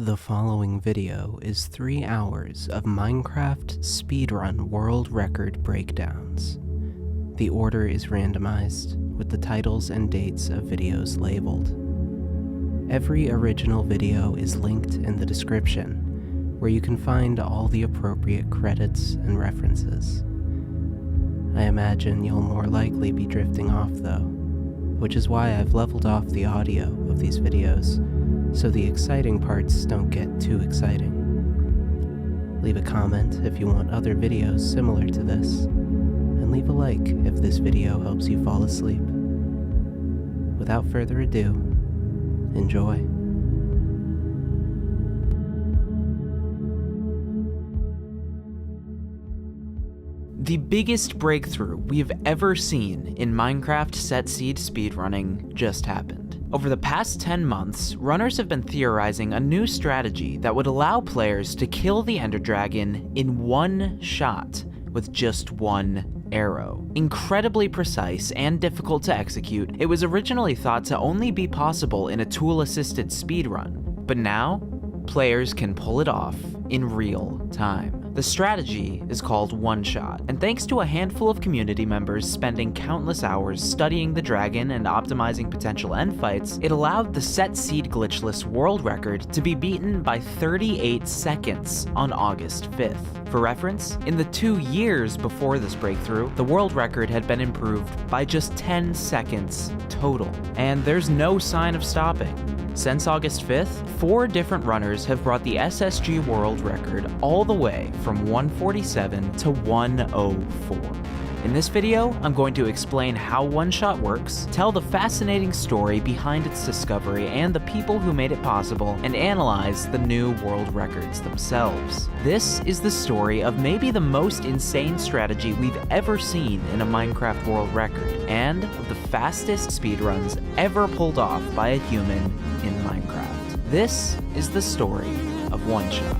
The following video is 3 hours of Minecraft speedrun world record breakdowns. The order is randomized, with the titles and dates of videos labeled. Every original video is linked in the description, where you can find all the appropriate credits and references. I imagine you'll more likely be drifting off though, which is why I've leveled off the audio of these videos, so the exciting parts don't get too exciting. Leave a comment if you want other videos similar to this, and leave a like if this video helps you fall asleep. Without further ado, enjoy. The biggest breakthrough we've ever seen in Minecraft set seed speedrunning just happened. Over the past 10 months, runners have been theorizing a new strategy that would allow players to kill the Ender Dragon in one shot with just one arrow. Incredibly precise and difficult to execute, it was originally thought to only be possible in a tool-assisted speedrun, but now, players can pull it off in real time. The strategy is called Oneshot, and thanks to a handful of community members spending countless hours studying the dragon and optimizing potential endfights, it allowed the set seed glitchless world record to be beaten by 38 seconds on August 5th. For reference, in the 2 years before this breakthrough, the world record had been improved by just 10 seconds total, and there's no sign of stopping. Since August 5th, 4 different runners have brought the SSG world record all the way from 147 to 104. In this video, I'm going to explain how Oneshot works, tell the fascinating story behind its discovery and the people who made it possible, and analyze the new world records themselves. This is the story of maybe the most insane strategy we've ever seen in a Minecraft world record, and of the fastest speedruns ever pulled off by a human in Minecraft. This is the story of Oneshot.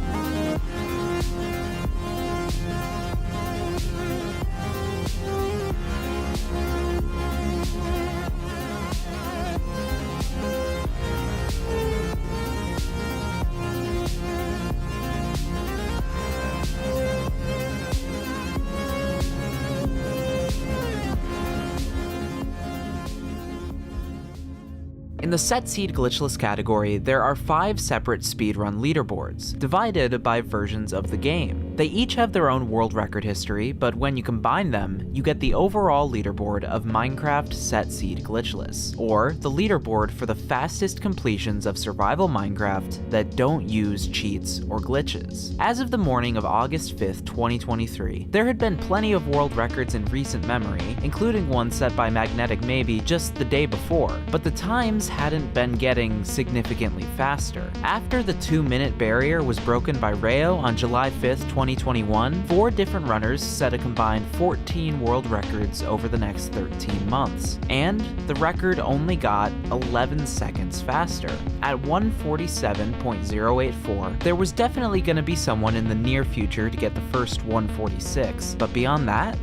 In the set seed glitchless category, there are 5 separate speedrun leaderboards, divided by versions of the game. They each have their own world record history, but when you combine them, you get the overall leaderboard of Minecraft set seed glitchless, or the leaderboard for the fastest completions of survival Minecraft that don't use cheats or glitches. As of the morning of August 5th, 2023, there had been plenty of world records in recent memory, including one set by Magnetic Maybe just the day before, but the times hadn't been getting significantly faster. After the 2-minute barrier was broken by Rayo on July 5th, 2021, 4 different runners set a combined 14 world records over the next 13 months, and the record only got 11 seconds faster. At 147.084, there was definitely going to be someone in the near future to get the first 146, but beyond that,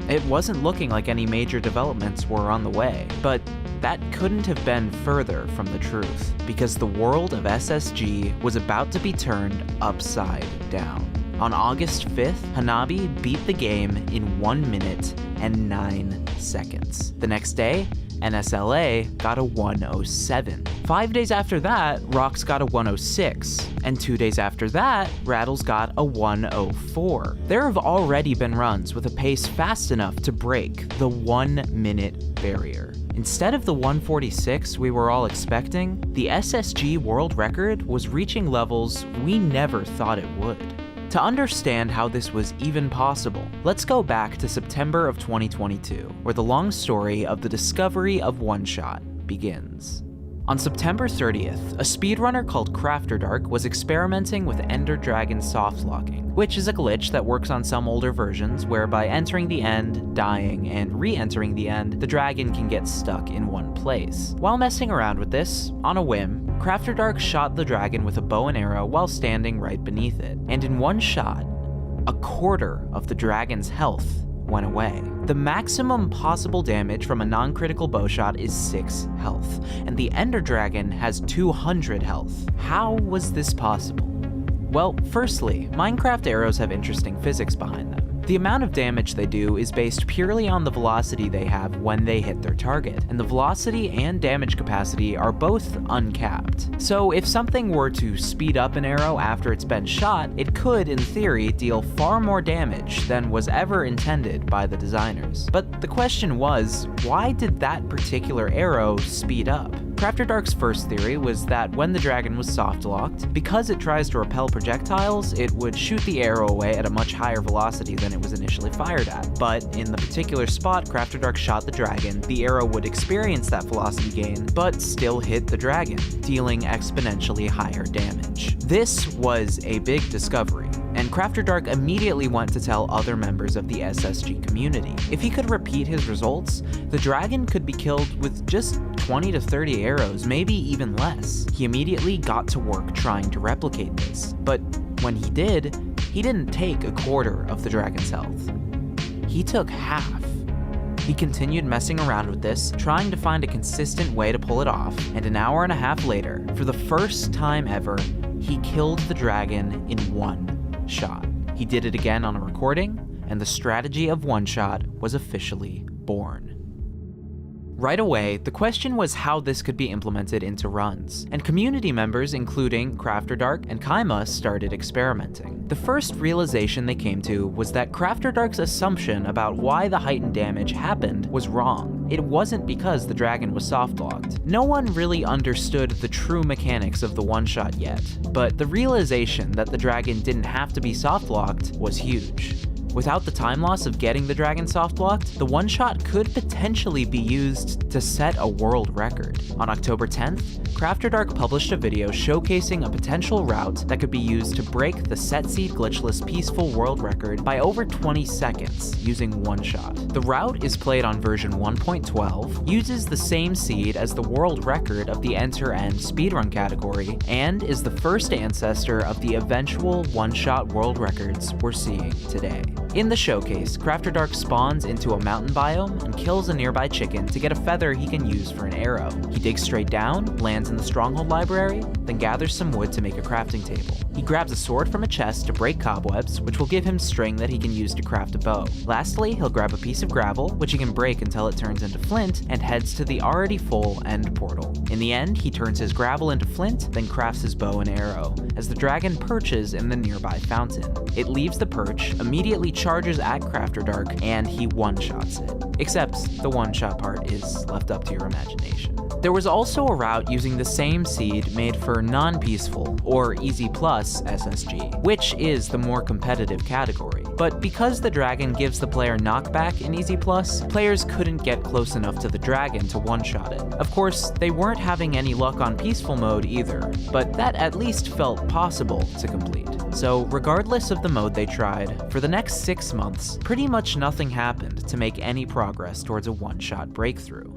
it wasn't looking like any major developments were on the way. But that couldn't have been further from the truth, because the world of SSG was about to be turned upside down. On August 5th, Hanabi beat the game in 1 minute and 9 seconds. The next day, NSLA got a 107. 5 days after that, Rox got a 106. And 2 days after that, Rattles got a 104. There have already been runs with a pace fast enough to break the 1 minute barrier. Instead of the 146 we were all expecting, the SSG world record was reaching levels we never thought it would. To understand how this was even possible, let's go back to September of 2022, where the long story of the discovery of Oneshot begins. On September 30th, a speedrunner called CrafterDark was experimenting with Ender Dragon softlocking, which is a glitch that works on some older versions where by entering the end, dying, and re-entering the end, the dragon can get stuck in one place. While messing around with this, on a whim, CrafterDark shot the dragon with a bow and arrow while standing right beneath it, and in one shot, a quarter of the dragon's health went away. The maximum possible damage from a non-critical bowshot is 6 health, and the Ender Dragon has 200 health. How was this possible? Well, firstly, Minecraft arrows have interesting physics behind them. The amount of damage they do is based purely on the velocity they have when they hit their target, and the velocity and damage capacity are both uncapped. So if something were to speed up an arrow after it's been shot, it could, in theory, deal far more damage than was ever intended by the designers. But the question was, why did that particular arrow speed up? Crafter Dark's first theory was that when the dragon was soft-locked, because it tries to repel projectiles, it would shoot the arrow away at a much higher velocity than it was initially fired at. But in the particular spot Crafter Dark shot the dragon, the arrow would experience that velocity gain, but still hit the dragon, dealing exponentially higher damage. This was a big discovery, and Crafter Dark immediately went to tell other members of the SSG community. If he could repeat his results, the dragon could be killed with just 20 to 30 arrows, maybe even less. He immediately got to work trying to replicate this, but when he did, he didn't take a quarter of the dragon's health. He took half. He continued messing around with this, trying to find a consistent way to pull it off, and an hour and a half later, for the first time ever, he killed the dragon in one shot. He did it again on a recording, and the strategy of one shot was officially born. Right away, the question was how this could be implemented into runs, and community members including Crafter Dark and Kaima started experimenting. The first realization they came to was that Crafter Dark's assumption about why the heightened damage happened was wrong. It wasn't because the dragon was soft-locked. No one really understood the true mechanics of the one-shot yet, but the realization that the dragon didn't have to be soft-locked was huge. Without the time loss of getting the dragon soft-locked, the one-shot could potentially be used to set a world record. On October 10th, Crafter Dark published a video showcasing a potential route that could be used to break the set seed glitchless peaceful world record by over 20 seconds using one-shot. The route is played on version 1.12, uses the same seed as the world record of the enter-end speedrun category, and is the first ancestor of the eventual one-shot world records we're seeing today. In the showcase, Crafter Dark spawns into a mountain biome and kills a nearby chicken to get a feather he can use for an arrow. He digs straight down, lands in the Stronghold library, then gathers some wood to make a crafting table. He grabs a sword from a chest to break cobwebs, which will give him string that he can use to craft a bow. Lastly, he'll grab a piece of gravel, which he can break until it turns into flint, and heads to the already full end portal. In the end, he turns his gravel into flint, then crafts his bow and arrow, as the dragon perches in the nearby fountain. It leaves the perch, immediately charges at Crafter Dark, and he one-shots it. Except the one-shot part is left up to your imagination. There was also a route using the same seed made for non-peaceful, or easy plus SSG, which is the more competitive category. But because the dragon gives the player knockback in easy plus, players couldn't get close enough to the dragon to one-shot it. Of course, they weren't having any luck on peaceful mode either, but that at least felt possible to complete. So regardless of the mode they tried, for the next 6 months, pretty much nothing happened to make any progress towards a one-shot breakthrough.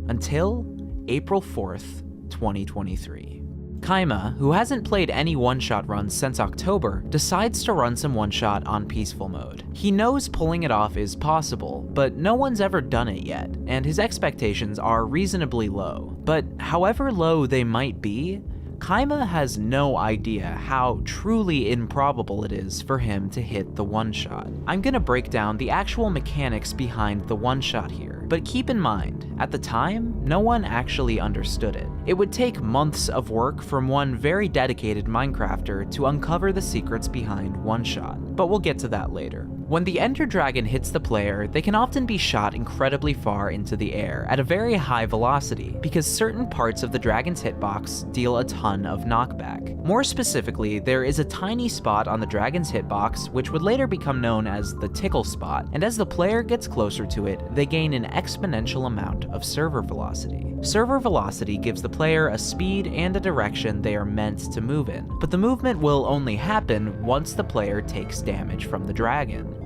Until April 4th, 2023. Kaima, who hasn't played any one-shot runs since October, decides to run some one-shot on peaceful mode. He knows pulling it off is possible, but no one's ever done it yet, and his expectations are reasonably low. But however low they might be, Kaima has no idea how truly improbable it is for him to hit the one-shot. I'm gonna break down the actual mechanics behind the one-shot here, but keep in mind, at the time, no one actually understood it. It would take months of work from one very dedicated Minecrafter to uncover the secrets behind one-shot, but we'll get to that later. When the Ender Dragon hits the player, they can often be shot incredibly far into the air at a very high velocity, because certain parts of the dragon's hitbox deal a ton of knockback. More specifically, there is a tiny spot on the dragon's hitbox which would later become known as the tickle spot, and as the player gets closer to it, they gain an exponential amount of server velocity. Server velocity gives the player a speed and a direction they are meant to move in, but the movement will only happen once the player takes damage from the dragon.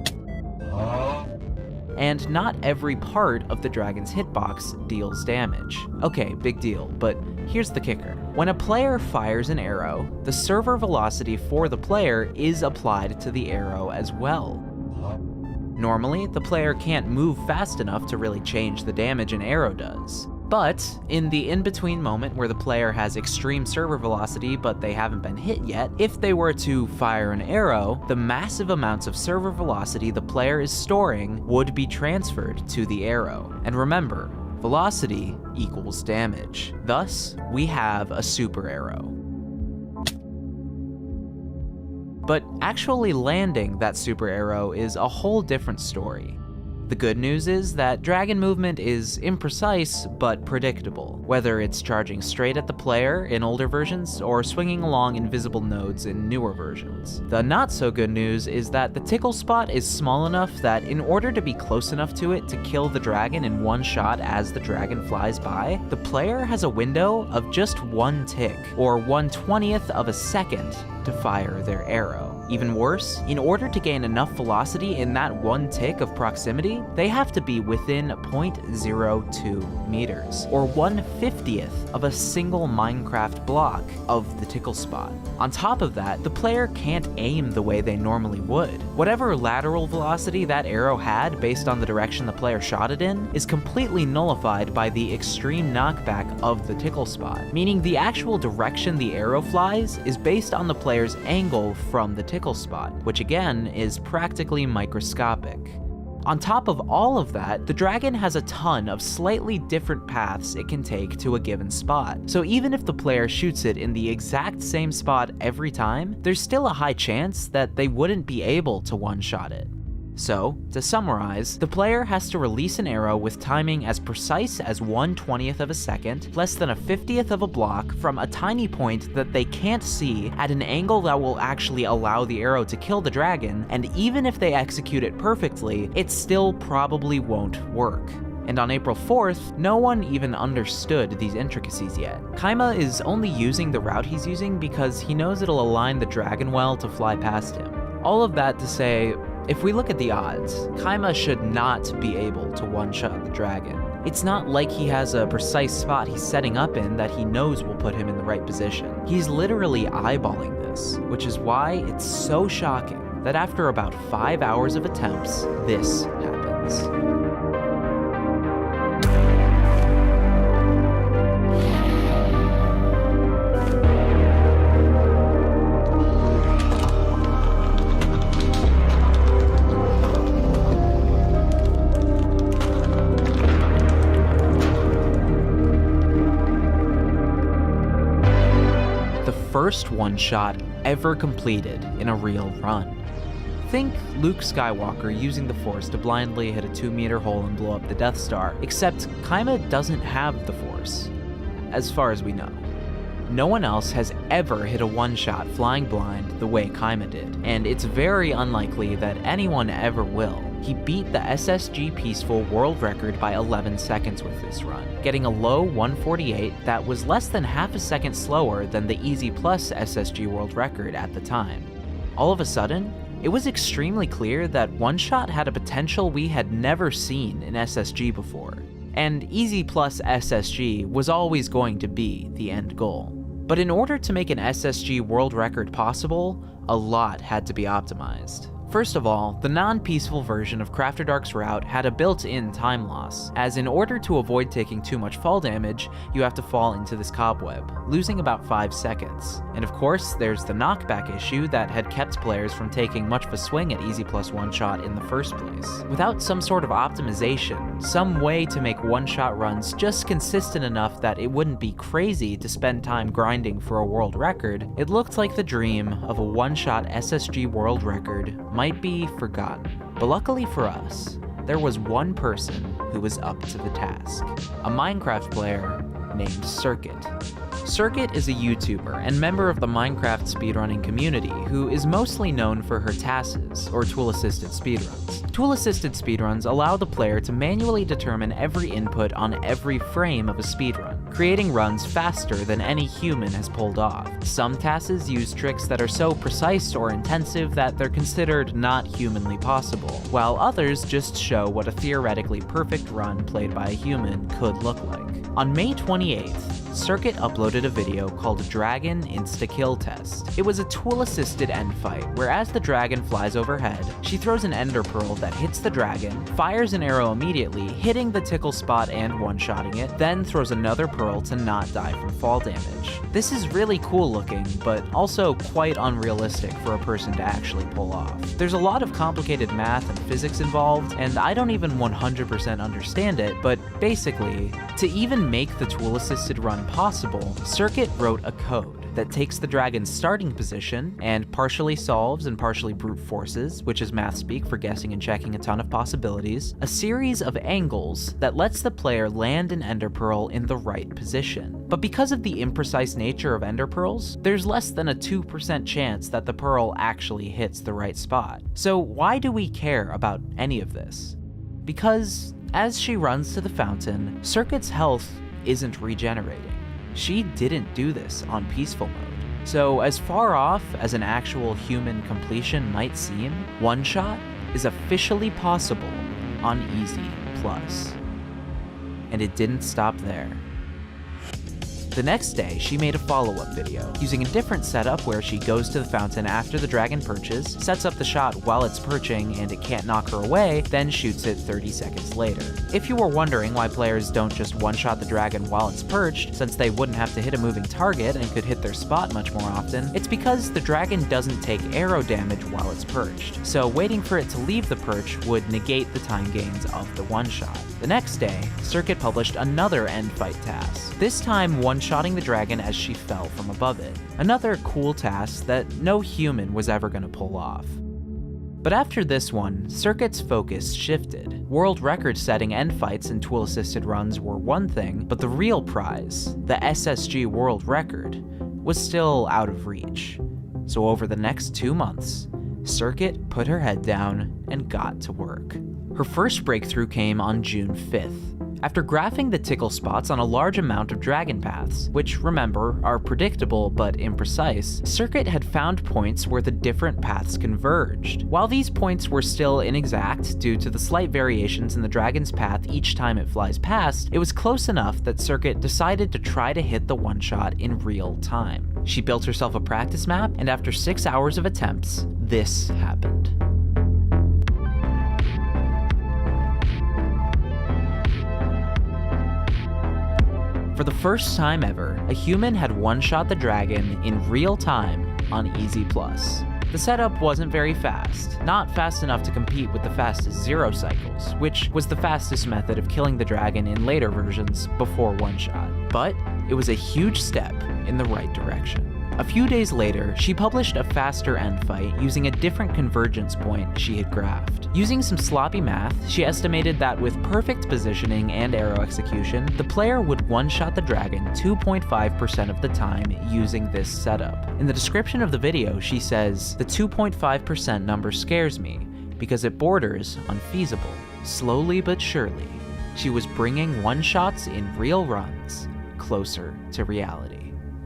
And not every part of the dragon's hitbox deals damage. Okay, big deal, but here's the kicker. When a player fires an arrow, the server velocity for the player is applied to the arrow as well. Normally, the player can't move fast enough to really change the damage an arrow does. But in the in-between moment where the player has extreme server velocity but they haven't been hit yet, if they were to fire an arrow, the massive amounts of server velocity the player is storing would be transferred to the arrow. And remember, velocity equals damage. Thus, we have a super arrow. But actually landing that super arrow is a whole different story. The good news is that dragon movement is imprecise but predictable, whether it's charging straight at the player in older versions or swinging along invisible nodes in newer versions. The not so good news is that the tickle spot is small enough that in order to be close enough to it to kill the dragon in one shot as the dragon flies by, the player has a window of just one tick, or 1/20th of a second, to fire their arrow. Even worse, in order to gain enough velocity in that one tick of proximity, they have to be within 0.02 meters, or 1/50th of a single Minecraft block of the tickle spot. On top of that, the player can't aim the way they normally would. Whatever lateral velocity that arrow had based on the direction the player shot it in is completely nullified by the extreme knockback of the tickle spot, meaning the actual direction the arrow flies is based on the player's angle from the tickle spot, which again is practically microscopic. On top of all of that, the dragon has a ton of slightly different paths it can take to a given spot. So even if the player shoots it in the exact same spot every time, there's still a high chance that they wouldn't be able to one-shot it. So, to summarize, the player has to release an arrow with timing as precise as 1/20th of a second, less than a 50th of a block, from a tiny point that they can't see at an angle that will actually allow the arrow to kill the dragon, and even if they execute it perfectly, it still probably won't work. And on April 4th, no one even understood these intricacies yet. Kaima is only using the route he's using because he knows it'll align the dragon well to fly past him. All of that to say, if we look at the odds, Kaima should not be able to one-shot the dragon. It's not like he has a precise spot he's setting up in that he knows will put him in the right position. He's literally eyeballing this, which is why it's so shocking that after about 5 hours of attempts, this happens. First one-shot ever completed in a real run. Think Luke Skywalker using the Force to blindly hit a 2-meter hole and blow up the Death Star, except Kaima doesn't have the Force, as far as we know. No one else has ever hit a one-shot flying blind the way Kaima did, and it's very unlikely that anyone ever will. He beat the SSG Peaceful world record by 11 seconds with this run, getting a low 148 that was less than half a second slower than the Easy Plus SSG world record at the time. All of a sudden, it was extremely clear that one-shot had a potential we had never seen in SSG before, and Easy Plus SSG was always going to be the end goal. But in order to make an SSG world record possible, a lot had to be optimized. First of all, the non-peaceful version of Crafter Dark's route had a built-in time loss, as in order to avoid taking too much fall damage, you have to fall into this cobweb, losing about 5 seconds. And of course, there's the knockback issue that had kept players from taking much of a swing at Easy Plus one-shot in the first place. Without some sort of optimization, some way to make one-shot runs just consistent enough that it wouldn't be crazy to spend time grinding for a world record, it looked like the dream of a one-shot SSG world record might be forgotten. But luckily for us, there was one person who was up to the task. A Minecraft player named Circuit. Circuit is a YouTuber and member of the Minecraft speedrunning community who is mostly known for her TASes, or tool-assisted speedruns. Tool-assisted speedruns allow the player to manually determine every input on every frame of a speedrun, creating runs faster than any human has pulled off. Some TASes use tricks that are so precise or intensive that they're considered not humanly possible, while others just show what a theoretically perfect run played by a human could look like. On May 28th, Circuit uploaded a video called Dragon Insta-Kill Test. It was a tool-assisted end fight, where as the dragon flies overhead, she throws an ender pearl that hits the dragon, fires an arrow immediately, hitting the tickle spot and one-shotting it, then throws another pearl to not die from fall damage. This is really cool looking, but also quite unrealistic for a person to actually pull off. There's a lot of complicated math and physics involved, and I don't even 100% understand it, but basically, to even make the tool-assisted run possible, Circuit wrote a code that takes the dragon's starting position and partially solves and partially brute forces, which is math speak for guessing and checking a ton of possibilities, a series of angles that lets the player land an ender pearl in the right position. But because of the imprecise nature of ender pearls, there's less than a 2% chance that the pearl actually hits the right spot. So why do we care about any of this? Because as she runs to the fountain, Circuit's health isn't regenerating. She didn't do this on peaceful mode. So as far off as an actual human completion might seem, one-shot is officially possible on Easy Plus. And it didn't stop there. The next day, she made a follow-up video, using a different setup where she goes to the fountain after the dragon perches, sets up the shot while it's perching and it can't knock her away, then shoots it 30 seconds later. If you were wondering why players don't just one-shot the dragon while it's perched, since they wouldn't have to hit a moving target and could hit their spot much more often, it's because the dragon doesn't take arrow damage while it's perched, so waiting for it to leave the perch would negate the time gains of the one-shot. The next day, Circuit published another end fight task, this time one-shotting the dragon as she fell from above it. Another cool task that no human was ever going to pull off. But after this one, Circuit's focus shifted. World record-setting end fights and tool-assisted runs were one thing, but the real prize, the SSG world record, was still out of reach. So over the next 2 months, Circuit put her head down and got to work. Her first breakthrough came on June 5th. After graphing the tickle spots on a large amount of dragon paths, which, remember, are predictable but imprecise, Circuit had found points where the different paths converged. While these points were still inexact due to the slight variations in the dragon's path each time it flies past, it was close enough that Circuit decided to try to hit the one-shot in real time. She built herself a practice map, and after 6 hours of attempts, this happened. For the first time ever, a human had one-shot the dragon in real time on Easy Plus. The setup wasn't very fast, not fast enough to compete with the fastest 0 cycles, which was the fastest method of killing the dragon in later versions before one-shot. But it was a huge step in the right direction. A few days later, she published a faster end fight using a different convergence point she had graphed. Using some sloppy math, she estimated that with perfect positioning and arrow execution, the player would one-shot the dragon 2.5% of the time using this setup. In the description of the video, she says, "The 2.5% number scares me because it borders on feasible. Slowly but surely, she was bringing one-shots in real runs closer to reality."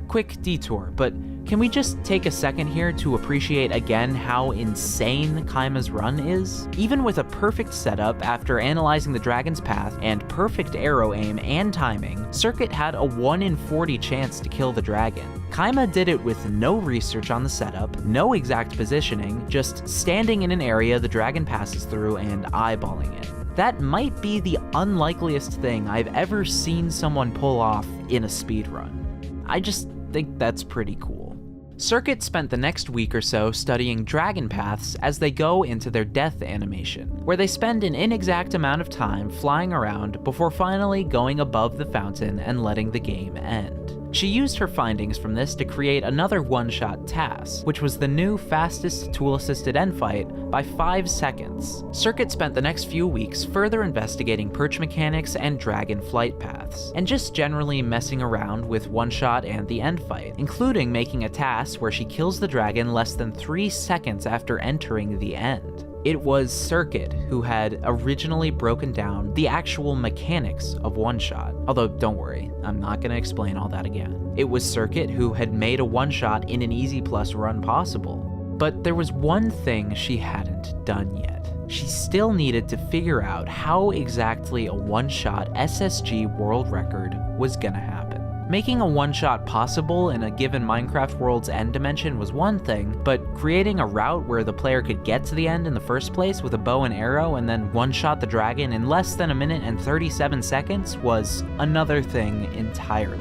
Quick detour, but can we just take a second here to appreciate again how insane Kaima's run is? Even with a perfect setup after analyzing the dragon's path and perfect arrow aim and timing, Circuit had a 1 in 40 chance to kill the dragon. Kaima did it with no research on the setup, no exact positioning, just standing in an area the dragon passes through and eyeballing it. That might be the unlikeliest thing I've ever seen someone pull off in a speedrun. I just think that's pretty cool. Circuit spent the next week or so studying dragon paths as they go into their death animation, where they spend an inexact amount of time flying around before finally going above the fountain and letting the game end. She used her findings from this to create another one-shot task, which was the new fastest tool-assisted end fight by 5 seconds. Circuit spent the next few weeks further investigating perch mechanics and dragon flight paths, and just generally messing around with one-shot and the end fight, including making a task where she kills the dragon less than 3 seconds after entering the end. It was Circuit who had originally broken down the actual mechanics of one-shot. Although, don't worry, I'm not going to explain all that again. It was Circuit who had made a one-shot in an Easy Plus run possible. But there was one thing she hadn't done yet. She still needed to figure out how exactly a one-shot SSG world record was gonna happen. Making a one-shot possible in a given Minecraft world's end dimension was one thing, but creating a route where the player could get to the end in the first place with a bow and arrow and then one-shot the dragon in less than 1 minute and 37 seconds was another thing entirely.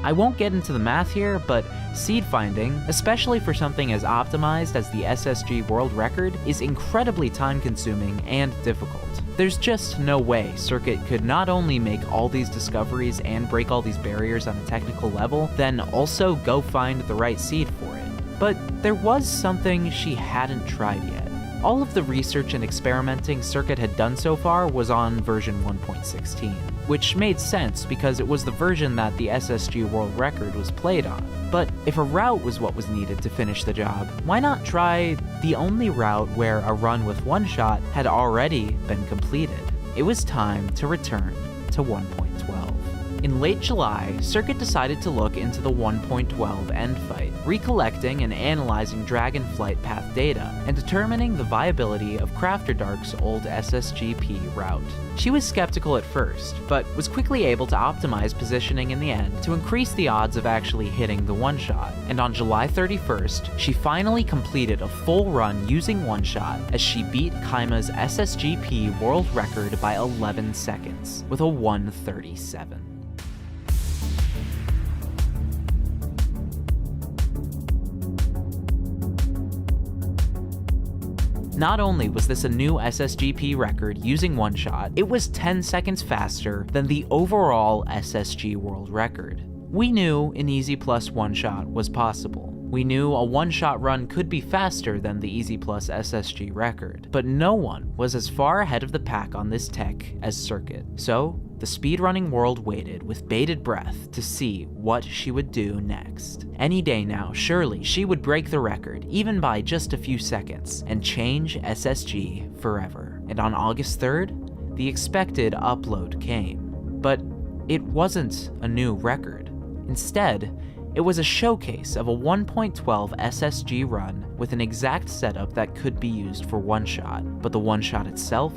I won't get into the math here, but seed finding, especially for something as optimized as the SSG world record, is incredibly time-consuming and difficult. There's just no way Circuit could not only make all these discoveries and break all these barriers on a technical level, then also go find the right seed for it. But there was something she hadn't tried yet. All of the research and experimenting Circuit had done so far was on version 1.16, which made sense because it was the version that the SSG world record was played on. But if a route was what was needed to finish the job, why not try the only route where a run with one shot had already been completed? It was time to return to 1.12. In late July, Circuit decided to look into the 1.12 end fight, recollecting and analyzing Dragonflight path data, and determining the viability of CrafterDark's old SSGP route. She was skeptical at first, but was quickly able to optimize positioning in the end to increase the odds of actually hitting the one-shot, and on July 31st, she finally completed a full run using one-shot as she beat Kaima's SSGP world record by 11 seconds, with a 1:37. Not only was this a new SSGP record using one shot, it was 10 seconds faster than the overall SSG world record. We knew an easy plus one shot was possible. We knew a one-shot run could be faster than the Easy Plus SSG record, but no one was as far ahead of the pack on this tech as Circuit. So, the speedrunning world waited with bated breath to see what she would do next. Any day now, surely she would break the record, even by just a few seconds, and change SSG forever. And on August 3rd, the expected upload came. But it wasn't a new record. Instead, it was a showcase of a 1.12 SSG run with an exact setup that could be used for one shot, but the one shot itself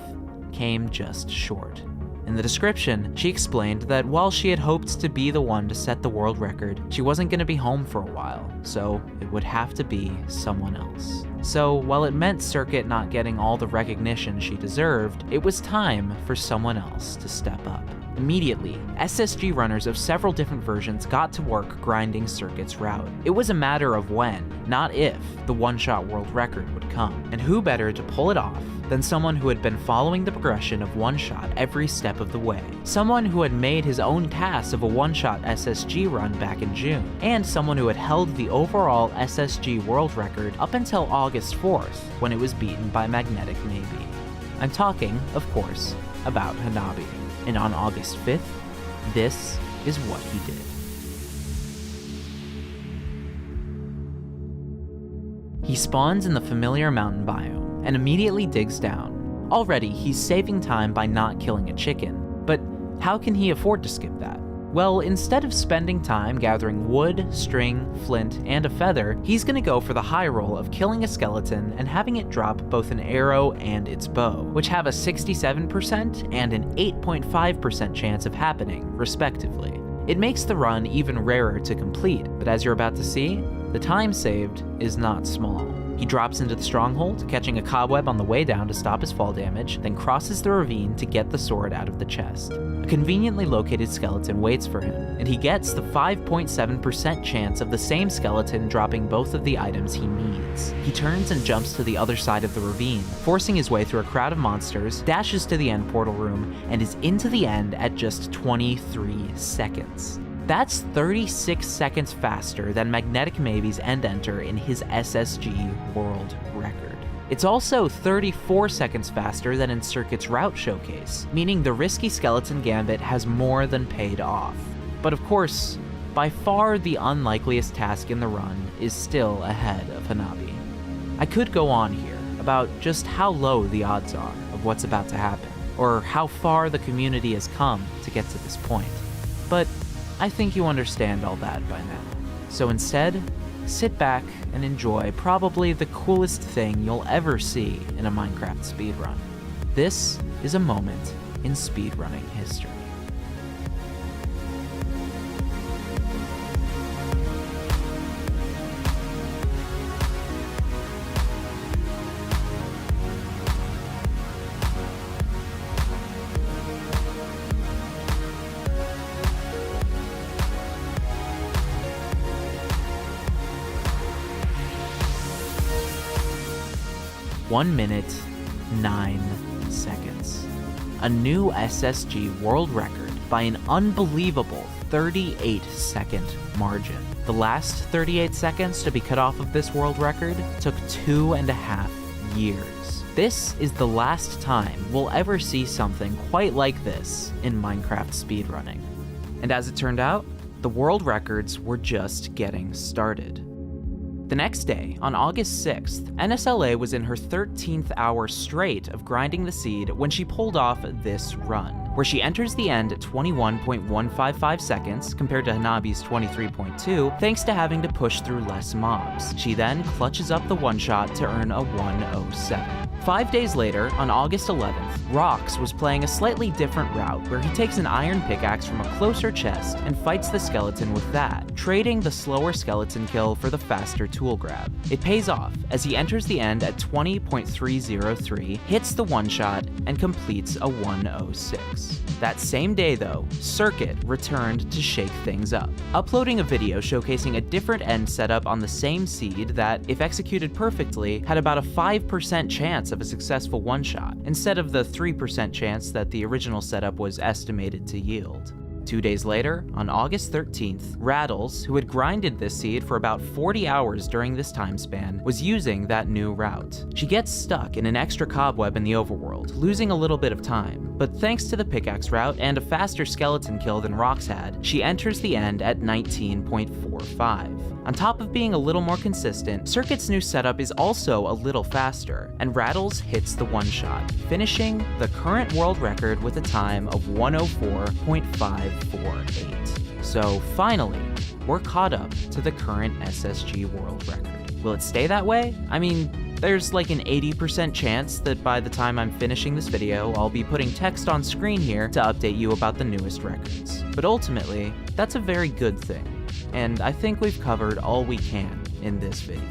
came just short. In the description, she explained that while she had hoped to be the one to set the world record, she wasn't going to be home for a while, so it would have to be someone else. So while it meant Circuit not getting all the recognition she deserved, it was time for someone else to step up. Immediately, SSG runners of several different versions got to work grinding Circuit's route. It was a matter of when, not if, the one-shot world record would come. And who better to pull it off than someone who had been following the progression of one-shot every step of the way. Someone who had made his own pass of a one-shot SSG run back in June, and someone who had held the overall SSG world record up until August 4th, when it was beaten by Magnetic Maybe. I'm talking, of course, about Hanabi. And on August 5th, this is what he did. He spawns in the familiar mountain biome and immediately digs down. Already, he's saving time by not killing a chicken, but how can he afford to skip that? Well, instead of spending time gathering wood, string, flint, and a feather, he's gonna go for the high roll of killing a skeleton and having it drop both an arrow and its bow, which have a 67% and an 8.5% chance of happening, respectively. It makes the run even rarer to complete, but as you're about to see, the time saved is not small. He drops into the Stronghold, catching a cobweb on the way down to stop his fall damage, then crosses the ravine to get the sword out of the chest. A conveniently located skeleton waits for him, and he gets the 5.7% chance of the same skeleton dropping both of the items he needs. He turns and jumps to the other side of the ravine, forcing his way through a crowd of monsters, dashes to the end portal room, and is into the end at just 23 seconds. That's 36 seconds faster than Magnetic Maybe's end enter in his SSG world record. It's also 34 seconds faster than in Circuit's route showcase, meaning the risky skeleton gambit has more than paid off. But of course, by far the unlikeliest task in the run is still ahead of Hanabi. I could go on here about just how low the odds are of what's about to happen, or how far the community has come to get to this point. But I think you understand all that by now. So instead, sit back and enjoy probably the coolest thing you'll ever see in a Minecraft speedrun. This is a moment in speedrunning history. 1 minute, 9 seconds. A new SSG world record by an unbelievable 38-second margin. The last 38 seconds to be cut off of this world record took 2.5 years. This is the last time we'll ever see something quite like this in Minecraft speedrunning. And as it turned out, the world records were just getting started. The next day, on August 6th, NSLA was in her 13th hour straight of grinding the seed when she pulled off this run, where she enters the end at 21.155 seconds compared to Hanabi's 23.2, thanks to having to push through less mobs. She then clutches up the one-shot to earn a 107. 5 days later, on August 11th, Rox was playing a slightly different route where he takes an iron pickaxe from a closer chest and fights the skeleton with that, trading the slower skeleton kill for the faster tool grab. It pays off as he enters the end at 20.303, hits the one-shot, and completes a 106. That same day though, Circuit returned to shake things up, uploading a video showcasing a different end setup on the same seed that, if executed perfectly, had about a 5% chance of a successful one-shot, instead of the 3% chance that the original setup was estimated to yield. 2 days later, on August 13th, Rattles, who had grinded this seed for about 40 hours during this time span, was using that new route. She gets stuck in an extra cobweb in the overworld, losing a little bit of time, but thanks to the pickaxe route and a faster skeleton kill than Rox had, she enters the end at 19.45. On top of being a little more consistent, Circuit's new setup is also a little faster, and Rattles hits the one-shot, finishing the current world record with a time of 104.548. So finally, we're caught up to the current SSG world record. Will it stay that way? I mean, there's like an 80% chance that by the time I'm finishing this video, I'll be putting text on screen here to update you about the newest records. But ultimately, that's a very good thing, and I think we've covered all we can in this video.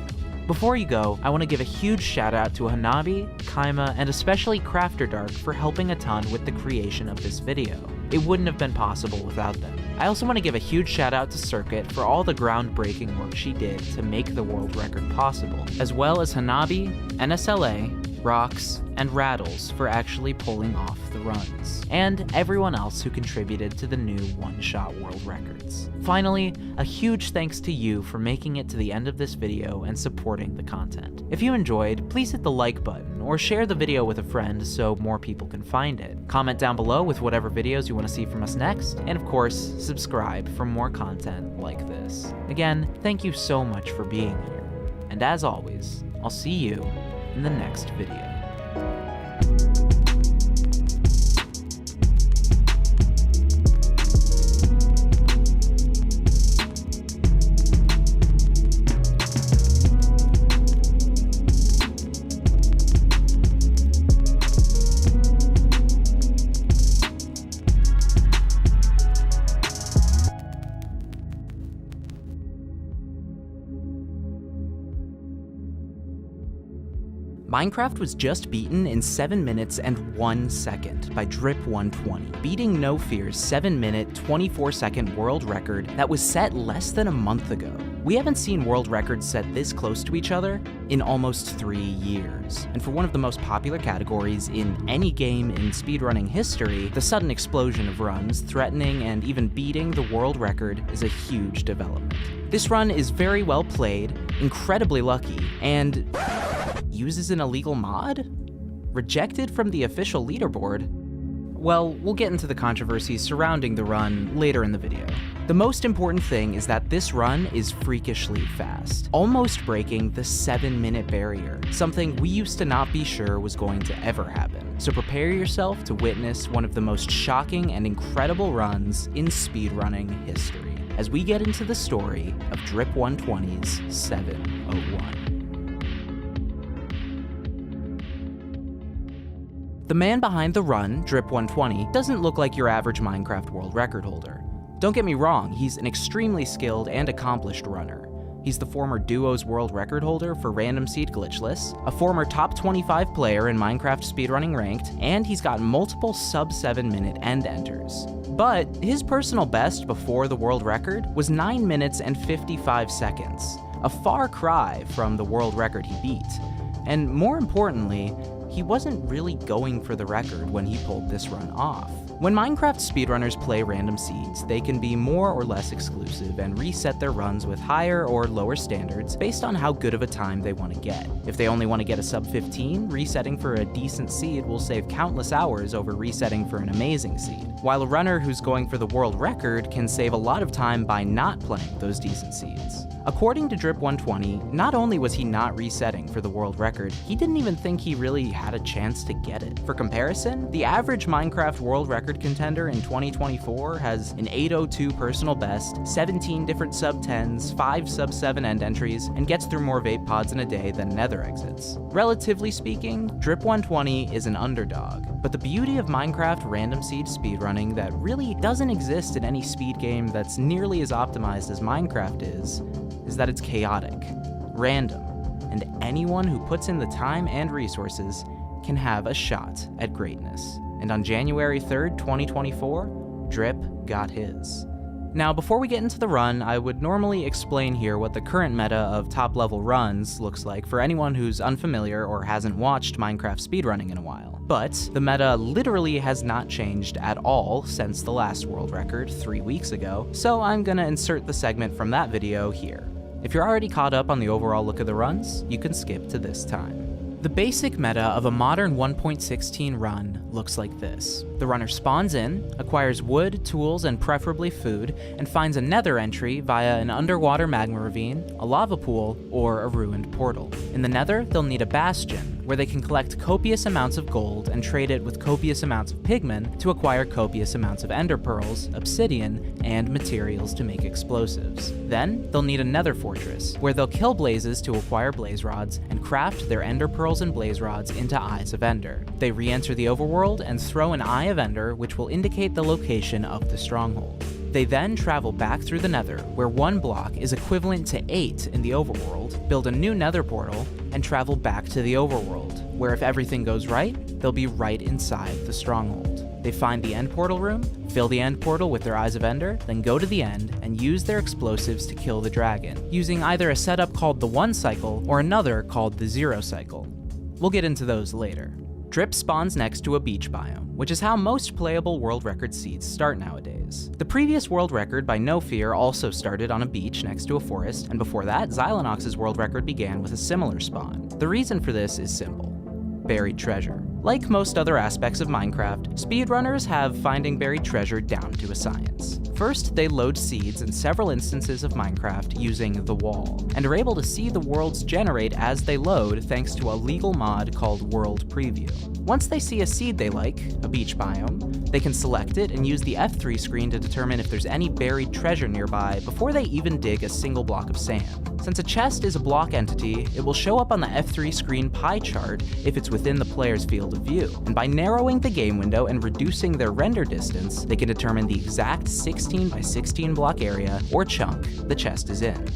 Before you go, I want to give a huge shout out to Hanabi, Kaima, and especially Crafter Dark for helping a ton with the creation of this video. It wouldn't have been possible without them. I also want to give a huge shout out to Circuit for all the groundbreaking work she did to make the world record possible, as well as Hanabi, NSLA, Rox, and Rattles for actually pulling off the runs, and everyone else who contributed to the new one-shot world records. Finally, a huge thanks to you for making it to the end of this video and supporting the content. If you enjoyed, please hit the like button or share the video with a friend so more people can find it. Comment down below with whatever videos you want to see from us next, and of course, subscribe for more content like this. Again, thank you so much for being here, and as always, I'll see you in the next video. Minecraft was just beaten in 7 minutes and 1 second by Drip120, beating No Fear's 7-minute, 24-second world record that was set less than a month ago. We haven't seen world records set this close to each other in almost 3 years. And for one of the most popular categories in any game in speedrunning history, the sudden explosion of runs threatening and even beating the world record is a huge development. This run is very well played, incredibly lucky, and uses an illegal mod? Rejected from the official leaderboard? Well, we'll get into the controversies surrounding the run later in the video. The most important thing is that this run is freakishly fast, almost breaking the 7-minute barrier, something we used to not be sure was going to ever happen. So prepare yourself to witness one of the most shocking and incredible runs in speedrunning history, as we get into the story of Drip120's 701. The man behind the run, Drip120, doesn't look like your average Minecraft world record holder. Don't get me wrong, he's an extremely skilled and accomplished runner. He's the former Duo's world record holder for Random Seed Glitchless, a former top 25 player in Minecraft speedrunning ranked, and he's got multiple sub 7-minute end enters. But his personal best before the world record was 9 minutes and 55 seconds, a far cry from the world record he beat. And more importantly, he wasn't really going for the record when he pulled this run off. When Minecraft speedrunners play random seeds, they can be more or less exclusive and reset their runs with higher or lower standards based on how good of a time they want to get. If they only want to get a sub 15, resetting for a decent seed will save countless hours over resetting for an amazing seed, while a runner who's going for the world record can save a lot of time by not playing those decent seeds. According to Drip120, not only was he not resetting for the world record, he didn't even think he really had a chance to get it. For comparison, the average Minecraft world record contender in 2024 has an 802 personal best, 17 different sub 10s, 5 sub 7 end entries, and gets through more vape pods in a day than Nether exits. Relatively speaking, Drip120 is an underdog, but the beauty of Minecraft random seed speedrunning that really doesn't exist in any speed game that's nearly as optimized as Minecraft is that it's chaotic, random, and anyone who puts in the time and resources can have a shot at greatness. And on January 3rd, 2024, Drip got his. Now, before we get into the run, I would normally explain here what the current meta of top-level runs looks like for anyone who's unfamiliar or hasn't watched Minecraft speedrunning in a while. But the meta literally has not changed at all since the last world record 3 weeks ago, so I'm gonna insert the segment from that video here. If you're already caught up on the overall look of the runs, you can skip to this time. The basic meta of a modern 1.16 run looks like this. The runner spawns in, acquires wood, tools, and preferably food, and finds a nether entry via an underwater magma ravine, a lava pool, or a ruined portal. In the nether, they'll need a bastion, where they can collect copious amounts of gold and trade it with copious amounts of pigmen to acquire copious amounts of ender pearls, obsidian, and materials to make explosives. Then, they'll need a nether fortress, where they'll kill blazes to acquire blaze rods and craft their ender pearls and blaze rods into Eyes of Ender. They re-enter the overworld and throw an Eye of Ender, which will indicate the location of the Stronghold. They then travel back through the Nether, where 1 block is equivalent to 8 in the overworld, build a new Nether portal, and travel back to the overworld, where if everything goes right, they'll be right inside the Stronghold. They find the end portal room, fill the end portal with their Eyes of Ender, then go to the end and use their explosives to kill the dragon, using either a setup called the 1 cycle or another called the 0 cycle. We'll get into those later. Drip spawns next to a beach biome, which is how most playable world record seeds start nowadays. The previous world record by No Fear also started on a beach next to a forest, and before that, Xylonox's world record began with a similar spawn. The reason for this is simple: buried treasure. Like most other aspects of Minecraft, speedrunners have finding buried treasure down to a science. First, they load seeds in several instances of Minecraft using the wall, and are able to see the worlds generate as they load thanks to a legal mod called World Preview. Once they see a seed they like, a beach biome, they can select it and use the F3 screen to determine if there's any buried treasure nearby before they even dig a single block of sand. Since a chest is a block entity, it will show up on the F3 screen pie chart if it's within the player's field of view, and by narrowing the game window and reducing their render distance, they can determine the exact 16 by 16 block area or chunk the chest is in.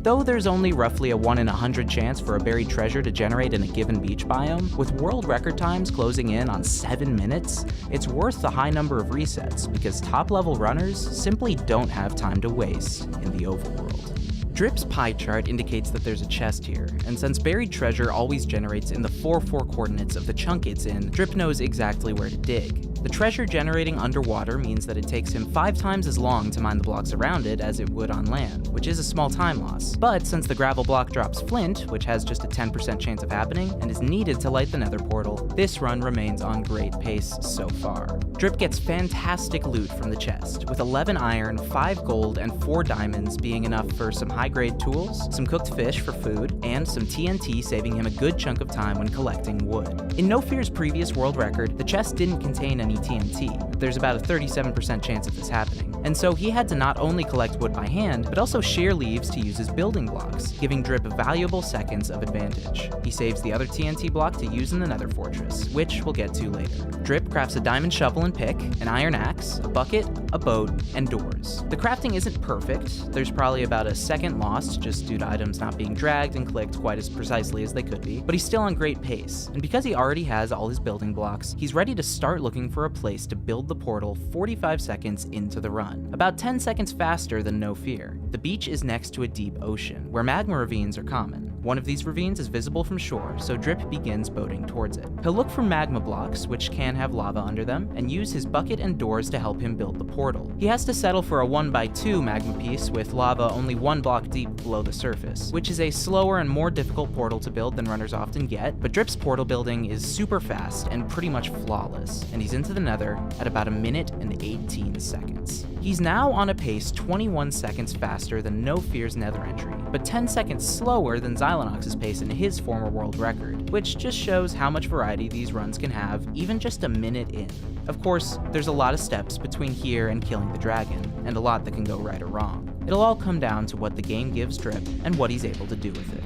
Though there's only roughly a 1 in 100 chance for a buried treasure to generate in a given beach biome, with world record times closing in on 7 minutes, it's worth the high number of resets because top-level runners simply don't have time to waste in the overworld. Drip's pie chart indicates that there's a chest here, and since buried treasure always generates in the 4 coordinates of the chunk it's in, Drip knows exactly where to dig. The treasure generating underwater means that it takes him 5 times as long to mine the blocks around it as it would on land, which is a small time loss. But since the gravel block drops flint, which has just a 10% chance of happening, and is needed to light the nether portal, this run remains on great pace so far. Drip gets fantastic loot from the chest, with 11 iron, 5 gold, and 4 diamonds being enough for some high-grade tools, some cooked fish for food, and some TNT saving him a good chunk of time when collecting wood. In No Fear's previous world record, the chest didn't contain any TNT. There's about a 37% chance of this happening, and so he had to not only collect wood by hand, but also shear leaves to use as building blocks, giving Drip valuable seconds of advantage. He saves the other TNT block to use in the nether fortress, which we'll get to later. Drip crafts a diamond shovel and pick, an iron axe, a bucket, a boat, and doors. The crafting isn't perfect. There's probably about a second lost just due to items not being dragged and clicked quite as precisely as they could be, but he's still on great pace, and because he already has all his building blocks, he's ready to start looking for a place to build the portal 45 seconds into the run, about 10 seconds faster than No Fear. The beach is next to a deep ocean, where magma ravines are common. One of these ravines is visible from shore, so Drip begins boating towards it. He'll look for magma blocks, which can have lava under them, and use his bucket and doors to help him build the portal. He has to settle for a 1x2 magma piece with lava only 1 block deep below the surface, which is a slower and more difficult portal to build than runners often get, but Drip's portal building is super fast and pretty much flawless, and he's into the Nether at about 1 minute and 18 seconds. He's now on a pace 21 seconds faster than No Fear's Nether entry, but 10 seconds slower than Xylonox's pace in his former world record, which just shows how much variety these runs can have even just a minute in. Of course, there's a lot of steps between here and killing the dragon, and a lot that can go right or wrong. It'll all come down to what the game gives Drip and what he's able to do with it.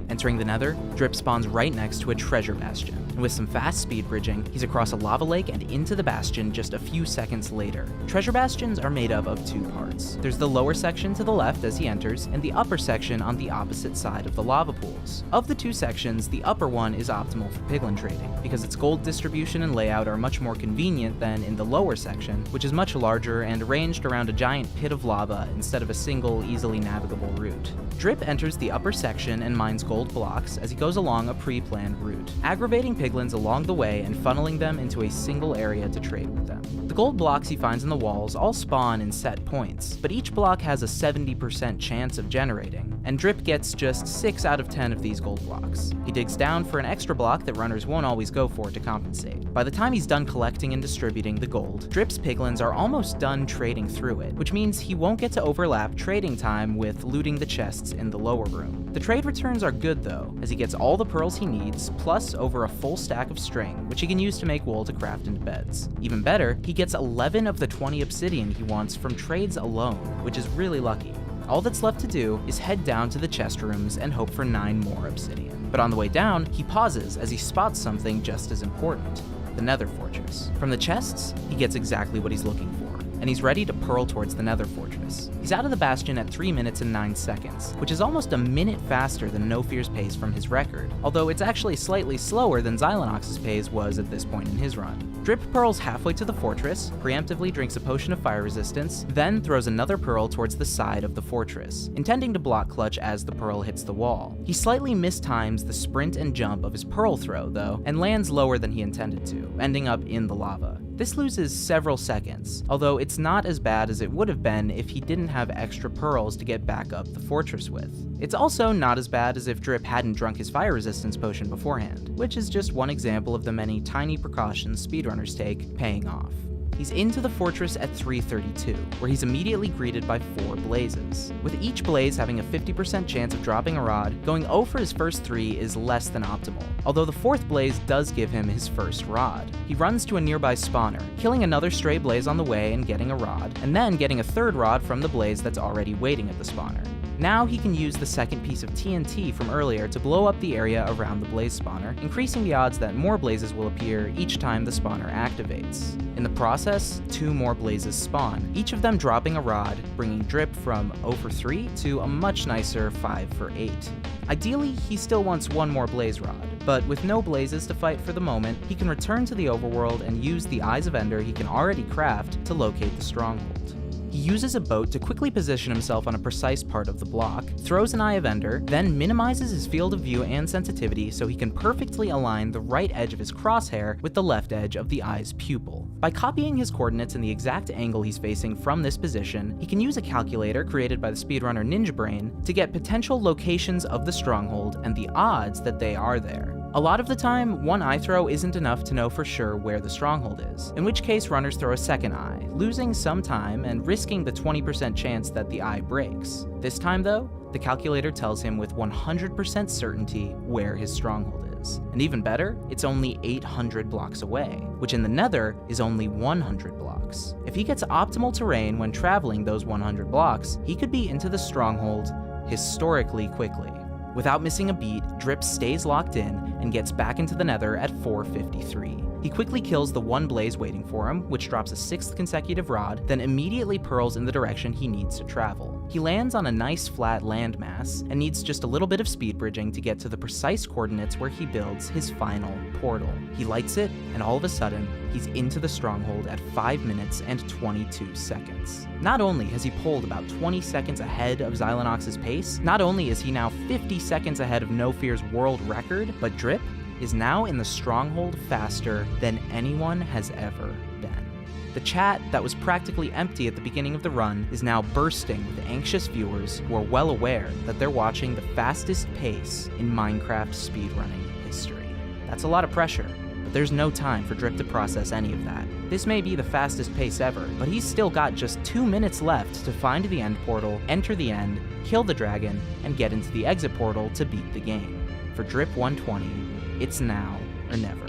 Entering the Nether, Drip spawns right next to a treasure bastion, and with some fast speed bridging, he's across a lava lake and into the bastion just a few seconds later. Treasure bastions are made up of 2 parts. There's the lower section to the left as he enters, and the upper section on the opposite side of the lava pools. Of the 2 sections, the upper one is optimal for piglin trading, because its gold distribution and layout are much more convenient than in the lower section, which is much larger and arranged around a giant pit of lava instead of a single, easily navigable route. Drip enters the upper section and mines gold blocks as he goes along a pre-planned route, aggravating piglins along the way and funneling them into a single area to trade with them. The gold blocks he finds in the walls all spawn in set points, but each block has a 70% chance of generating, and Drip gets just 6 out of 10 of these gold blocks. He digs down for an extra block that runners won't always go for to compensate. By the time he's done collecting and distributing the gold, Drip's piglins are almost done trading through it, which means he won't get to overlap trading time with looting the chests in the lower room. The trade returns are good though, as he gets all the pearls he needs, plus over a full stack of string, which he can use to make wool to craft into beds. Even better, he gets 11 of the 20 obsidian he wants from trades alone, which is really lucky. All that's left to do is head down to the chest rooms and hope for 9 more obsidian. But on the way down, he pauses as he spots something just as important: the Nether Fortress. From the chests, he gets exactly what he's looking for, and he's ready to pearl towards the Nether Fortress. He's out of the Bastion at 3 minutes and 9 seconds, which is almost a minute faster than No Fear's pace from his record, although it's actually slightly slower than Xylonox's pace was at this point in his run. Drip pearls halfway to the fortress, preemptively drinks a potion of fire resistance, then throws another pearl towards the side of the fortress, intending to block clutch as the pearl hits the wall. He slightly mistimes the sprint and jump of his pearl throw, though, and lands lower than he intended to, ending up in the lava. This loses several seconds, although it's not as bad as it would have been if he didn't have extra pearls to get back up the fortress with. It's also not as bad as if Drip hadn't drunk his fire resistance potion beforehand, which is just one example of the many tiny precautions speedrunners take paying off. He's into the fortress at 3:32, where he's immediately greeted by 4 blazes. With each blaze having a 50% chance of dropping a rod, going 0 for his first 3 is less than optimal, although the 4th blaze does give him his first rod. He runs to a nearby spawner, killing another stray blaze on the way and getting a rod, and then getting a 3rd rod from the blaze that's already waiting at the spawner. Now he can use the second piece of TNT from earlier to blow up the area around the blaze spawner, increasing the odds that more blazes will appear each time the spawner activates. In the process, 2 more blazes spawn, each of them dropping a rod, bringing Drip from 0 for 3 to a much nicer 5 for 8. Ideally, he still wants 1 more blaze rod, but with no blazes to fight for the moment, he can return to the overworld and use the Eyes of Ender he can already craft to locate the Stronghold. He uses a boat to quickly position himself on a precise part of the block, throws an Eye of Ender, then minimizes his field of view and sensitivity so he can perfectly align the right edge of his crosshair with the left edge of the eye's pupil. By copying his coordinates in the exact angle he's facing from this position, he can use a calculator created by the speedrunner Ninja Brain to get potential locations of the Stronghold and the odds that they are there. A lot of the time, 1 eye throw isn't enough to know for sure where the Stronghold is, in which case runners throw a second eye, losing some time and risking the 20% chance that the eye breaks. This time though, the calculator tells him with 100% certainty where his Stronghold is. And even better, it's only 800 blocks away, which in the Nether is only 100 blocks. If he gets optimal terrain when traveling those 100 blocks, he could be into the Stronghold historically quickly. Without missing a beat, Drip stays locked in and gets back into the Nether at 4:53. He quickly kills the 1 blaze waiting for him, which drops a 6th consecutive rod, then immediately pearls in the direction he needs to travel. He lands on a nice flat landmass and needs just a little bit of speed bridging to get to the precise coordinates where he builds his final portal. He lights it, and all of a sudden, he's into the Stronghold at 5 minutes and 22 seconds. Not only has he pulled about 20 seconds ahead of Xylonox's pace, not only is he now 50 seconds ahead of No Fear's world record, but Drip is now in the Stronghold faster than anyone has ever been. The chat that was practically empty at the beginning of the run is now bursting with anxious viewers who are well aware that they're watching the fastest pace in Minecraft speedrunning history. That's a lot of pressure, but there's no time for Drip to process any of that. This may be the fastest pace ever, but he's still got just 2 minutes left to find the end portal, enter the end, kill the dragon, and get into the exit portal to beat the game. For Drip 120, it's now or never.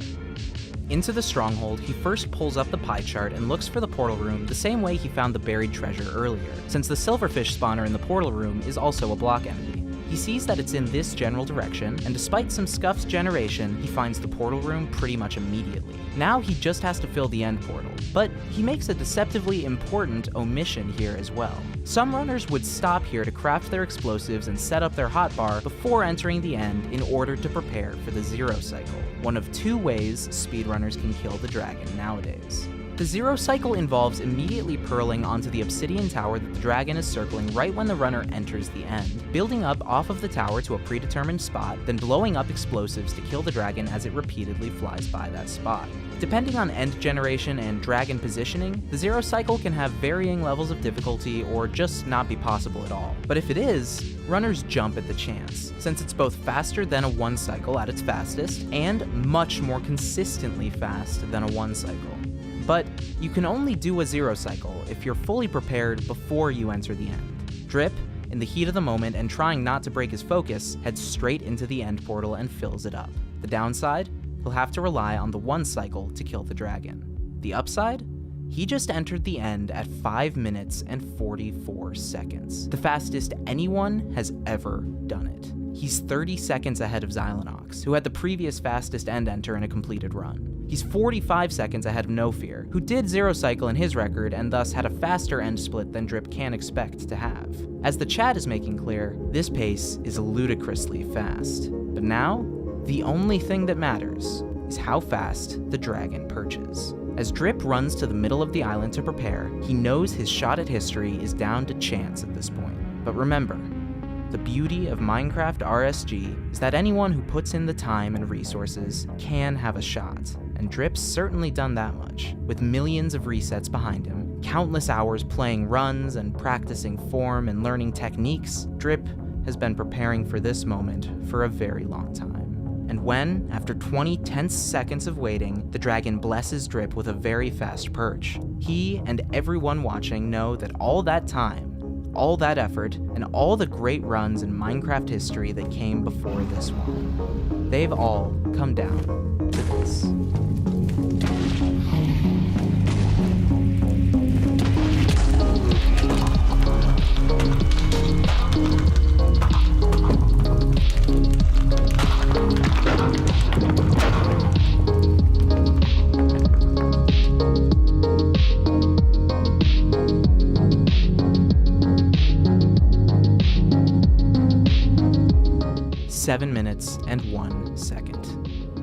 Into the Stronghold, he first pulls up the pie chart and looks for the portal room the same way he found the buried treasure earlier, since the silverfish spawner in the portal room is also a block entity. He sees that it's in this general direction, and despite some scuffed generation, he finds the portal room pretty much immediately. Now he just has to fill the end portal, but he makes a deceptively important omission here as well. Some runners would stop here to craft their explosives and set up their hotbar before entering the end in order to prepare for the zero cycle, one of 2 ways speedrunners can kill the dragon nowadays. The zero cycle involves immediately pearling onto the obsidian tower that the dragon is circling right when the runner enters the end, building up off of the tower to a predetermined spot, then blowing up explosives to kill the dragon as it repeatedly flies by that spot. Depending on end generation and dragon positioning, the zero cycle can have varying levels of difficulty or just not be possible at all. But if it is, runners jump at the chance, since it's both faster than a 1 cycle at its fastest, and much more consistently fast than a 1 cycle. But you can only do a 0 cycle if you're fully prepared before you enter the end. Drip, in the heat of the moment and trying not to break his focus, heads straight into the end portal and fills it up. The downside? He'll have to rely on the 1 cycle to kill the dragon. The upside? He just entered the end at 5 minutes and 44 seconds, the fastest anyone has ever done it. He's 30 seconds ahead of Xylonox, who had the previous fastest end enter in a completed run. He's 45 seconds ahead of No Fear, who did 0 cycle in his record and thus had a faster end split than Drip can expect to have. As the chat is making clear, this pace is ludicrously fast. But now, the only thing that matters is how fast the dragon perches. As Drip runs to the middle of the island to prepare, he knows his shot at history is down to chance at this point. But remember, the beauty of Minecraft RSG is that anyone who puts in the time and resources can have a shot, and Drip's certainly done that much. With millions of resets behind him, countless hours playing runs and practicing form and learning techniques, Drip has been preparing for this moment for a very long time. And when, after 20 tense seconds of waiting, the dragon blesses Drip with a very fast perch, he and everyone watching know that all that time, all that effort, and all the great runs in Minecraft history that came before this one, they've all come down to this. Seven minutes and 1 second.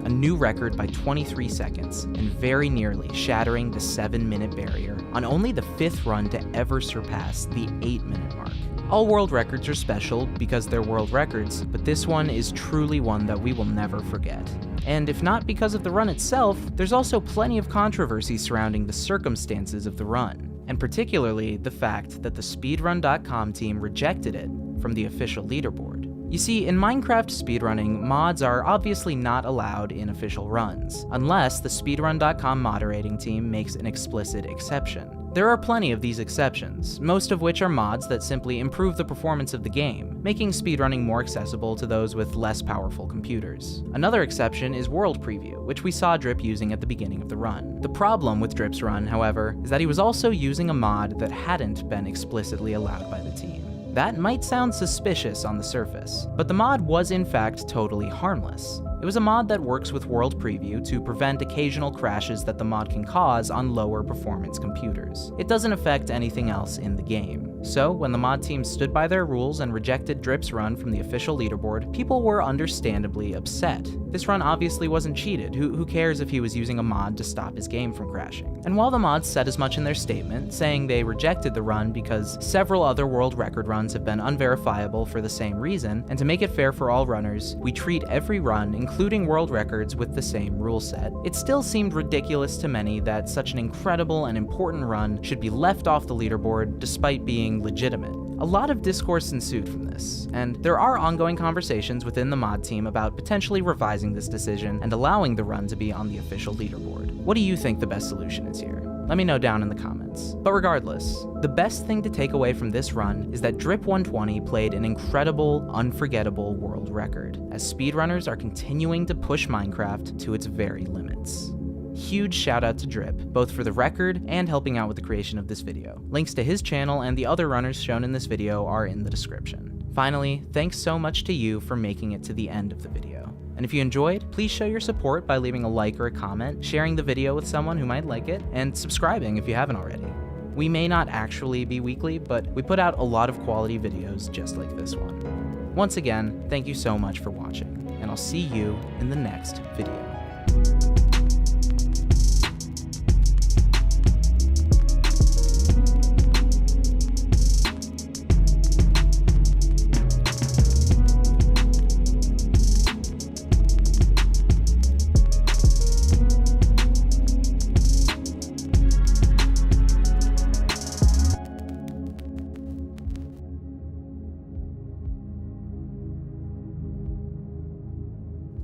A new record by 23 seconds, and very nearly shattering the 7-minute barrier on only the 5th run to ever surpass the 8-minute mark. All world records are special because they're world records, but this one is truly one that we will never forget. And if not because of the run itself, there's also plenty of controversy surrounding the circumstances of the run, and particularly the fact that the speedrun.com team rejected it from the official leaderboard. You see, in Minecraft speedrunning, mods are obviously not allowed in official runs, unless the speedrun.com moderating team makes an explicit exception. There are plenty of these exceptions, most of which are mods that simply improve the performance of the game, making speedrunning more accessible to those with less powerful computers. Another exception is World Preview, which we saw Drip using at the beginning of the run. The problem with Drip's run, however, is that he was also using a mod that hadn't been explicitly allowed by the team. That might sound suspicious on the surface, but the mod was in fact totally harmless. It was a mod that works with World Preview to prevent occasional crashes that the mod can cause on lower performance computers. It doesn't affect anything else in the game. So, when the mod team stood by their rules and rejected Drip's run from the official leaderboard, people were understandably upset. This run obviously wasn't cheated. Who cares if he was using a mod to stop his game from crashing? And while the mods said as much in their statement, saying they rejected the run because several other world record runs have been unverifiable for the same reason, and to make it fair for all runners, we treat every run, including world records, with the same rule set, it still seemed ridiculous to many that such an incredible and important run should be left off the leaderboard despite being legitimate. A lot of discourse ensued from this, and there are ongoing conversations within the mod team about potentially revising this decision and allowing the run to be on the official leaderboard. What do you think the best solution is here? Let me know down in the comments. But regardless, the best thing to take away from this run is that Drip 120 played an incredible, unforgettable world record, as speedrunners are continuing to push Minecraft to its very limits. Huge shout out to Drip, both for the record and helping out with the creation of this video. Links to his channel and the other runners shown in this video are in the description. Finally, thanks so much to you for making it to the end of the video. And if you enjoyed, please show your support by leaving a like or a comment, sharing the video with someone who might like it, and subscribing if you haven't already. We may not actually be weekly, but we put out a lot of quality videos just like this one. Once again, thank you so much for watching, and I'll see you in the next video.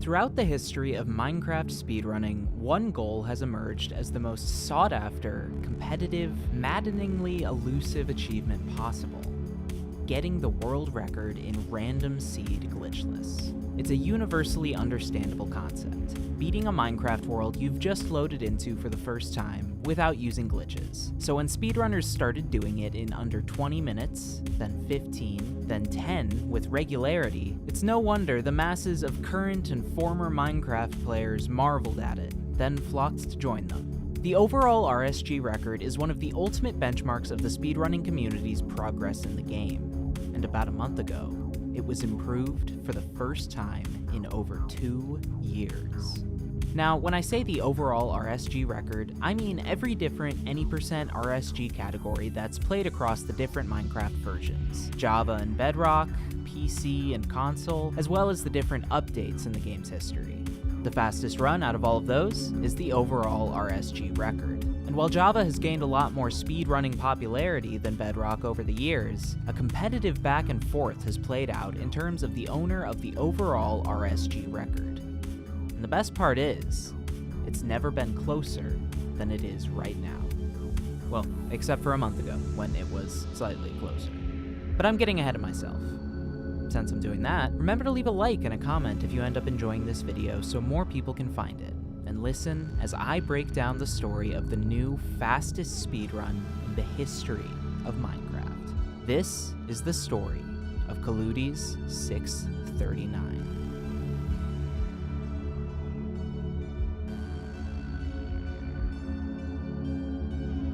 Throughout the history of Minecraft speedrunning, one goal has emerged as the most sought-after, competitive, maddeningly elusive achievement possible: getting the world record in random seed glitchless. It's a universally understandable concept, beating a Minecraft world you've just loaded into for the first time without using glitches. So when speedrunners started doing it in under 20 minutes, then 15, then 10 with regularity, it's no wonder the masses of current and former Minecraft players marveled at it, then flocked to join them. The overall RSG record is one of the ultimate benchmarks of the speedrunning community's progress in the game, and about a month ago, it was improved for the first time in over 2 years. Now, when I say the overall RSG record, I mean every different any % RSG category that's played across the different Minecraft versions: Java and Bedrock, PC and console, as well as the different updates in the game's history. The fastest run out of all of those is the overall RSG record. And while Java has gained a lot more speedrunning popularity than Bedrock over the years, a competitive back and forth has played out in terms of the owner of the overall RSG record. And the best part is, it's never been closer than it is right now. Well, except for a month ago, when it was slightly closer. But I'm getting ahead of myself. Since I'm doing that, remember to leave a like and a comment if you end up enjoying this video so more people can find it. And listen as I break down the story of the new fastest speedrun in the history of Minecraft. This is the story of Kudis 639.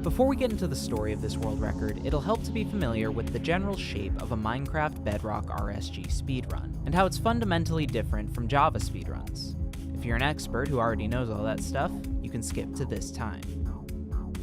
Before we get into the story of this world record, it'll help to be familiar with the general shape of a Minecraft Bedrock RSG speedrun, and how it's fundamentally different from Java speedruns. If you're an expert who already knows all that stuff, you can skip to this time.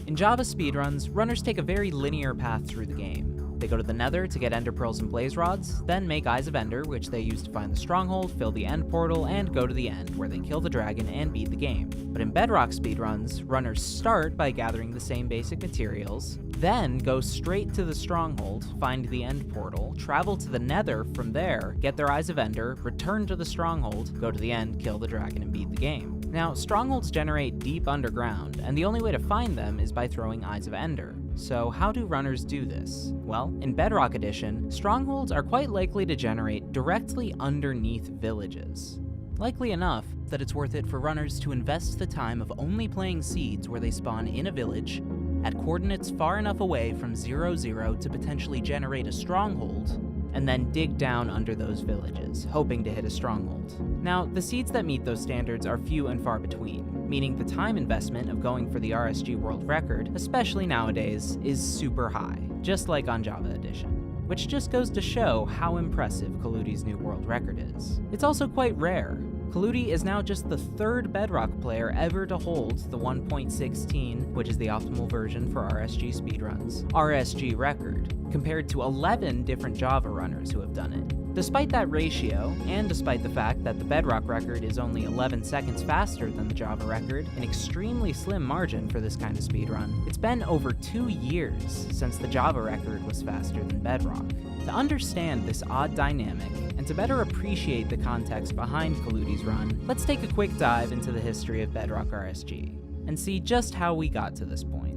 In Java speedruns, runners take a very linear path through the game. They go to the Nether to get ender pearls and blaze rods, then make Eyes of Ender, which they use to find the Stronghold, fill the end portal, and go to the end, where they kill the dragon and beat the game. But in Bedrock speedruns, runners start by gathering the same basic materials, then go straight to the Stronghold, find the end portal, travel to the Nether from there, get their Eyes of Ender, return to the Stronghold, go to the end, kill the dragon, and beat the game. Now, Strongholds generate deep underground, and the only way to find them is by throwing Eyes of Ender. So how do runners do this? Well, in Bedrock Edition, Strongholds are quite likely to generate directly underneath villages. Likely enough that it's worth it for runners to invest the time of only playing seeds where they spawn in a village, at coordinates far enough away from 0, 0 to potentially generate a stronghold, and then dig down under those villages, hoping to hit a stronghold. Now, the seeds that meet those standards are few and far between, meaning the time investment of going for the RSG world record, especially nowadays, is super high, just like on Java Edition. Which just goes to show how impressive Kudi's new world record is. It's also quite rare. Kudi is now just the third Bedrock player ever to hold the 1.16, which is the optimal version for RSG speedruns, RSG record, compared to 11 different Java runners who have done it. Despite that ratio, and despite the fact that the Bedrock record is only 11 seconds faster than the Java record, an extremely slim margin for this kind of speedrun, it's been over 2 years since the Java record was faster than Bedrock. To understand this odd dynamic, and to better appreciate the context behind Kudi's run, let's take a quick dive into the history of Bedrock RSG, and see just how we got to this point.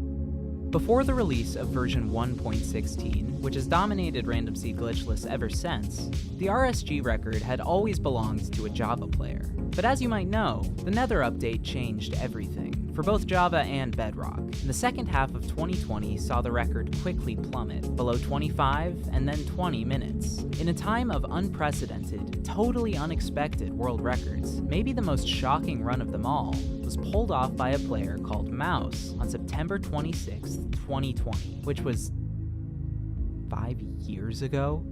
Before the release of version 1.16, which has dominated Random Seed Glitchless ever since, the RSG record had always belonged to a Java player. But as you might know, the Nether update changed everything, for both Java and Bedrock. And the second half of 2020 saw the record quickly plummet, below 25 and then 20 minutes. In a time of unprecedented, totally unexpected world records, maybe the most shocking run of them all was pulled off by a player called Mouse on September 26, 2020, which was 5 years ago?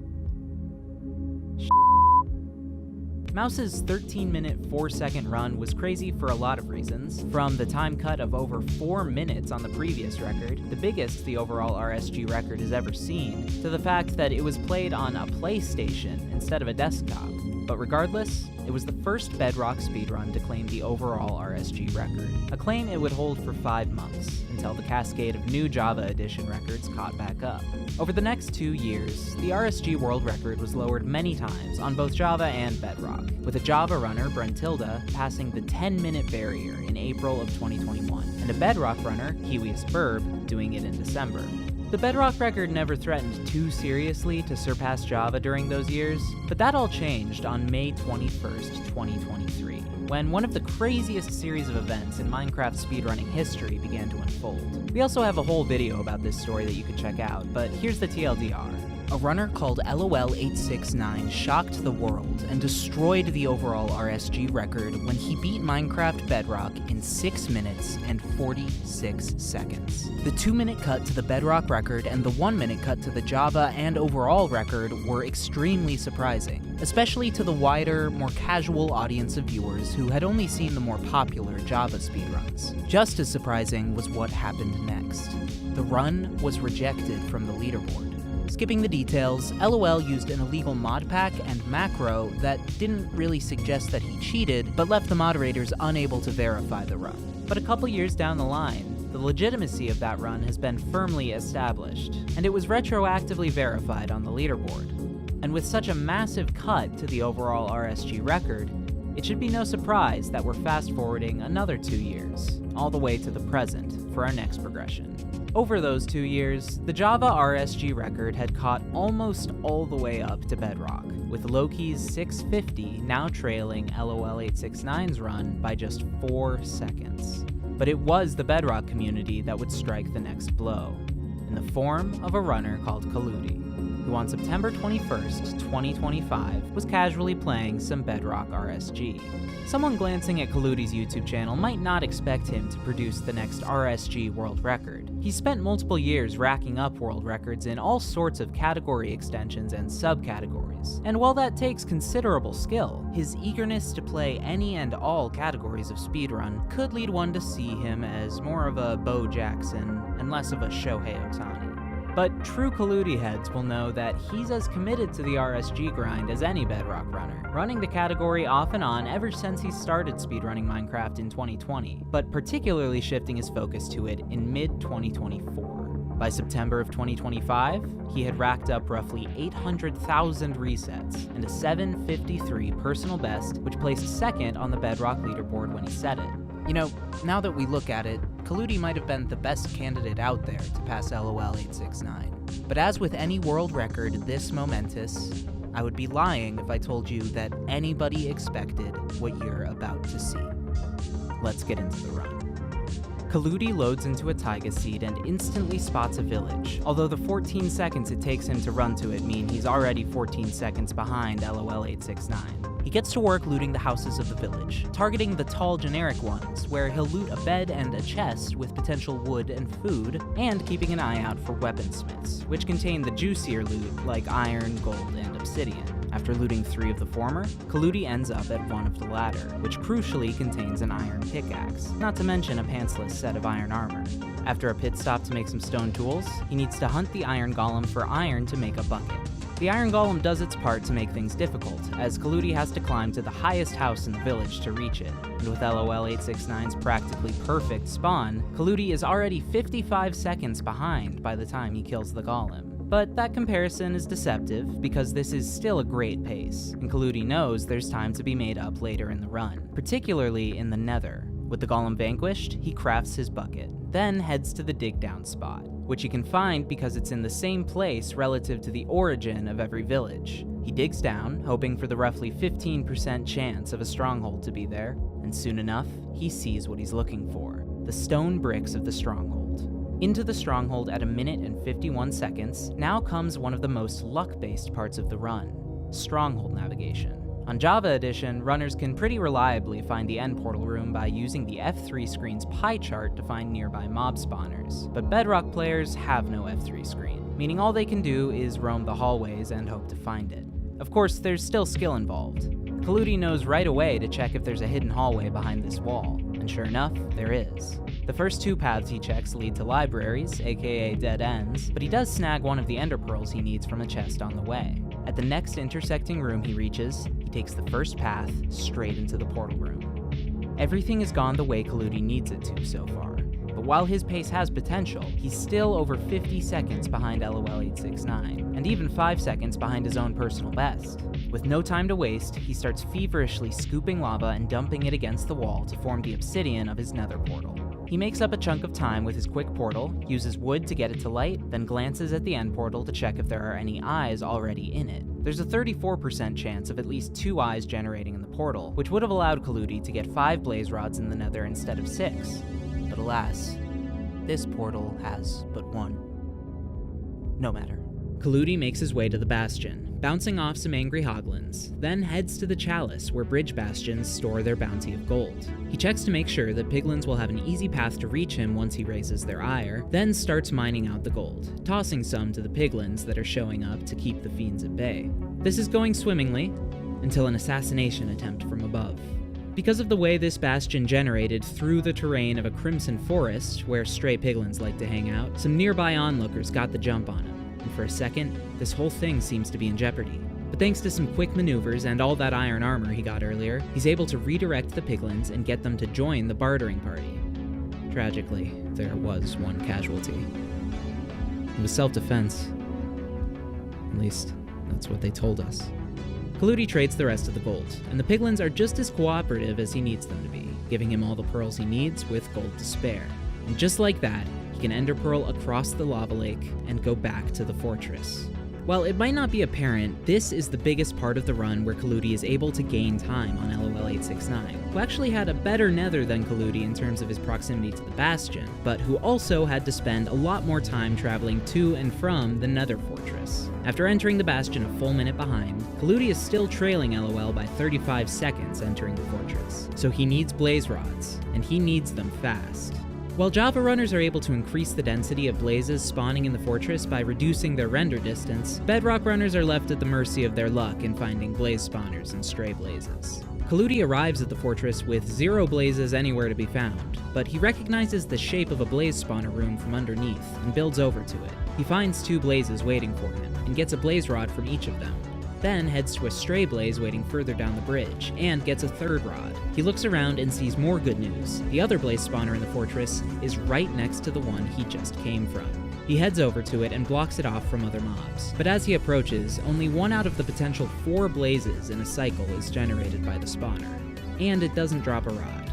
Mouse's 13-minute, 4-second run was crazy for a lot of reasons, from the time cut of over 4 minutes on the previous record, the biggest the overall RSG record has ever seen, to the fact that it was played on a PlayStation instead of a desktop. But regardless, it was the first Bedrock speedrun to claim the overall RSG record, a claim it would hold for 5 months, until the cascade of new Java Edition records caught back up. Over the next 2 years, the RSG world record was lowered many times on both Java and Bedrock, with a Java runner, Brentilda, passing the 10-minute barrier in April of 2021, and a Bedrock runner, Kiwius Burb, doing it in December. The Bedrock record never threatened too seriously to surpass Java during those years, but that all changed on May 21st, 2023, when one of the craziest series of events in Minecraft speedrunning history began to unfold. We also have a whole video about this story that you can check out, but here's the TLDR. A runner called LOL869 shocked the world and destroyed the overall RSG record when he beat Minecraft Bedrock in 6 minutes and 46 seconds. The 2-minute cut to the Bedrock record and the 1-minute cut to the Java and overall record were extremely surprising, especially to the wider, more casual audience of viewers who had only seen the more popular Java speedruns. Just as surprising was what happened next. The run was rejected from the leaderboard. Skipping the details, LOL used an illegal mod pack and macro that didn't really suggest that he cheated, but left the moderators unable to verify the run. But a couple years down the line, the legitimacy of that run has been firmly established, and it was retroactively verified on the leaderboard. And with such a massive cut to the overall RSG record, it should be no surprise that we're fast-forwarding another 2 years, all the way to the present, for our next progression. Over those 2 years, the Java RSG record had caught almost all the way up to Bedrock, with Loki's 650 now trailing LOL869's run by just 4 seconds. But it was the Bedrock community that would strike the next blow, in the form of a runner called Kudi, who on September 21st, 2025, was casually playing some Bedrock RSG. Someone glancing at Kudi's YouTube channel might not expect him to produce the next RSG world record. He spent multiple years racking up world records in all sorts of category extensions and subcategories. And while that takes considerable skill, his eagerness to play any and all categories of speedrun could lead one to see him as more of a Bo Jackson and less of a Shohei Ohtani. But true Kudi heads will know that he's as committed to the RSG grind as any Bedrock runner, running the category off and on ever since he started speedrunning Minecraft in 2020, but particularly shifting his focus to it in mid-2024. By September of 2025, he had racked up roughly 800,000 resets and a 753 personal best, which placed second on the Bedrock leaderboard when he set it. You know, now that we look at it, Kudi might have been the best candidate out there to pass LOL869. But as with any world record this momentous, I would be lying if I told you that anybody expected what you're about to see. Let's get into the run. Kudis loads into a taiga seed and instantly spots a village, although the 14 seconds it takes him to run to it mean he's already 14 seconds behind LOL869. He gets to work looting the houses of the village, targeting the tall generic ones, where he'll loot a bed and a chest with potential wood and food, and keeping an eye out for weaponsmiths, which contain the juicier loot like iron, gold, and obsidian. After looting 3 of the former, Kudis ends up at one of the latter, which crucially contains an iron pickaxe, not to mention a pantsless set of iron armor. After a pit stop to make some stone tools, he needs to hunt the iron golem for iron to make a bucket. The iron golem does its part to make things difficult, as Kudis has to climb to the highest house in the village to reach it, and with LOL869's practically perfect spawn, Kudis is already 55 seconds behind by the time he kills the golem. But that comparison is deceptive, because this is still a great pace, and Kudis knows there's time to be made up later in the run, particularly in the Nether. With the golem vanquished, he crafts his bucket, then heads to the dig down spot, which he can find because it's in the same place relative to the origin of every village. He digs down, hoping for the roughly 15% chance of a stronghold to be there, and soon enough, he sees what he's looking for: the stone bricks of the stronghold. Into the stronghold at 1 minute and 51 seconds now comes one of the most luck-based parts of the run: stronghold navigation. On Java Edition, runners can pretty reliably find the end portal room by using the F3 screen's pie chart to find nearby mob spawners, but Bedrock players have no F3 screen, meaning all they can do is roam the hallways and hope to find it. Of course, there's still skill involved. Kudis knows right away to check if there's a hidden hallway behind this wall, and sure enough, there is. The first 2 paths he checks lead to libraries, aka dead ends, but he does snag one of the ender pearls he needs from a chest on the way. At the next intersecting room he reaches, he takes the first path straight into the portal room. Everything has gone the way Kudis needs it to so far, but while his pace has potential, he's still over 50 seconds behind LOL869, and even 5 seconds behind his own personal best. With no time to waste, he starts feverishly scooping lava and dumping it against the wall to form the obsidian of his nether portal. He makes up a chunk of time with his quick portal, uses wood to get it to light, then glances at the end portal to check if there are any eyes already in it. There's a 34% chance of at least 2 eyes generating in the portal, which would have allowed Kudis to get 5 blaze rods in the nether instead of 6. But alas, this portal has but 1. No matter. Kudis makes his way to the Bastion, bouncing off some angry hoglins, then heads to the Chalice where bridge bastions store their bounty of gold. He checks to make sure that piglins will have an easy path to reach him once he raises their ire, then starts mining out the gold, tossing some to the piglins that are showing up to keep the fiends at bay. This is going swimmingly, until an assassination attempt from above. Because of the way this bastion generated through the terrain of a crimson forest, where stray piglins like to hang out, some nearby onlookers got the jump on him. And for a second, this whole thing seems to be in jeopardy. But thanks to some quick maneuvers and all that iron armor he got earlier, he's able to redirect the piglins and get them to join the bartering party. Tragically, there was one casualty. It was self-defense. At least, that's what they told us. Kudis trades the rest of the gold, and the piglins are just as cooperative as he needs them to be, giving him all the pearls he needs with gold to spare. And just like that, he can ender pearl across the lava lake and go back to the fortress. While it might not be apparent, this is the biggest part of the run where Kudis is able to gain time on LOL869, who actually had a better nether than Kudis in terms of his proximity to the Bastion, but who also had to spend a lot more time traveling to and from the nether fortress. After entering the Bastion a full minute behind, Kudis is still trailing LOL by 35 seconds entering the fortress, so he needs blaze rods, and he needs them fast. While Java runners are able to increase the density of blazes spawning in the fortress by reducing their render distance, Bedrock runners are left at the mercy of their luck in finding blaze spawners and stray blazes. Kudis arrives at the fortress with 0 blazes anywhere to be found, but he recognizes the shape of a blaze spawner room from underneath and builds over to it. He finds 2 blazes waiting for him, and gets a blaze rod from each of them. Then heads to a stray blaze waiting further down the bridge, and gets a 3rd rod. He looks around and sees more good news. The other blaze spawner in the fortress is right next to the one he just came from. He heads over to it and blocks it off from other mobs. But as he approaches, only 1 out of the potential 4 blazes in a cycle is generated by the spawner. And it doesn't drop a rod.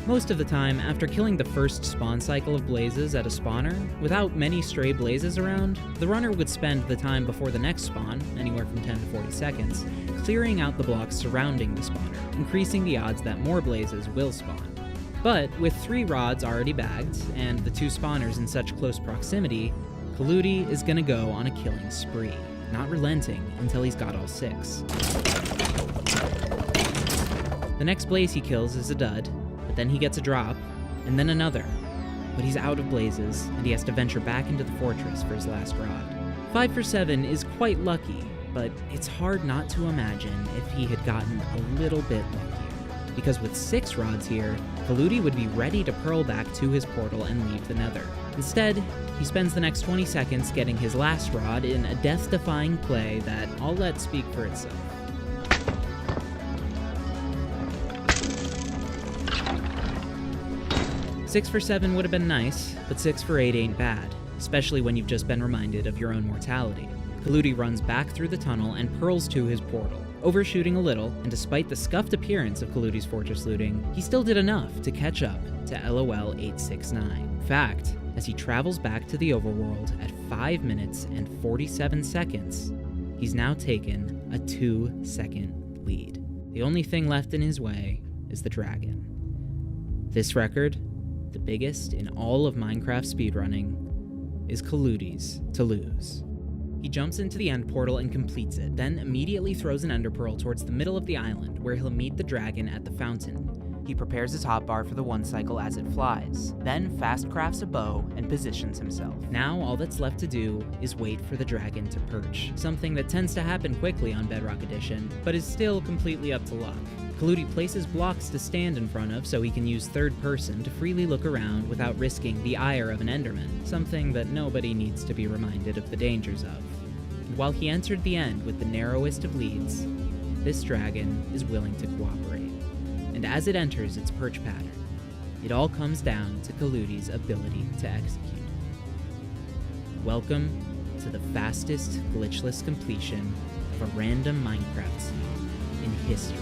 Most of the time, after killing the first spawn cycle of blazes at a spawner, without many stray blazes around, the runner would spend the time before the next spawn, anywhere from 10 to 40 seconds, clearing out the blocks surrounding the spawner, increasing the odds that more blazes will spawn. But with 3 rods already bagged, and the 2 spawners in such close proximity, Kudis is gonna go on a killing spree, not relenting until he's got all 6. The next blaze he kills is a dud, but then he gets a drop, and then another. But he's out of blazes, and he has to venture back into the fortress for his last rod. 5 for 7 is quite lucky, but it's hard not to imagine if he had gotten a little bit luckier. Because with 6 rods here, Kudis would be ready to pearl back to his portal and leave the Nether. Instead, he spends the next 20 seconds getting his last rod in a death-defying play that I'll let speak for itself. 6 for 7 would have been nice, but 6 for 8 ain't bad, especially when you've just been reminded of your own mortality. Kudis runs back through the tunnel and pearls to his portal, overshooting a little, and despite the scuffed appearance of Kudis' fortress looting, he still did enough to catch up to LOL 869. In fact, as he travels back to the overworld at 5 minutes and 47 seconds, he's now taken a 2-second lead. The only thing left in his way is the dragon. This record, the biggest in all of Minecraft speedrunning, is Kudis to lose. He jumps into the end portal and completes it, then immediately throws an ender pearl towards the middle of the island, where he'll meet the dragon at the fountain. He prepares his hotbar for the 1 cycle as it flies, then fast crafts a bow and positions himself. Now all that's left to do is wait for the dragon to perch, something that tends to happen quickly on Bedrock Edition, but is still completely up to luck. Kudis places blocks to stand in front of so he can use third person to freely look around without risking the ire of an enderman, something that nobody needs to be reminded of the dangers of. And while he entered the end with the narrowest of leads, this dragon is willing to cooperate. And as it enters its perch pattern, it all comes down to Kudis' ability to execute. Welcome to the fastest glitchless completion of a random Minecraft scene in history.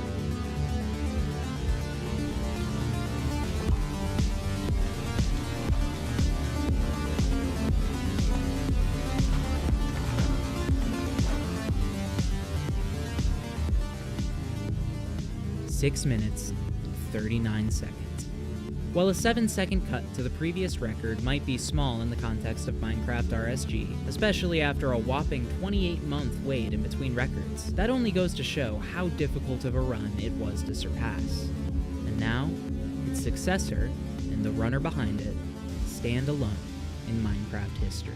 Six minutes, 39 seconds. While a 7-second cut to the previous record might be small in the context of Minecraft RSG, especially after a whopping 28-month wait in between records, that only goes to show how difficult of a run it was to surpass. And now, its successor, and the runner behind it, stand alone in Minecraft history.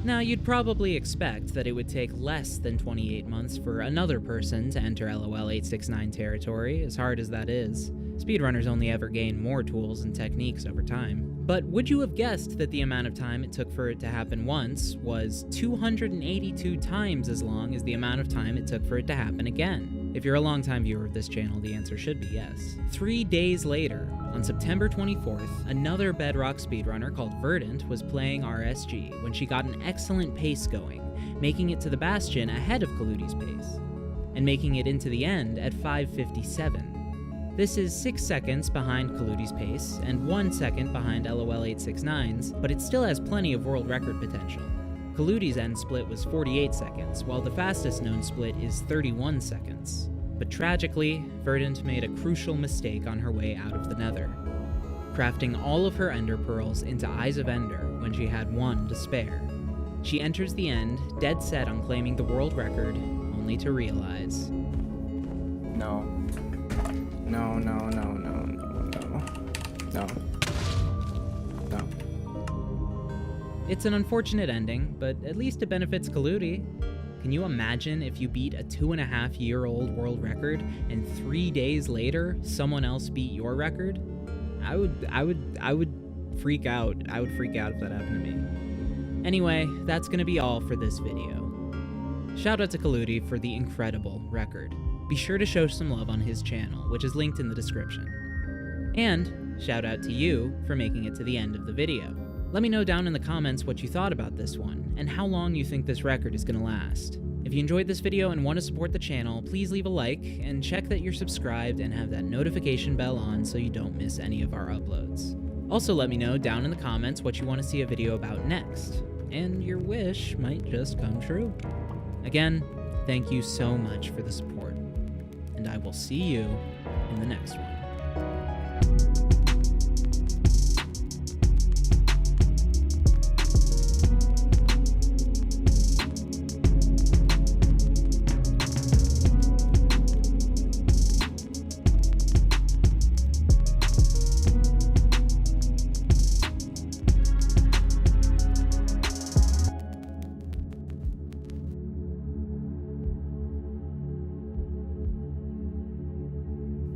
Now, you'd probably expect that it would take less than 28 months for another person to enter LOL 869 territory, as hard as that is. Speedrunners only ever gain more tools and techniques over time. But would you have guessed that the amount of time it took for it to happen once was 282 times as long as the amount of time it took for it to happen again? If you're a longtime viewer of this channel, the answer should be yes. 3 days later, on September 24th, another Bedrock speedrunner called Verdant was playing RSG when she got an excellent pace going, making it to the Bastion ahead of Kudis' pace, and making it into the end at 5:57. This is 6 seconds behind Kudis' pace and 1 second behind LOL 869's, but it still has plenty of world record potential. Kudis' end split was 48 seconds, while the fastest known split is 31 seconds. But tragically, Verdant made a crucial mistake on her way out of the Nether, crafting all of her ender pearls into Eyes of Ender when she had 1 to spare. She enters the end, dead set on claiming the world record, only to realize... No. No, no, no, no, no, no. No. No. It's an unfortunate ending, but at least it benefits Kudis. Can you imagine if you beat a 2.5-year-old world record and 3 days later someone else beat your record? I would freak out. I would freak out if that happened to me. Anyway, that's gonna be all for this video. Shout out to Kudis for the incredible record. Be sure to show some love on his channel, which is linked in the description. And shout out to you for making it to the end of the video. Let me know down in the comments what you thought about this one, and how long you think this record is gonna last. If you enjoyed this video and want to support the channel, please leave a like, and check that you're subscribed and have that notification bell on so you don't miss any of our uploads. Also let me know down in the comments what you want to see a video about next, and your wish might just come true. Again, thank you so much for the support, and I will see you in the next one.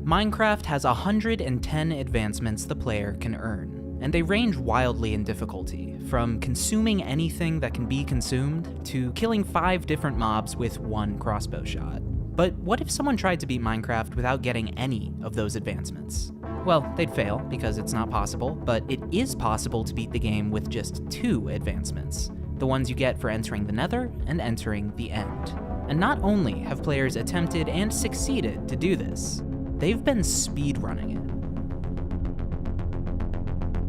Minecraft has 110 advancements the player can earn, and they range wildly in difficulty, from consuming anything that can be consumed to killing 5 different mobs with 1 crossbow shot. But what if someone tried to beat Minecraft without getting any of those advancements? Well, they'd fail, because it's not possible, but it is possible to beat the game with just 2 advancements, the ones you get for entering the Nether and entering the End. And not only have players attempted and succeeded to do this, they've been speedrunning it.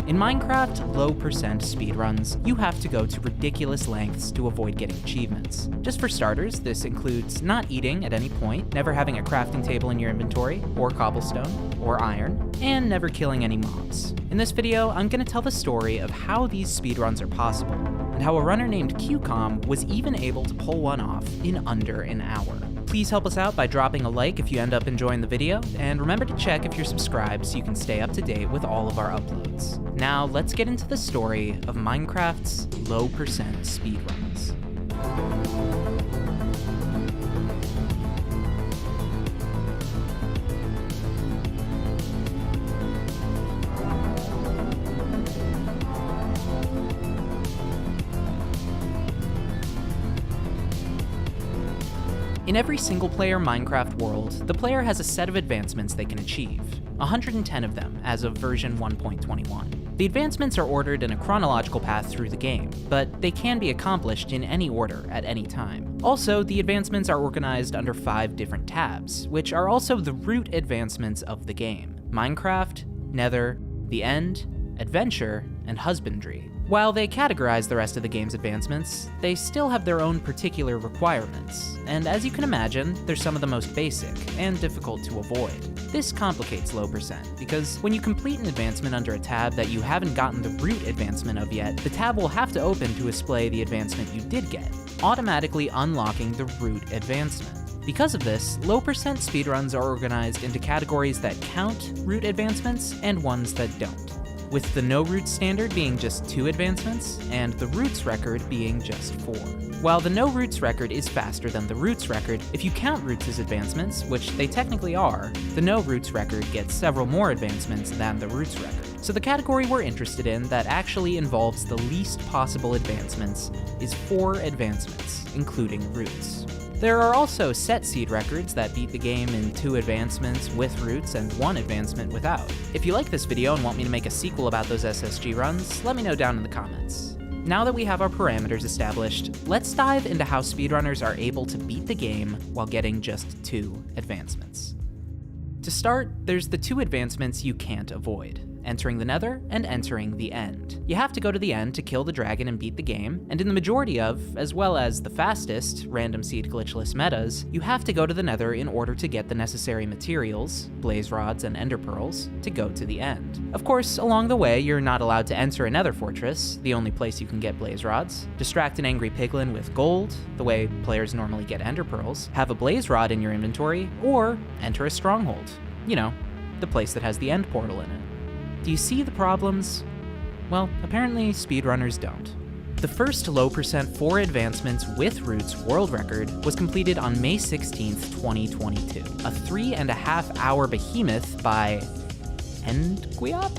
In Minecraft low percent speedruns, you have to go to ridiculous lengths to avoid getting achievements. Just for starters, this includes not eating at any point, never having a crafting table in your inventory, or cobblestone, or iron, and never killing any mobs. In this video, I'm going to tell the story of how these speedruns are possible, and how a runner named QCOM was even able to pull one off in under an hour. Please help us out by dropping a like if you end up enjoying the video, and remember to check if you're subscribed so you can stay up to date with all of our uploads. Now, let's get into the story of Minecraft's low percent speedruns. In every single-player Minecraft world, the player has a set of advancements they can achieve, 110 of them as of version 1.21. The advancements are ordered in a chronological path through the game, but they can be accomplished in any order at any time. Also, the advancements are organized under 5 different tabs, which are also the root advancements of the game: Minecraft, Nether, the End, Adventure, and Husbandry. While they categorize the rest of the game's advancements, they still have their own particular requirements, and as you can imagine, they're some of the most basic and difficult to avoid. This complicates low percent, because when you complete an advancement under a tab that you haven't gotten the root advancement of yet, the tab will have to open to display the advancement you did get, automatically unlocking the root advancement. Because of this, low percent speedruns are organized into categories that count root advancements and ones that don't, with the no roots standard being just 2 advancements, and the roots record being just 4. While the no roots record is faster than the roots record, if you count roots as advancements, which they technically are, the no roots record gets several more advancements than the roots record. So the category we're interested in that actually involves the least possible advancements is 4 advancements, including roots. There are also set seed records that beat the game in 2 advancements with roots and 1 advancement without. If you like this video and want me to make a sequel about those SSG runs, let me know down in the comments. Now that we have our parameters established, let's dive into how speedrunners are able to beat the game while getting just 2 advancements. To start, there's the 2 advancements you can't avoid: entering the Nether and entering the End. You have to go to the End to kill the dragon and beat the game, and in the majority of, as well as the fastest, random seed glitchless metas, you have to go to the Nether in order to get the necessary materials, blaze rods and ender pearls, to go to the End. Of course, along the way, you're not allowed to enter a Nether fortress, the only place you can get blaze rods, distract an angry piglin with gold, the way players normally get ender pearls, have a blaze rod in your inventory, or enter a stronghold. You know, the place that has the End portal in it. Do you see the problems? Well, apparently speedrunners don't. The first low percent 4 advancements with roots world record was completed on May 16th, 2022. A 3.5 hour behemoth by Endguiop?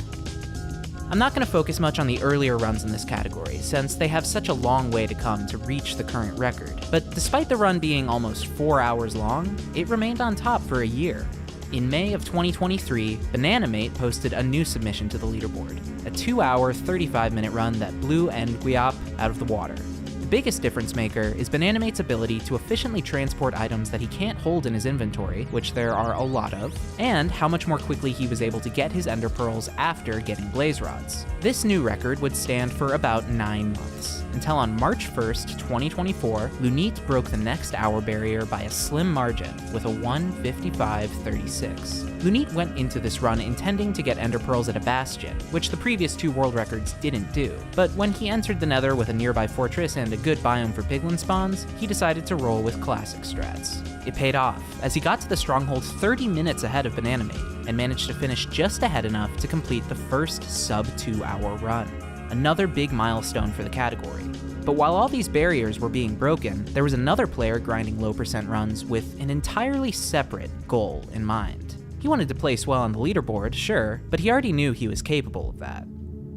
I'm not going to focus much on the earlier runs in this category, since they have such a long way to come to reach the current record. But despite the run being almost 4 hours long, it remained on top for a year. In May of 2023, Bananamate posted a new submission to the leaderboard, a 2-hour, 35-minute run that blew Endguiop out of the water. The biggest difference maker is Bananamate's ability to efficiently transport items that he can't hold in his inventory, which there are a lot of, and how much more quickly he was able to get his ender pearls after getting blaze rods. This new record would stand for about 9 months, until on March 1st, 2024, Lunit broke the next hour barrier by a slim margin with a 1:55.36. Lunit went into this run intending to get ender pearls at a Bastion, which the previous 2 world records didn't do, but when he entered the Nether with a nearby fortress and a good biome for piglin spawns, he decided to roll with classic strats. It paid off, as he got to the Stronghold 30 minutes ahead of Bananamate, and managed to finish just ahead enough to complete the first sub-2-hour run. Another big milestone for the category. But while all these barriers were being broken, there was another player grinding low percent runs with an entirely separate goal in mind: He wanted to place well on the leaderboard, sure, but he already knew he was capable of that.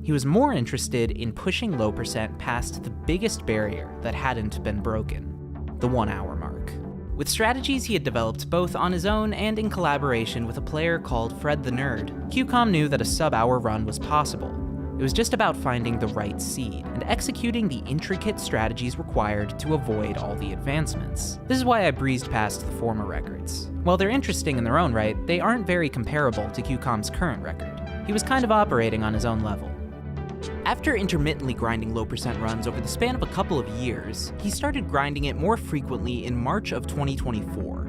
He was more interested in pushing low percent past the biggest barrier that hadn't been broken, the 1 hour mark. With strategies he had developed both on his own and in collaboration with a player called Fred the Nerd, QCOM knew that a sub-hour run was possible. It was just about finding the right seed and executing the intricate strategies required to avoid all the advancements. This is why I breezed past the former records. While they're interesting in their own right, they aren't very comparable to QCOM's current record. He was kind of operating on his own level. After intermittently grinding low percent runs over the span of a couple of years, he started grinding it more frequently in March of 2024.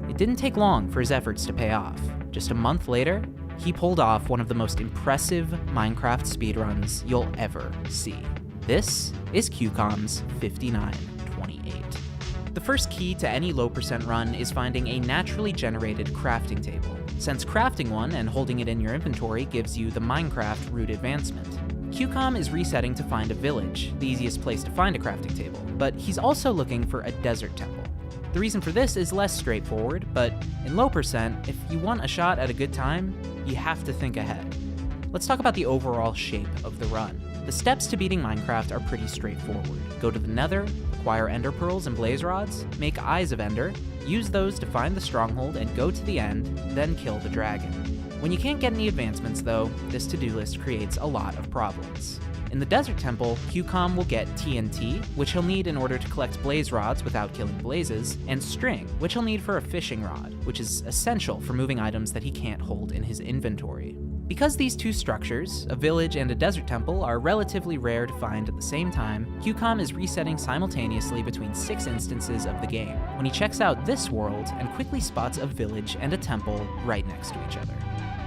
It didn't take long for his efforts to pay off. Just a month later, he pulled off one of the most impressive Minecraft speedruns you'll ever see. This is QCOM's 5928. The first key to any low percent run is finding a naturally generated crafting table, since crafting one and holding it in your inventory gives you the Minecraft root advancement. QCOM is resetting to find a village, the easiest place to find a crafting table, but he's also looking for a desert temple. The reason for this is less straightforward, but in low percent, if you want a shot at a good time, you have to think ahead. Let's talk about the overall shape of the run. The steps to beating Minecraft are pretty straightforward. Go to the Nether, acquire ender pearls and blaze rods, make eyes of ender, use those to find the stronghold and go to the end, then kill the dragon. When you can't get any advancements though, this to-do list creates a lot of problems. In the Desert Temple, QCOM will get TNT, which he'll need in order to collect blaze rods without killing blazes, and string, which he'll need for a fishing rod, which is essential for moving items that he can't hold in his inventory. Because these two structures, a village and a desert temple, are relatively rare to find at the same time, QCOM is resetting simultaneously between 6 instances of the game, when he checks out this world and quickly spots a village and a temple right next to each other.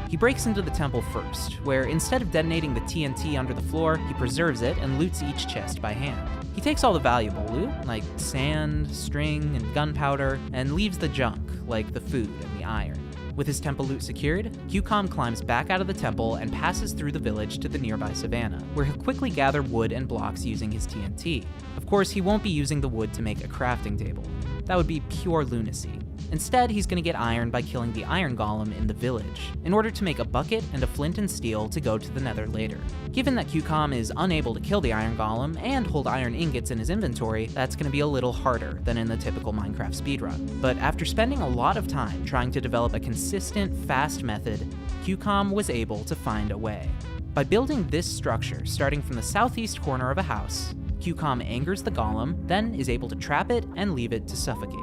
He breaks into the temple first, where instead of detonating the TNT under the floor, he preserves it and loots each chest by hand. He takes all the valuable loot, like sand, string, and gunpowder, and leaves the junk, like the food and the iron. With his temple loot secured, QCOM climbs back out of the temple and passes through the village to the nearby savannah, where he'll quickly gather wood and blocks using his TNT. Of course, he won't be using the wood to make a crafting table. That would be pure lunacy. Instead, he's going to get iron by killing the iron golem in the village, in order to make a bucket and a flint and steel to go to the Nether later. Given that QCOM is unable to kill the iron golem and hold iron ingots in his inventory, that's going to be a little harder than in the typical Minecraft speedrun. But after spending a lot of time trying to develop a consistent, fast method, QCOM was able to find a way. By building this structure starting from the southeast corner of a house, QCOM angers the golem, then is able to trap it and leave it to suffocate.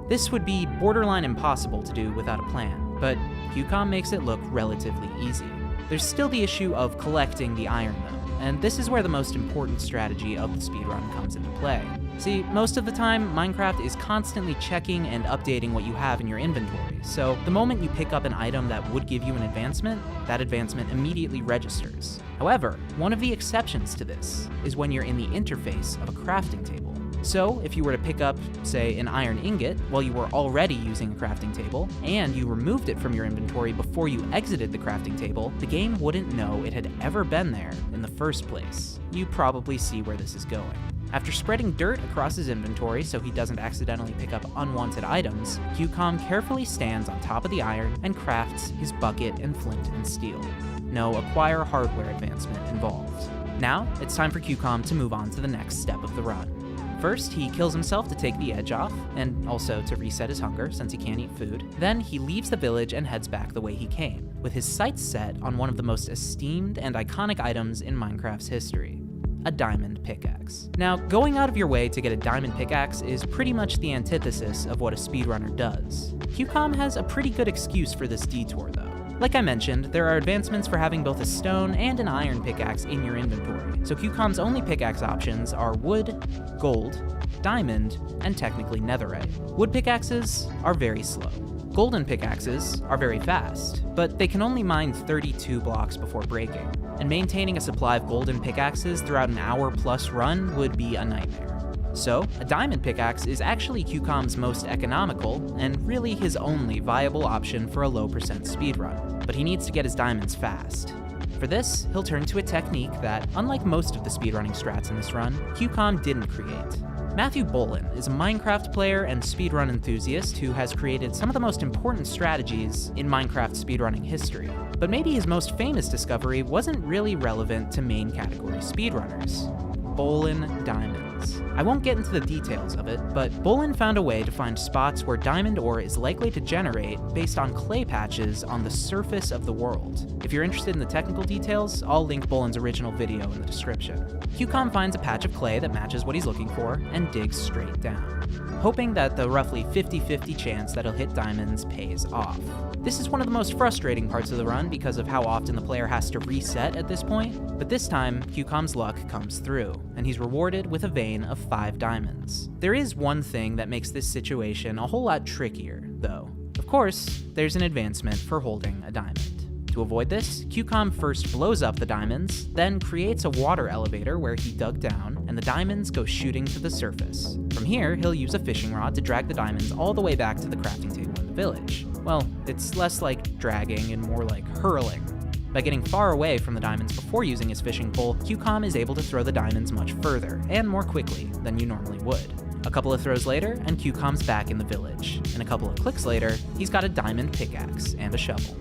This would be borderline impossible to do without a plan, but QCOM makes it look relatively easy. There's still the issue of collecting the iron though, and this is where the most important strategy of the speedrun comes into play. See, most of the time, Minecraft is constantly checking and updating what you have in your inventory, so the moment you pick up an item that would give you an advancement, that advancement immediately registers. However, one of the exceptions to this is when you're in the interface of a crafting table. So, if you were to pick up, say, an iron ingot while you were already using a crafting table, and you removed it from your inventory before you exited the crafting table, the game wouldn't know it had ever been there in the first place. You probably see where this is going. After spreading dirt across his inventory so he doesn't accidentally pick up unwanted items, QCOM carefully stands on top of the iron and crafts his bucket and flint and steel. No acquire hardware advancement involved. Now, it's time for QCOM to move on to the next step of the run. First, he kills himself to take the edge off, and also to reset his hunger since he can't eat food. Then he leaves the village and heads back the way he came, with his sights set on one of the most esteemed and iconic items in Minecraft's history, a diamond pickaxe. Now, going out of your way to get a diamond pickaxe is pretty much the antithesis of what a speedrunner does. QCOM has a pretty good excuse for this detour though. Like I mentioned, there are advancements for having both a stone and an iron pickaxe in your inventory, so QCOM's only pickaxe options are wood, gold, diamond, and technically netherite. Wood pickaxes are very slow. Golden pickaxes are very fast, but they can only mine 32 blocks before breaking, and maintaining a supply of golden pickaxes throughout an hour-plus run would be a nightmare. So, a diamond pickaxe is actually QCOM's most economical, and really his only viable option for a low percent speedrun, but he needs to get his diamonds fast. For this, he'll turn to a technique that, unlike most of the speedrunning strats in this run, QCOM didn't create. Matthew Bolan is a Minecraft player and speedrun enthusiast who has created some of the most important strategies in Minecraft speedrunning history. But maybe his most famous discovery wasn't really relevant to main category speedrunners. Bolan diamonds. I won't get into the details of it, but Bolan found a way to find spots where diamond ore is likely to generate based on clay patches on the surface of the world. If you're interested in the technical details, I'll link Bolan's original video in the description. QCOM finds a patch of clay that matches what he's looking for and digs straight down, hoping that the roughly 50-50 chance that he'll hit diamonds pays off. This is one of the most frustrating parts of the run because of how often the player has to reset at this point, but this time, QCOM's luck comes through, and he's rewarded with a vein of 5 diamonds. There is one thing that makes this situation a whole lot trickier, though. Of course, there's an advancement for holding a diamond. To avoid this, QCOM first blows up the diamonds, then creates a water elevator where he dug down, and the diamonds go shooting to the surface. From here, he'll use a fishing rod to drag the diamonds all the way back to the crafting table in the village. Well, it's less like dragging and more like hurling. By getting far away from the diamonds before using his fishing pole, QCOM is able to throw the diamonds much further, and more quickly, than you normally would. A couple of throws later, and QCOM's back in the village. And a couple of clicks later, he's got a diamond pickaxe and a shovel.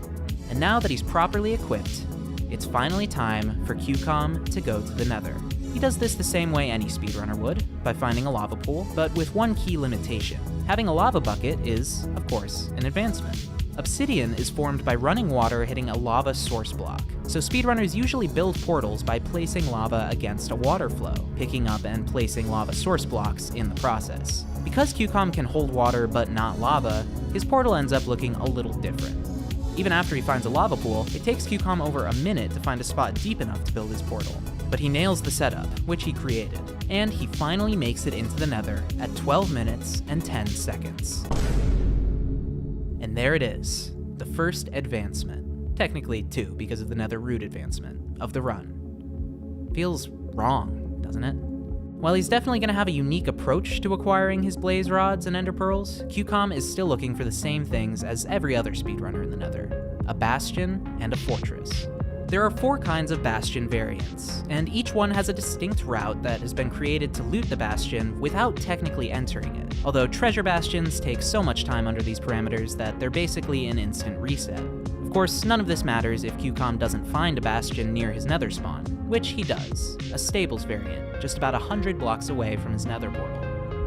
And now that he's properly equipped, it's finally time for QCOM to go to the Nether. He does this the same way any speedrunner would, by finding a lava pool, but with one key limitation. Having a lava bucket is, of course, an advancement. Obsidian is formed by running water hitting a lava source block, so speedrunners usually build portals by placing lava against a water flow, picking up and placing lava source blocks in the process. Because QCOM can hold water but not lava, his portal ends up looking a little different. Even after he finds a lava pool, it takes QCOM over a minute to find a spot deep enough to build his portal. But he nails the setup, which he created, and he finally makes it into the Nether at 12 minutes and 10 seconds. And there it is, the first advancement. Technically 2 because of the Nether root advancement of the run. Feels wrong, doesn't it? While he's definitely going to have a unique approach to acquiring his blaze rods and ender pearls, QCOM is still looking for the same things as every other speedrunner in the Nether: a bastion and a fortress. There are 4 kinds of bastion variants, and each one has a distinct route that has been created to loot the bastion without technically entering it, although treasure bastions take so much time under these parameters that they're basically an instant reset. Of course, none of this matters if QCOM doesn't find a bastion near his Nether spawn, which he does, a stables variant, just about 100 blocks away from his Nether portal.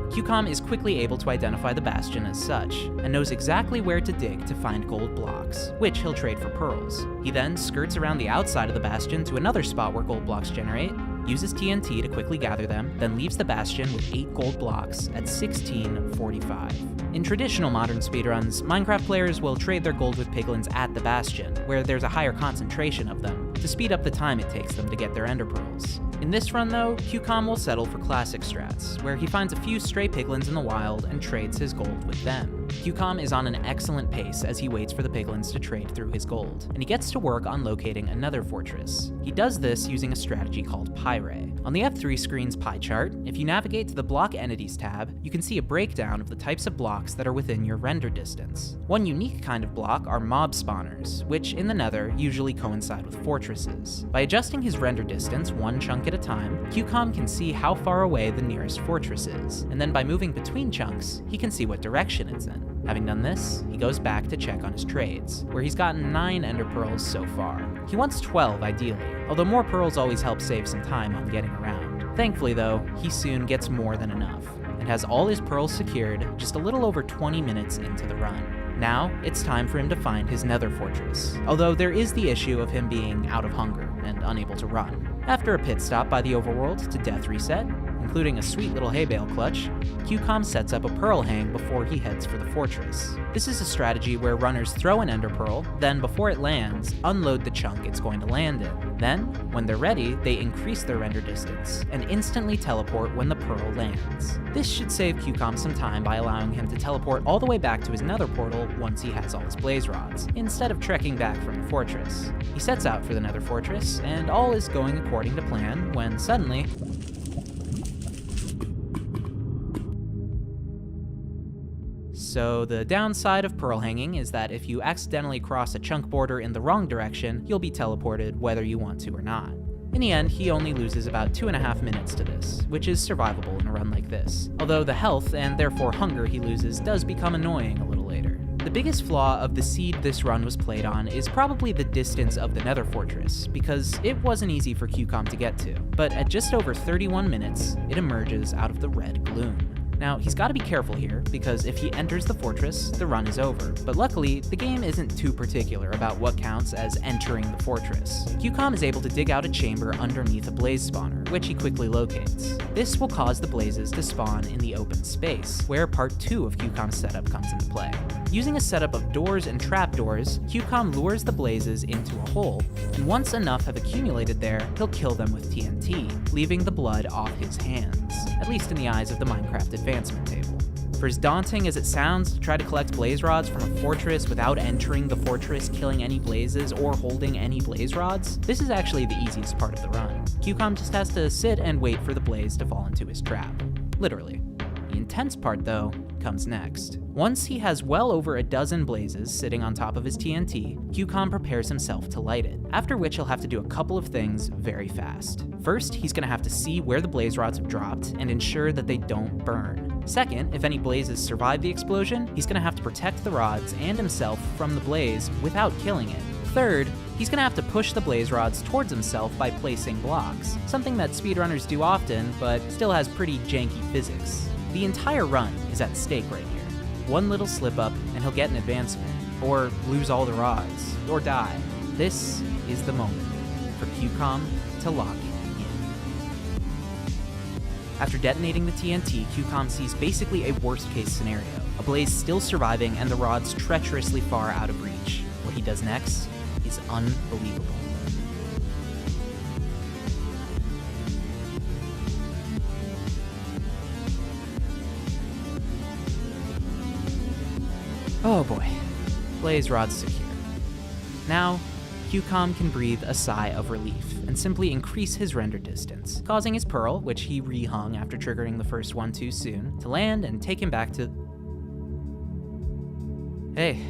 QCOM is quickly able to identify the bastion as such, and knows exactly where to dig to find gold blocks, which he'll trade for pearls. He then skirts around the outside of the bastion to another spot where gold blocks generate, uses TNT to quickly gather them, then leaves the bastion with 8 gold blocks at 16:45. In traditional modern speedruns, Minecraft players will trade their gold with piglins at the bastion, where there's a higher concentration of them, to speed up the time it takes them to get their ender pearls. In this run though, QCOM will settle for classic strats, where he finds a few stray piglins in the wild and trades his gold with them. QCOM is on an excellent pace as he waits for the piglins to trade through his gold, and he gets to work on locating another fortress. He does this using a strategy called Pyrrhay. On the F3 screen's pie chart, if you navigate to the Block Entities tab, you can see a breakdown of the types of blocks that are within your render distance. One unique kind of block are mob spawners, which in the Nether usually coincide with fortresses. By adjusting his render distance one chunk at a time, QCOM can see how far away the nearest fortress is, and then by moving between chunks, he can see what direction it's in. Having done this, he goes back to check on his trades, where he's gotten 9 ender pearls so far. He wants 12 ideally, although more pearls always help save some time on getting around. Thankfully though, he soon gets more than enough, and has all his pearls secured just a little over 20 minutes into the run. Now, it's time for him to find his Nether fortress, although there is the issue of him being out of hunger and unable to run. After a pit stop by the overworld to death reset, including a sweet little hay bale clutch, QCOM sets up a pearl hang before he heads for the fortress. This is a strategy where runners throw an ender pearl, then before it lands, unload the chunk it's going to land in. Then, when they're ready, they increase their render distance, and instantly teleport when the pearl lands. This should save QCOM some time by allowing him to teleport all the way back to his Nether portal once he has all his blaze rods, instead of trekking back from the fortress. He sets out for the Nether fortress, and all is going according to plan when suddenly, so the downside of pearl hanging is that if you accidentally cross a chunk border in the wrong direction, you'll be teleported whether you want to or not. In the end, he only loses about 2.5 minutes to this, which is survivable in a run like this, although the health, and therefore hunger he loses, does become annoying a little later. The biggest flaw of the seed this run was played on is probably the distance of the Nether fortress, because it wasn't easy for QCOM to get to, but at just over 31 minutes, it emerges out of the red gloom. Now, he's got to be careful here, because if he enters the fortress, the run is over. But luckily, the game isn't too particular about what counts as entering the fortress. QCOM is able to dig out a chamber underneath a blaze spawner, which he quickly locates. This will cause the blazes to spawn in the open space, where part 2 of QCOM's setup comes into play. Using a setup of doors and trapdoors, QCOM lures the blazes into a hole, and once enough have accumulated there, he'll kill them with TNT, leaving the blood off his hands, at least in the eyes of the Minecraft advancement table. For as daunting as it sounds to try to collect blaze rods from a fortress without entering the fortress, killing any blazes, or holding any blaze rods, this is actually the easiest part of the run. QCOM just has to sit and wait for the blaze to fall into his trap. Literally. The intense part, though, comes next. Once he has well over a dozen blazes sitting on top of his TNT, QCOM prepares himself to light it, after which he'll have to do a couple of things very fast. First, he's going to have to see where the blaze rods have dropped and ensure that they don't burn. Second, if any blazes survive the explosion, he's going to have to protect the rods and himself from the blaze without killing it. Third, he's going to have to push the blaze rods towards himself by placing blocks, something that speedrunners do often, but still has pretty janky physics. The entire run is at stake right here. One little slip up and he'll get an advancement, or lose all the rods, or die. This is the moment for QCOM to lock in. After detonating the TNT, QCOM sees basically a worst case scenario, a blaze still surviving and the rods treacherously far out of reach. What he does next is unbelievable. Oh boy, blaze rods secure. Now, QCOM can breathe a sigh of relief and simply increase his render distance, causing his pearl, which he rehung after triggering the first one too soon, to land and take him back to... Hey,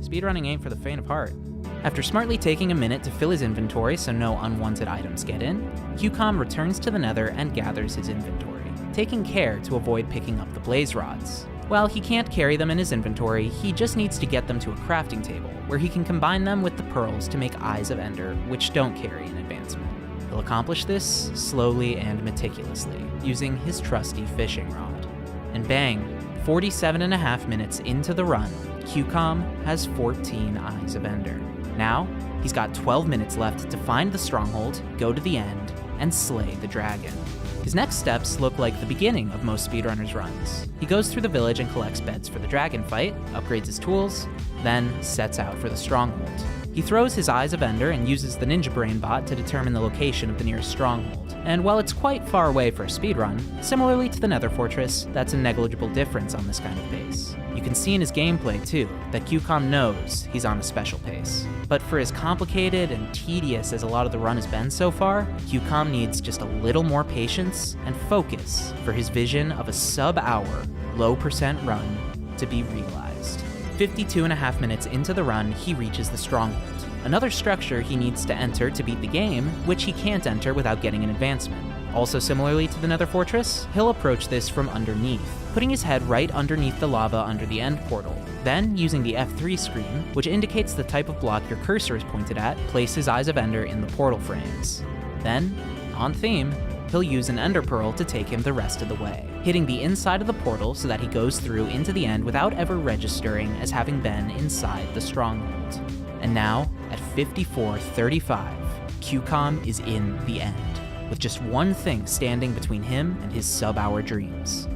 speedrunning ain't for the faint of heart. After smartly taking a minute to fill his inventory so no unwanted items get in, QCOM returns to the Nether and gathers his inventory, taking care to avoid picking up the blaze rods. While he can't carry them in his inventory, he just needs to get them to a crafting table, where he can combine them with the pearls to make Eyes of Ender, which don't carry an advancement. He'll accomplish this slowly and meticulously, using his trusty fishing rod. And bang, 47.5 minutes into the run, QCOM has 14 Eyes of Ender. Now, he's got 12 minutes left to find the Stronghold, go to the end, and slay the dragon. His next steps look like the beginning of most speedrunners' runs. He goes through the village and collects beds for the dragon fight, upgrades his tools, then sets out for the Stronghold. He throws his Eyes of Ender and uses the Ninja Brain bot to determine the location of the nearest Stronghold. And while it's quite far away for a speedrun, similarly to the Nether Fortress, that's a negligible difference on this kind of pace. You can see in his gameplay, too, that QCOM knows he's on a special pace. But for as complicated and tedious as a lot of the run has been so far, QCOM needs just a little more patience and focus for his vision of a sub-hour, low-percent run to be realized. 52.5 minutes into the run, he reaches the Stronghold, another structure he needs to enter to beat the game, which he can't enter without getting an advancement. Also similarly to the Nether Fortress, he'll approach this from underneath, putting his head right underneath the lava under the end portal. Then, using the F3 screen, which indicates the type of block your cursor is pointed at, place his Eyes of Ender in the portal frames. Then, on theme, he'll use an Ender Pearl to take him the rest of the way, hitting the inside of the portal so that he goes through into the end without ever registering as having been inside the Stronghold. And now, at 54:35, QCOM is in the end, with just one thing standing between him and his sub-hour dreams: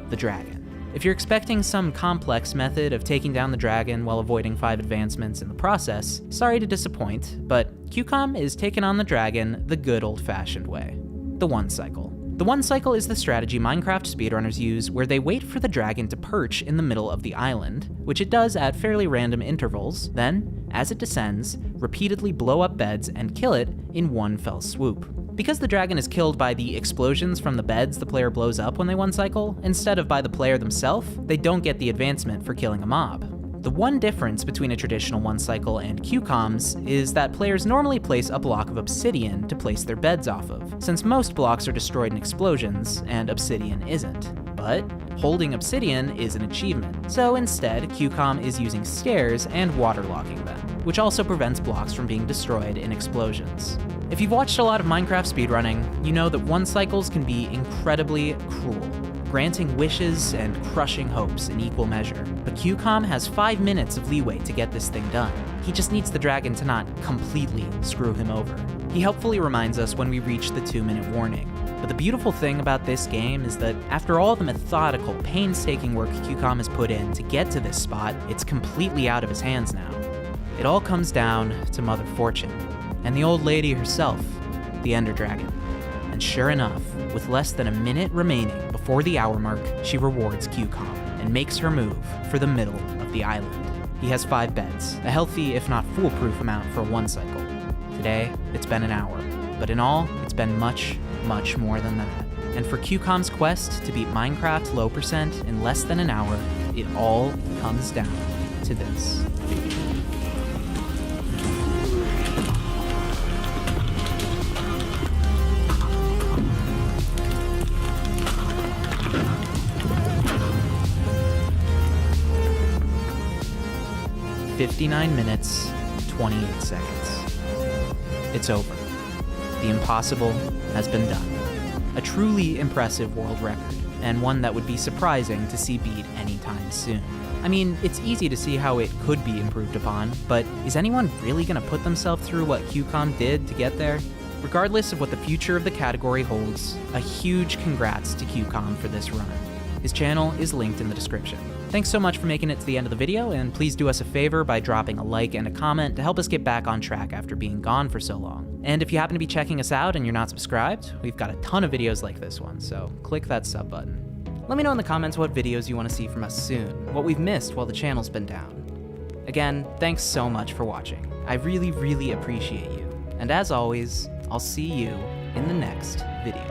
the dragon. If you're expecting some complex method of taking down the dragon while avoiding 5 advancements in the process, sorry to disappoint, but QCOM is taking on the dragon the good old-fashioned way: the one cycle. The one cycle is the strategy Minecraft speedrunners use where they wait for the dragon to perch in the middle of the island, which it does at fairly random intervals, then, as it descends, repeatedly blow up beds and kill it in one fell swoop. Because the dragon is killed by the explosions from the beds the player blows up when they one cycle, instead of by the player themselves, they don't get the advancement for killing a mob. The one difference between a traditional one cycle and QCOMs is that players normally place a block of obsidian to place their beds off of, since most blocks are destroyed in explosions and obsidian isn't. But holding obsidian is an achievement, so instead QCOM is using stairs and waterlogging them, which also prevents blocks from being destroyed in explosions. If you've watched a lot of Minecraft speedrunning, you know that one cycles can be incredibly cruel, granting wishes and crushing hopes in equal measure. But QCOM has 5 minutes of leeway to get this thing done. He just needs the dragon to not completely screw him over. He helpfully reminds us when we reach the 2-minute warning. But the beautiful thing about this game is that after all the methodical, painstaking work QCOM has put in to get to this spot, it's completely out of his hands now. It all comes down to Mother Fortune, and the old lady herself, the Ender Dragon. And sure enough, with less than a minute remaining before the hour mark, she rewards QCOM and makes her move for the middle of the island. He has 5 beds, a healthy if not foolproof amount for one cycle. Today, it's been an hour, but in all, it's been much, much more than that. And for QCOM's quest to beat Minecraft low percent in less than an hour, it all comes down to this. 59 minutes, 28 seconds. It's over. The impossible has been done. A truly impressive world record, and one that would be surprising to see beat anytime soon. I mean, it's easy to see how it could be improved upon, but is anyone really gonna put themselves through what QCOM did to get there? Regardless of what the future of the category holds, a huge congrats to QCOM for this run. His channel is linked in the description. Thanks so much for making it to the end of the video, and please do us a favor by dropping a like and a comment to help us get back on track after being gone for so long. And if you happen to be checking us out and you're not subscribed, we've got a ton of videos like this one, so click that sub button. Let me know in the comments what videos you want to see from us soon, what we've missed while the channel's been down. Again, thanks so much for watching. I really, really appreciate you. And as always, I'll see you in the next video.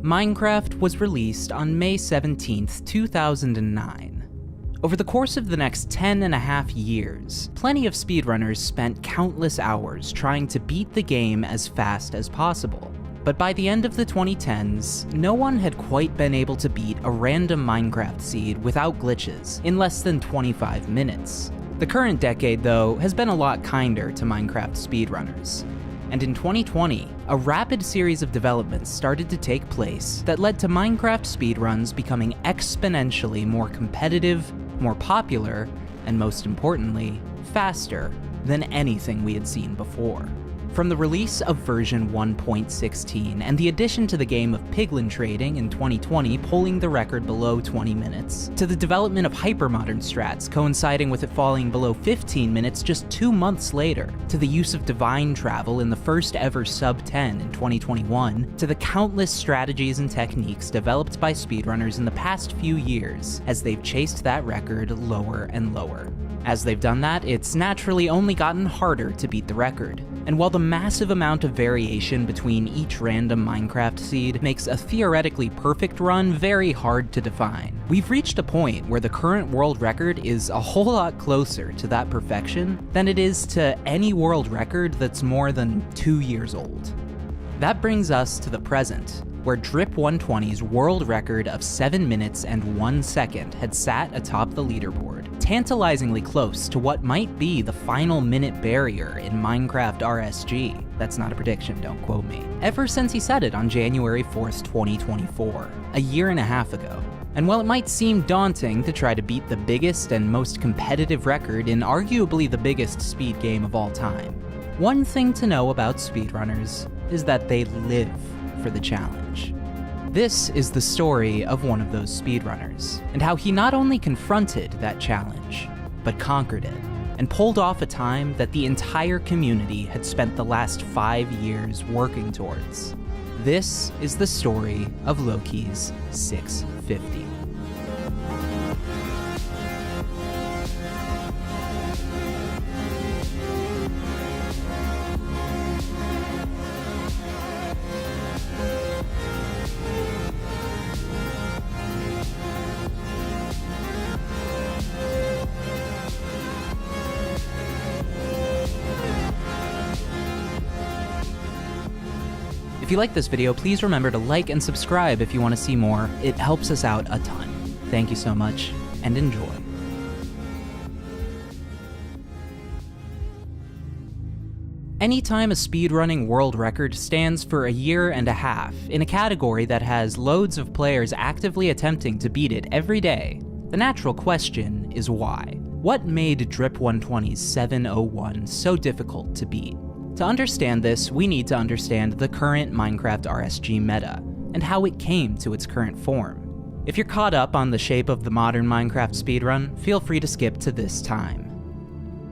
Minecraft was released on May 17th, 2009. Over the course of the next 10.5 years, plenty of speedrunners spent countless hours trying to beat the game as fast as possible. But by the end of the 2010s, no one had quite been able to beat a random Minecraft seed without glitches in less than 25 minutes. The current decade, though, has been a lot kinder to Minecraft speedrunners. And in 2020, a rapid series of developments started to take place that led to Minecraft speedruns becoming exponentially more competitive, more popular, and most importantly, faster than anything we had seen before. From the release of version 1.16 and the addition to the game of piglin trading in 2020 pulling the record below 20 minutes, to the development of hypermodern strats coinciding with it falling below 15 minutes just 2 months later, to the use of divine travel in the first ever sub 10 in 2021, to the countless strategies and techniques developed by speedrunners in the past few years as they've chased that record lower and lower. As they've done that, it's naturally only gotten harder to beat the record. And while the massive amount of variation between each random Minecraft seed makes a theoretically perfect run very hard to define, we've reached a point where the current world record is a whole lot closer to that perfection than it is to any world record that's more than 2 years old. That brings us to the present, where Drip 120's world record of 7 minutes and 1 second had sat atop the leaderboard, tantalizingly close to what might be the final minute barrier in Minecraft RSG. That's not a prediction, don't quote me. Ever since he set it on January 4th, 2024, a year and a half ago. And while it might seem daunting to try to beat the biggest and most competitive record in arguably the biggest speed game of all time, one thing to know about speedrunners is that they live for the challenge. This is the story of one of those speedrunners, and how he not only confronted that challenge, but conquered it. and pulled off a time that the entire community had spent the last 5 years working towards. This is the story of Loki's 650. If you like this video, please remember to like and subscribe if you want to see more. It helps us out a ton. Thank you so much, and enjoy. Anytime a speedrunning world record stands for a year and a half in a category that has loads of players actively attempting to beat it every day, the natural question is why? What made Drip 120's 701 so difficult to beat? To understand this, we need to understand the current Minecraft RSG meta, and how it came to its current form. If you're caught up on the shape of the modern Minecraft speedrun, feel free to skip to this time.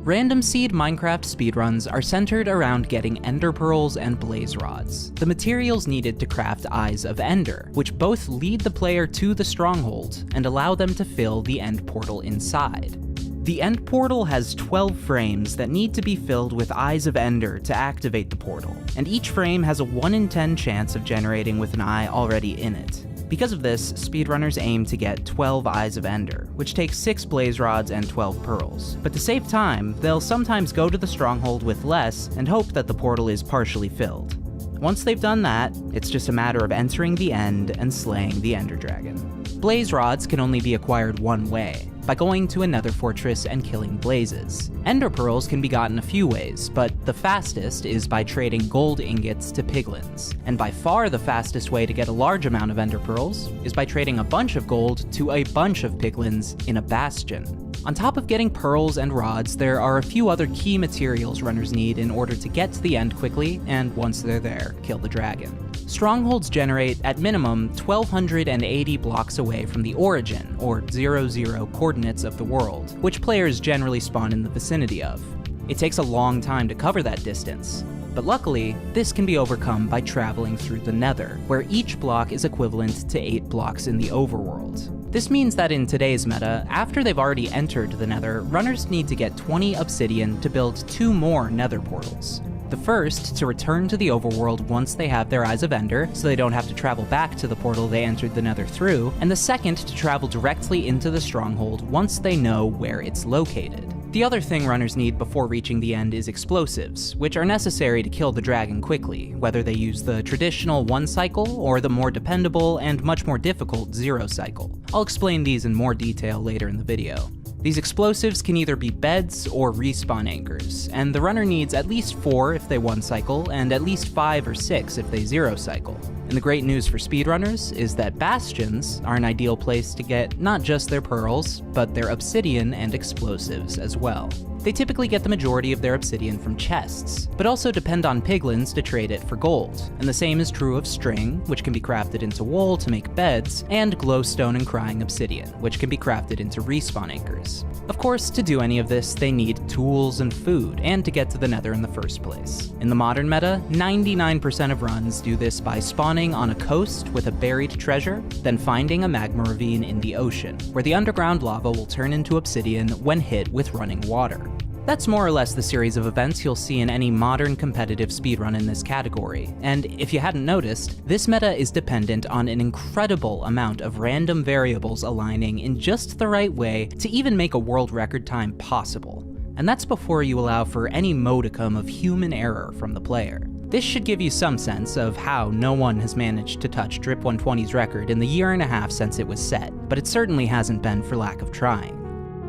Random seed Minecraft speedruns are centered around getting ender pearls and blaze rods, the materials needed to craft Eyes of Ender, which both lead the player to the Stronghold and allow them to fill the end portal inside. The end portal has 12 frames that need to be filled with Eyes of Ender to activate the portal, and each frame has a 1 in 10 chance of generating with an eye already in it. Because of this, speedrunners aim to get 12 Eyes of Ender, which takes 6 blaze rods and 12 pearls. But to save time, they'll sometimes go to the Stronghold with less and hope that the portal is partially filled. Once they've done that, it's just a matter of entering the end and slaying the Ender Dragon. Blaze rods can only be acquired one way, by going to a Nether fortress and killing blazes. Ender pearls can be gotten a few ways, but the fastest is by trading gold ingots to piglins. And by far the fastest way to get a large amount of ender pearls is by trading a bunch of gold to a bunch of piglins in a bastion. On top of getting pearls and rods, there are a few other key materials runners need in order to get to the end quickly, and once they're there, kill the dragon. Strongholds generate, at minimum, 1,280 blocks away from the origin, or 00 coordinates of the world, which players generally spawn in the vicinity of. It takes a long time to cover that distance, but luckily, this can be overcome by traveling through the Nether, where each block is equivalent to 8 blocks in the overworld. This means that in today's meta, after they've already entered the Nether, runners need to get 20 obsidian to build 2 more Nether portals. The first, to return to the overworld once they have their Eyes of Ender, so they don't have to travel back to the portal they entered the Nether through, and the second to travel directly into the Stronghold once they know where it's located. The other thing runners need before reaching the end is explosives, which are necessary to kill the dragon quickly, whether they use the traditional 1 cycle or the more dependable and much more difficult 0 cycle. I'll explain these in more detail later in the video. These explosives can either be beds or respawn anchors, and the runner needs at least 4 if they 1 cycle, and at least 5 or 6 if they 0 cycle. And the great news for speedrunners is that bastions are an ideal place to get not just their pearls, but their obsidian and explosives as well. They typically get the majority of their obsidian from chests, but also depend on piglins to trade it for gold. And the same is true of string, which can be crafted into wool to make beds, and glowstone and crying obsidian, which can be crafted into respawn anchors. Of course, to do any of this, they need tools and food, and to get to the Nether in the first place. In the modern meta, 99% of runs do this by spawning on a coast with a buried treasure, then finding a magma ravine in the ocean, where the underground lava will turn into obsidian when hit with running water. That's more or less the series of events you'll see in any modern competitive speedrun in this category, and if you hadn't noticed, this meta is dependent on an incredible amount of random variables aligning in just the right way to even make a world record time possible. And that's before you allow for any modicum of human error from the player. This should give you some sense of how no one has managed to touch Drip 120's record in the year and a half since it was set, but it certainly hasn't been for lack of trying.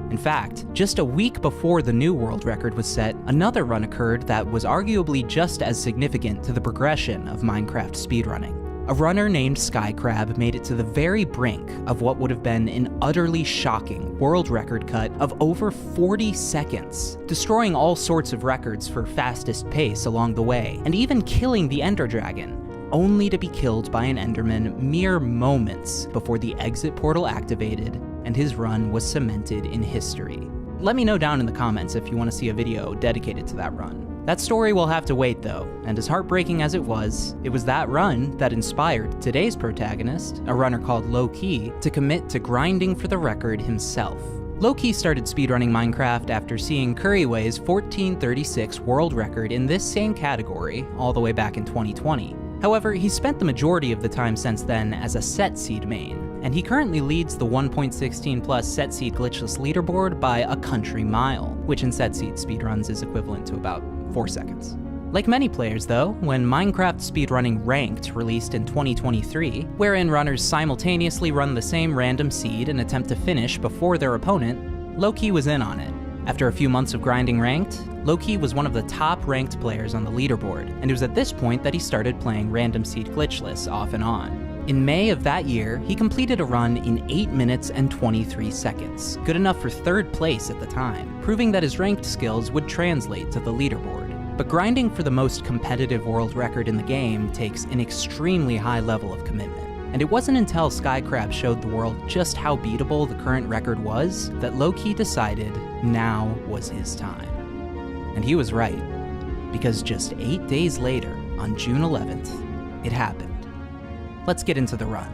In fact, just a week before the new world record was set, another run occurred that was arguably just as significant to the progression of Minecraft speedrunning. A runner named Skycrab made it to the very brink of what would have been an utterly shocking world record cut of over 40 seconds, destroying all sorts of records for fastest pace along the way, and even killing the Ender Dragon, only to be killed by an Enderman mere moments before the exit portal activated and his run was cemented in history. Let me know down in the comments if you want to see a video dedicated to that run. That story will have to wait though, and as heartbreaking as it was that run that inspired today's protagonist, a runner called Loki, to commit to grinding for the record himself. Loki started speedrunning Minecraft after seeing Curryway's 1436 world record in this same category all the way back in 2020. However, he spent the majority of the time since then as a set seed main, and he currently leads the 1.16 plus set seed glitchless leaderboard by a country mile, which in set seed speedruns is equivalent to about 4 seconds. Like many players though, when Minecraft Speedrunning Ranked released in 2023, wherein runners simultaneously run the same random seed and attempt to finish before their opponent, Loki was in on it. After a few months of grinding Ranked, Loki was one of the top ranked players on the leaderboard, and it was at this point that he started playing random seed glitchless off and on. In May of that year, he completed a run in 8 minutes and 23 seconds, good enough for 3rd place at the time, proving that his ranked skills would translate to the leaderboard. But grinding for the most competitive world record in the game takes an extremely high level of commitment. And it wasn't until Skycrab showed the world just how beatable the current record was that Loki decided now was his time. And he was right, because just 8 days later, on June 11th, it happened. Let's get into the run.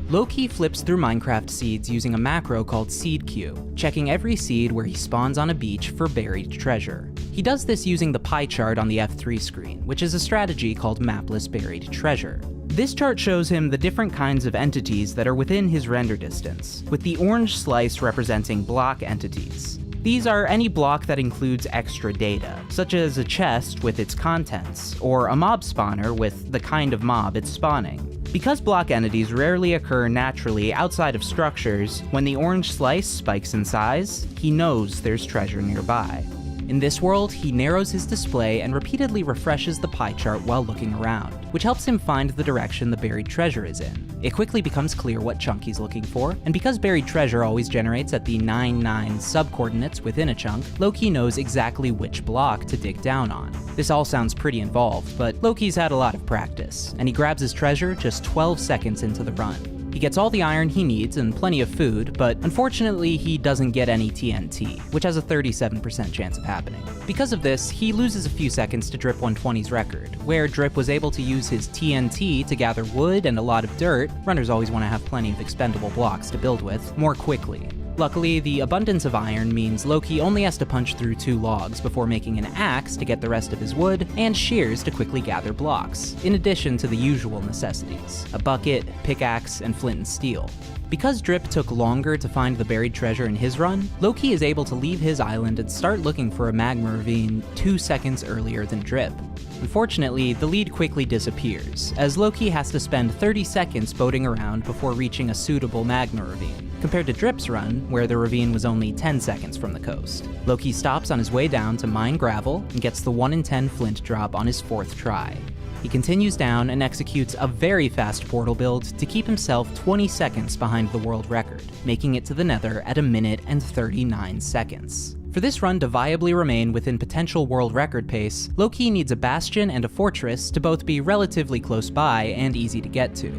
Loki flips through Minecraft seeds using a macro called seed queue, checking every seed where he spawns on a beach for buried treasure. He does this using the pie chart on the F3 screen, which is a strategy called mapless buried treasure. This chart shows him the different kinds of entities that are within his render distance, with the orange slice representing block entities. These are any block that includes extra data, such as a chest with its contents, or a mob spawner with the kind of mob it's spawning. Because block entities rarely occur naturally outside of structures, when the orange slice spikes in size, he knows there's treasure nearby. In this world, he narrows his display and repeatedly refreshes the pie chart while looking around, which helps him find the direction the buried treasure is in. It quickly becomes clear what chunk he's looking for, and because buried treasure always generates at the 9-9 subcoordinates within a chunk, Loki knows exactly which block to dig down on. This all sounds pretty involved, but Loki's had a lot of practice, and he grabs his treasure just 12 seconds into the run. He gets all the iron he needs and plenty of food, but unfortunately he doesn't get any TNT, which has a 37% chance of happening. Because of this, he loses a few seconds to Drip 120's record, where Drip was able to use his TNT to gather wood and a lot of dirt — runners always want to have plenty of expendable blocks to build with — more quickly. Luckily, the abundance of iron means Loki only has to punch through 2 logs before making an axe to get the rest of his wood, and shears to quickly gather blocks, in addition to the usual necessities: a bucket, pickaxe, and flint and steel. Because Drip took longer to find the buried treasure in his run, Loki is able to leave his island and start looking for a magma ravine 2 seconds earlier than Drip. Unfortunately, the lead quickly disappears, as Loki has to spend 30 seconds boating around before reaching a suitable magma ravine, compared to Drip's run, where the ravine was only 10 seconds from the coast. Loki stops on his way down to mine gravel and gets the 1 in 10 flint drop on his 4th try. He continues down and executes a very fast portal build to keep himself 20 seconds behind the world record, making it to the Nether at 1 minute and 39 seconds. For this run to viably remain within potential world record pace, Loki needs a bastion and a fortress to both be relatively close by and easy to get to.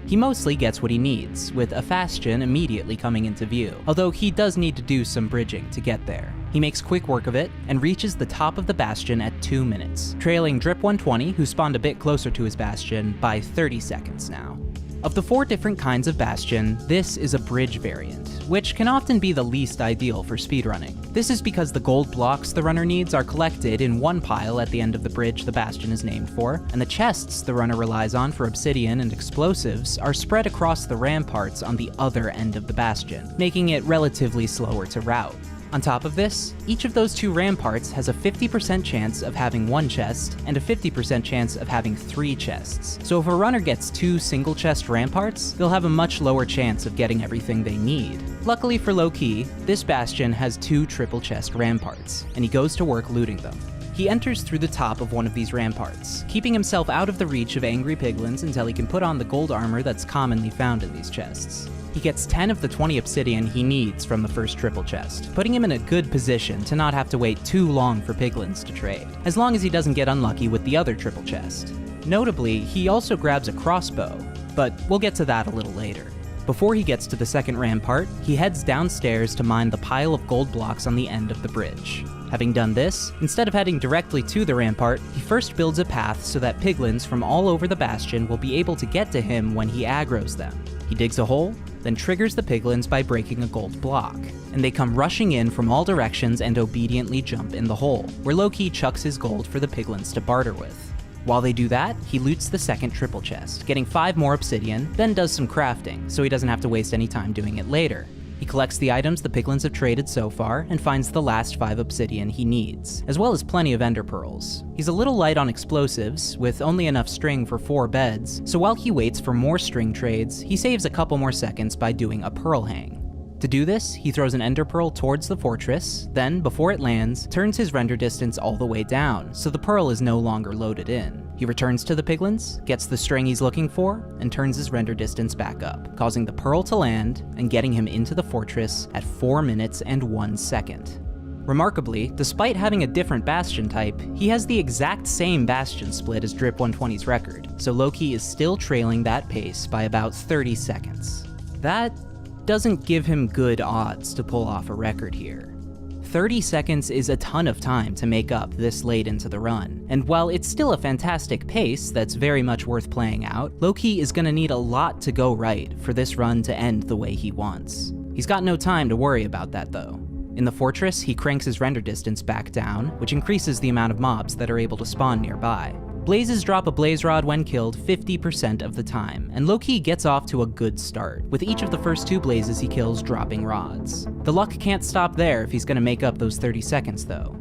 He mostly gets what he needs, with a bastion immediately coming into view, although he does need to do some bridging to get there. He makes quick work of it, and reaches the top of the bastion at 2 minutes, trailing Drip 120, who spawned a bit closer to his bastion, by 30 seconds now. Of the 4 different kinds of bastion, this is a bridge variant, which can often be the least ideal for speedrunning. This is because the gold blocks the runner needs are collected in one pile at the end of the bridge the bastion is named for, and the chests the runner relies on for obsidian and explosives are spread across the ramparts on the other end of the bastion, making it relatively slower to route. On top of this, each of those 2 ramparts has a 50% chance of having 1 chest and a 50% chance of having 3 chests. So if a runner gets 2 single chest ramparts, they'll have a much lower chance of getting everything they need. Luckily for Loki, this bastion has 2 triple chest ramparts, and he goes to work looting them. He enters through the top of one of these ramparts, keeping himself out of the reach of angry piglins until he can put on the gold armor that's commonly found in these chests. He gets 10 of the 20 obsidian he needs from the first triple chest, putting him in a good position to not have to wait too long for piglins to trade, as long as he doesn't get unlucky with the other triple chest. Notably, he also grabs a crossbow, but we'll get to that a little later. Before he gets to the second rampart, he heads downstairs to mine the pile of gold blocks on the end of the bridge. Having done this, instead of heading directly to the rampart, he first builds a path so that piglins from all over the Bastion will be able to get to him when he aggroes them. He digs a hole, then triggers the piglins by breaking a gold block, and they come rushing in from all directions and obediently jump in the hole, where Loki chucks his gold for the piglins to barter with. While they do that, he loots the second triple chest, getting 5 more obsidian, then does some crafting, so he doesn't have to waste any time doing it later. He collects the items the piglins have traded so far, and finds the last 5 obsidian he needs, as well as plenty of ender pearls. He's a little light on explosives, with only enough string for 4 beds, so while he waits for more string trades, he saves a couple more seconds by doing a pearl hang. To do this, he throws an ender pearl towards the fortress, then, before it lands, turns his render distance all the way down, so the pearl is no longer loaded in. He returns to the piglins, gets the string he's looking for, and turns his render distance back up, causing the pearl to land and getting him into the fortress at 4 minutes and 1 second. Remarkably, despite having a different Bastion type, he has the exact same Bastion split as Drip120's record, so Loki is still trailing that pace by about 30 seconds. That doesn't give him good odds to pull off a record here. 30 seconds is a ton of time to make up this late into the run, and while it's still a fantastic pace that's very much worth playing out, Loki is gonna need a lot to go right for this run to end the way he wants. He's got no time to worry about that though. In the fortress, he cranks his render distance back down, which increases the amount of mobs that are able to spawn nearby. Blazes drop a blaze rod when killed 50% of the time, and Loki gets off to a good start, with each of the first 2 blazes he kills dropping rods. The luck can't stop there if he's gonna make up those 30 seconds though.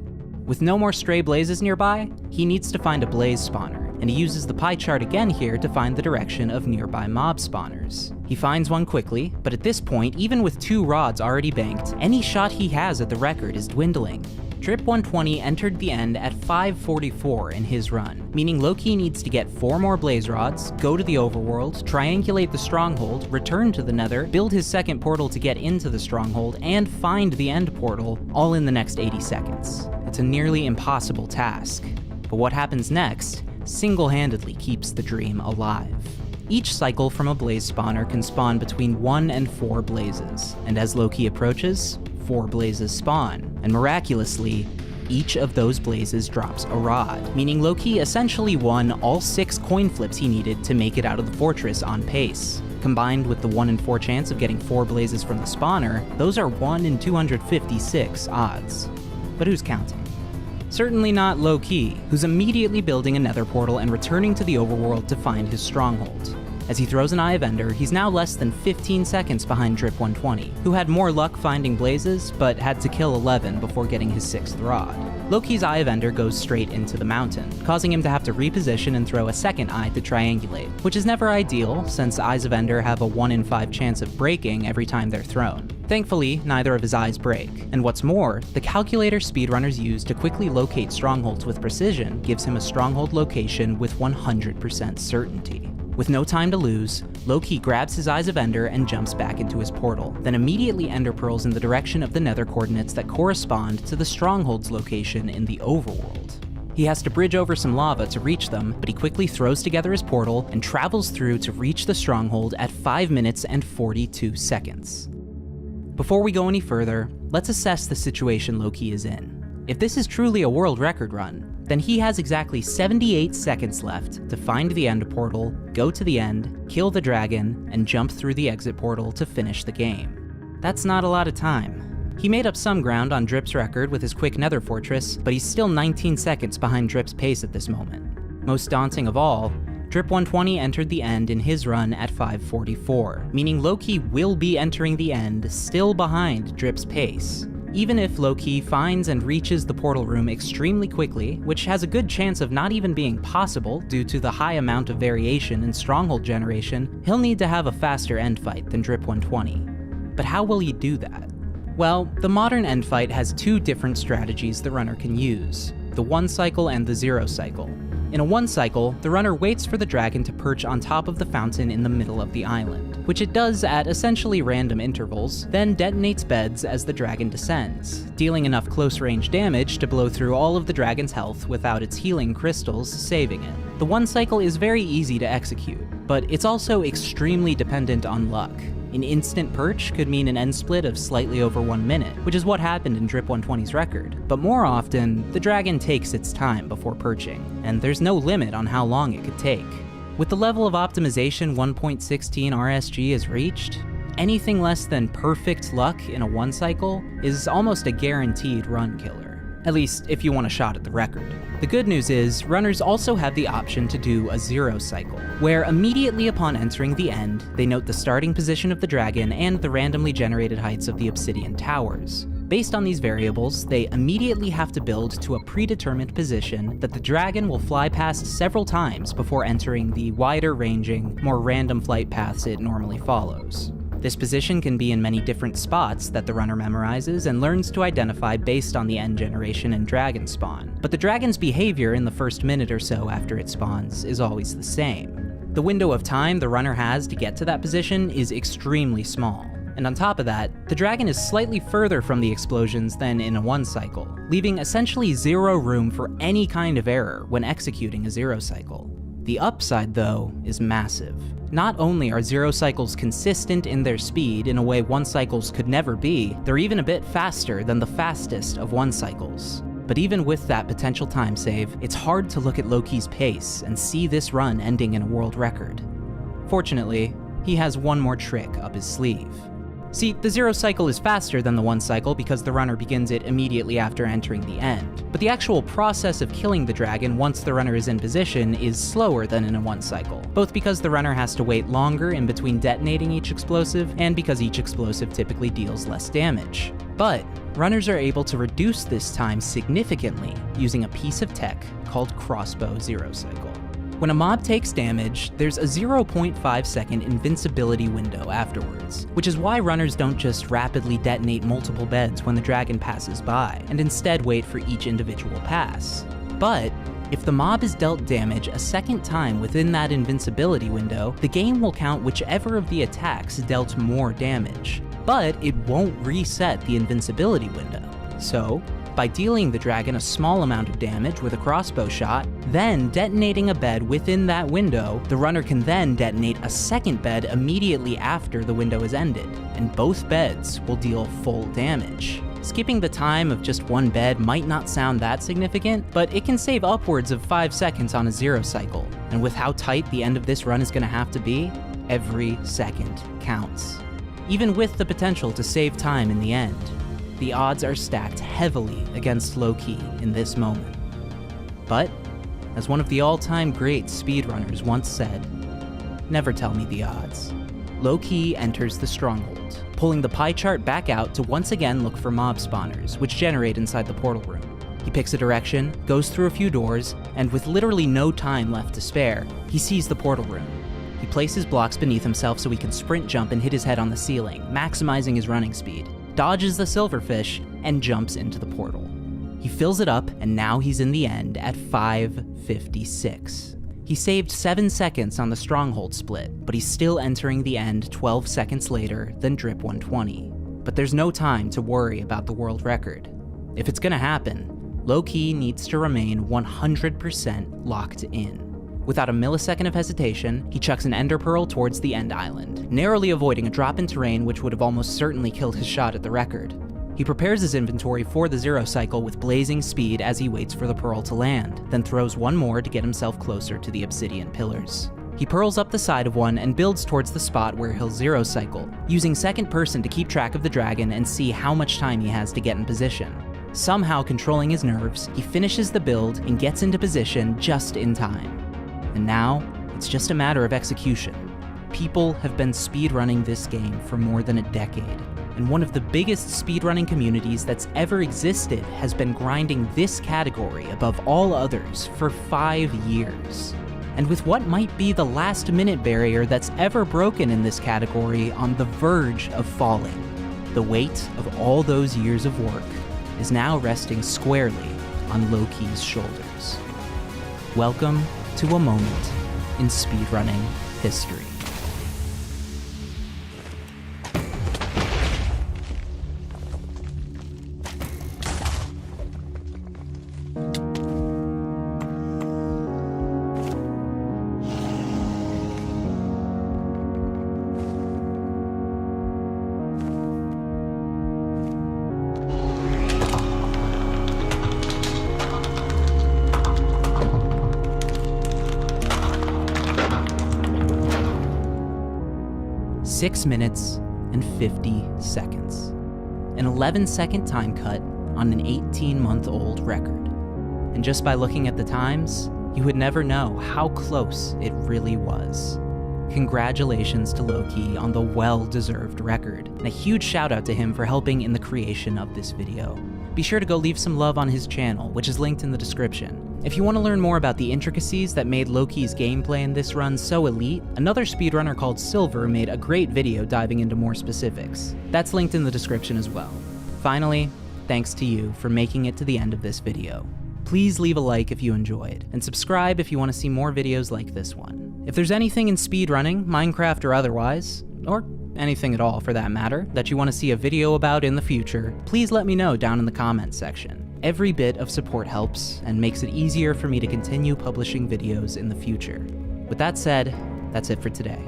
With no more stray blazes nearby, he needs to find a blaze spawner, and he uses the pie chart again here to find the direction of nearby mob spawners. He finds one quickly, but at this point, even with 2 rods already banked, any shot he has at the record is dwindling. Drip120 entered the end at 5:44 in his run, meaning Loki needs to get 4 more blaze rods, go to the overworld, triangulate the Stronghold, return to the Nether, build his second portal to get into the Stronghold, and find the end portal, all in the next 80 seconds. It's a nearly impossible task. But what happens next single-handedly keeps the dream alive. Each cycle from a blaze spawner can spawn between 1 and 4 blazes, and as Loki approaches, 4 blazes spawn, and miraculously, each of those blazes drops a rod, meaning Loki essentially won all 6 coin flips he needed to make it out of the fortress on pace. Combined with the 1 in 4 chance of getting 4 blazes from the spawner, those are 1 in 256 odds. But who's counting? Certainly not Loki, who's immediately building a nether portal and returning to the overworld to find his stronghold. As he throws an Eye of Ender, he's now less than 15 seconds behind Drip120, who had more luck finding blazes, but had to kill 11 before getting his 6th rod. Loki's Eye of Ender goes straight into the mountain, causing him to have to reposition and throw a second eye to triangulate, which is never ideal, since Eyes of Ender have a 1 in 5 chance of breaking every time they're thrown. Thankfully, neither of his eyes break, and what's more, the calculator speedrunners use to quickly locate strongholds with precision gives him a stronghold location with 100% certainty. With no time to lose, Loki grabs his Eyes of Ender and jumps back into his portal, then immediately ender pearls in the direction of the nether coordinates that correspond to the stronghold's location in the overworld. He has to bridge over some lava to reach them, but he quickly throws together his portal and travels through to reach the stronghold at 5 minutes and 42 seconds. Before we go any further, let's assess the situation Loki is in. If this is truly a world record run, then he has exactly 78 seconds left to find the end portal, go to the end, kill the dragon, and jump through the exit portal to finish the game. That's not a lot of time. He made up some ground on Drip's record with his quick nether fortress, but he's still 19 seconds behind Drip's pace at this moment. Most daunting of all, Drip120 entered the end in his run at 5:44, meaning Loki will be entering the end still behind Drip's pace. Even if Loki finds and reaches the portal room extremely quickly, which has a good chance of not even being possible due to the high amount of variation in stronghold generation, he'll need to have a faster end fight than Drip120. But how will he do that? Well, the modern end fight has 2 different strategies the runner can use, the 1 cycle and the 0 cycle. In a 1 cycle, the runner waits for the dragon to perch on top of the fountain in the middle of the island, which it does at essentially random intervals, then detonates beds as the dragon descends, dealing enough close-range damage to blow through all of the dragon's health without its healing crystals saving it. The 1 cycle is very easy to execute. but it's also extremely dependent on luck. An instant perch could mean an end split of slightly over 1 minute, which is what happened in Drip 120's record. But more often, the dragon takes its time before perching, and there's no limit on how long it could take. With the level of optimization 1.16 RSG is reached, anything less than perfect luck in a 1 cycle is almost a guaranteed run killer. At least, if you want a shot at the record. The good news is, runners also have the option to do a 0 cycle, where immediately upon entering the end, they note the starting position of the dragon and the randomly generated heights of the obsidian towers. Based on these variables, they immediately have to build to a predetermined position that the dragon will fly past several times before entering the wider ranging, more random flight paths it normally follows. This position can be in many different spots that the runner memorizes and learns to identify based on the end generation and dragon spawn, but the dragon's behavior in the first minute or so after it spawns is always the same. The window of time the runner has to get to that position is extremely small, and on top of that, the dragon is slightly further from the explosions than in a 1 cycle, leaving essentially 0 room for any kind of error when executing a 0 cycle. The upside, though, is massive. Not only are 0 cycles consistent in their speed in a way 1 cycles could never be, they're even a bit faster than the fastest of 1 cycles. But even with that potential time save, it's hard to look at Loki's pace and see this run ending in a world record. Fortunately, he has one more trick up his sleeve. See, the 0 cycle is faster than the 1 cycle because the runner begins it immediately after entering the end, but the actual process of killing the dragon once the runner is in position is slower than in a 1 cycle, both because the runner has to wait longer in between detonating each explosive, and because each explosive typically deals less damage. But runners are able to reduce this time significantly using a piece of tech called crossbow 0 cycle. When a mob takes damage, there's a 0.5 second invincibility window afterwards, which is why runners don't just rapidly detonate multiple beds when the dragon passes by, and instead wait for each individual pass. But if the mob is dealt damage a second time within that invincibility window, the game will count whichever of the attacks dealt more damage, but it won't reset the invincibility window. So, by dealing the dragon a small amount of damage with a crossbow shot, then detonating a bed within that window, the runner can then detonate a second bed immediately after the window is ended, and both beds will deal full damage. Skipping the time of just 1 bed might not sound that significant, but it can save upwards of 5 seconds on a 0 cycle, and with how tight the end of this run is going to have to be, every second counts. Even with the potential to save time in the end, the odds are stacked heavily against Loki in this moment. But, as one of the all-time great speedrunners once said, never tell me the odds. Loki enters the Stronghold, pulling the pie chart back out to once again look for mob spawners, which generate inside the portal room. He picks a direction, goes through a few doors, and with literally no time left to spare, he sees the portal room. He places blocks beneath himself so he can sprint jump and hit his head on the ceiling, maximizing his running speed, dodges the silverfish, and jumps into the portal. He fills it up, and now he's in the end at 5:56. He saved 7 seconds on the Stronghold split, but he's still entering the end 12 seconds later than Drip 120. But there's no time to worry about the world record. If it's gonna happen, Loki needs to remain 100% locked in. Without a millisecond of hesitation, he chucks an ender pearl towards the end island, narrowly avoiding a drop in terrain which would have almost certainly killed his shot at the record. He prepares his inventory for the 0 cycle with blazing speed as he waits for the pearl to land, then throws one more to get himself closer to the obsidian pillars. He pearls up the side of one and builds towards the spot where he'll 0 cycle, using second person to keep track of the dragon and see how much time he has to get in position. Somehow controlling his nerves, he finishes the build and gets into position just in time. And now, it's just a matter of execution. People have been speedrunning this game for more than a decade, and one of the biggest speedrunning communities that's ever existed has been grinding this category above all others for 5 years. And with what might be the last-minute barrier that's ever broken in this category on the verge of falling, the weight of all those years of work is now resting squarely on Loki's shoulders. Welcome to a moment in speedrunning history. 6 minutes and 50 seconds. An 11-second time cut on an 18-month-old record. And just by looking at the times, you would never know how close it really was. Congratulations to Loki on the well-deserved record, and a huge shout out to him for helping in the creation of this video. Be sure to go leave some love on his channel, which is linked in the description. If you want to learn more about the intricacies that made Loki's gameplay in this run so elite, another speedrunner called Silver made a great video diving into more specifics. That's linked in the description as well. Finally, thanks to you for making it to the end of this video. Please leave a like if you enjoyed, and subscribe if you want to see more videos like this one. If there's anything in speedrunning, Minecraft or otherwise, or anything at all for that matter, that you want to see a video about in the future, please let me know down in the comments section. Every bit of support helps and makes it easier for me to continue publishing videos in the future. With that said, that's it for today.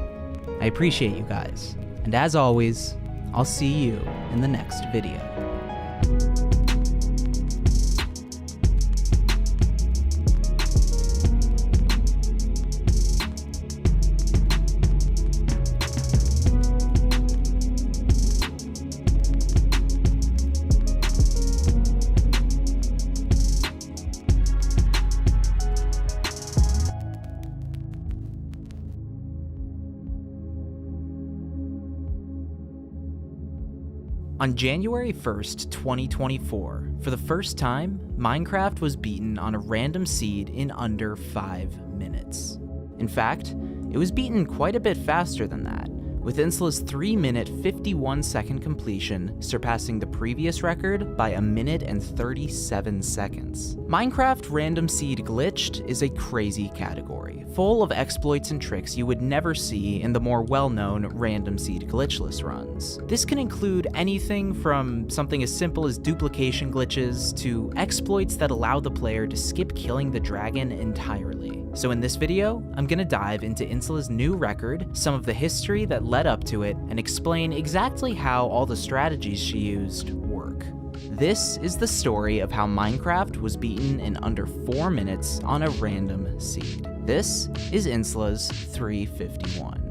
I appreciate you guys, and as always, I'll see you in the next video. On January 1st, 2024, for the first time, Minecraft was beaten on a random seed in under 5 minutes. In fact, it was beaten quite a bit faster than that, with Insla's 3-minute 51-second completion surpassing the previous record by 1 minute and 37 seconds. Minecraft Random Seed Glitched is a crazy category, full of exploits and tricks you would never see in the more well-known Random Seed Glitchless runs. This can include anything from something as simple as duplication glitches to exploits that allow the player to skip killing the dragon entirely. So in this video, I'm gonna dive into Insla's new record, some of the history that led up to it, and explain exactly how all the strategies she used work. This is the story of how Minecraft was beaten in under 4 minutes on a random seed. This is Insla's 351.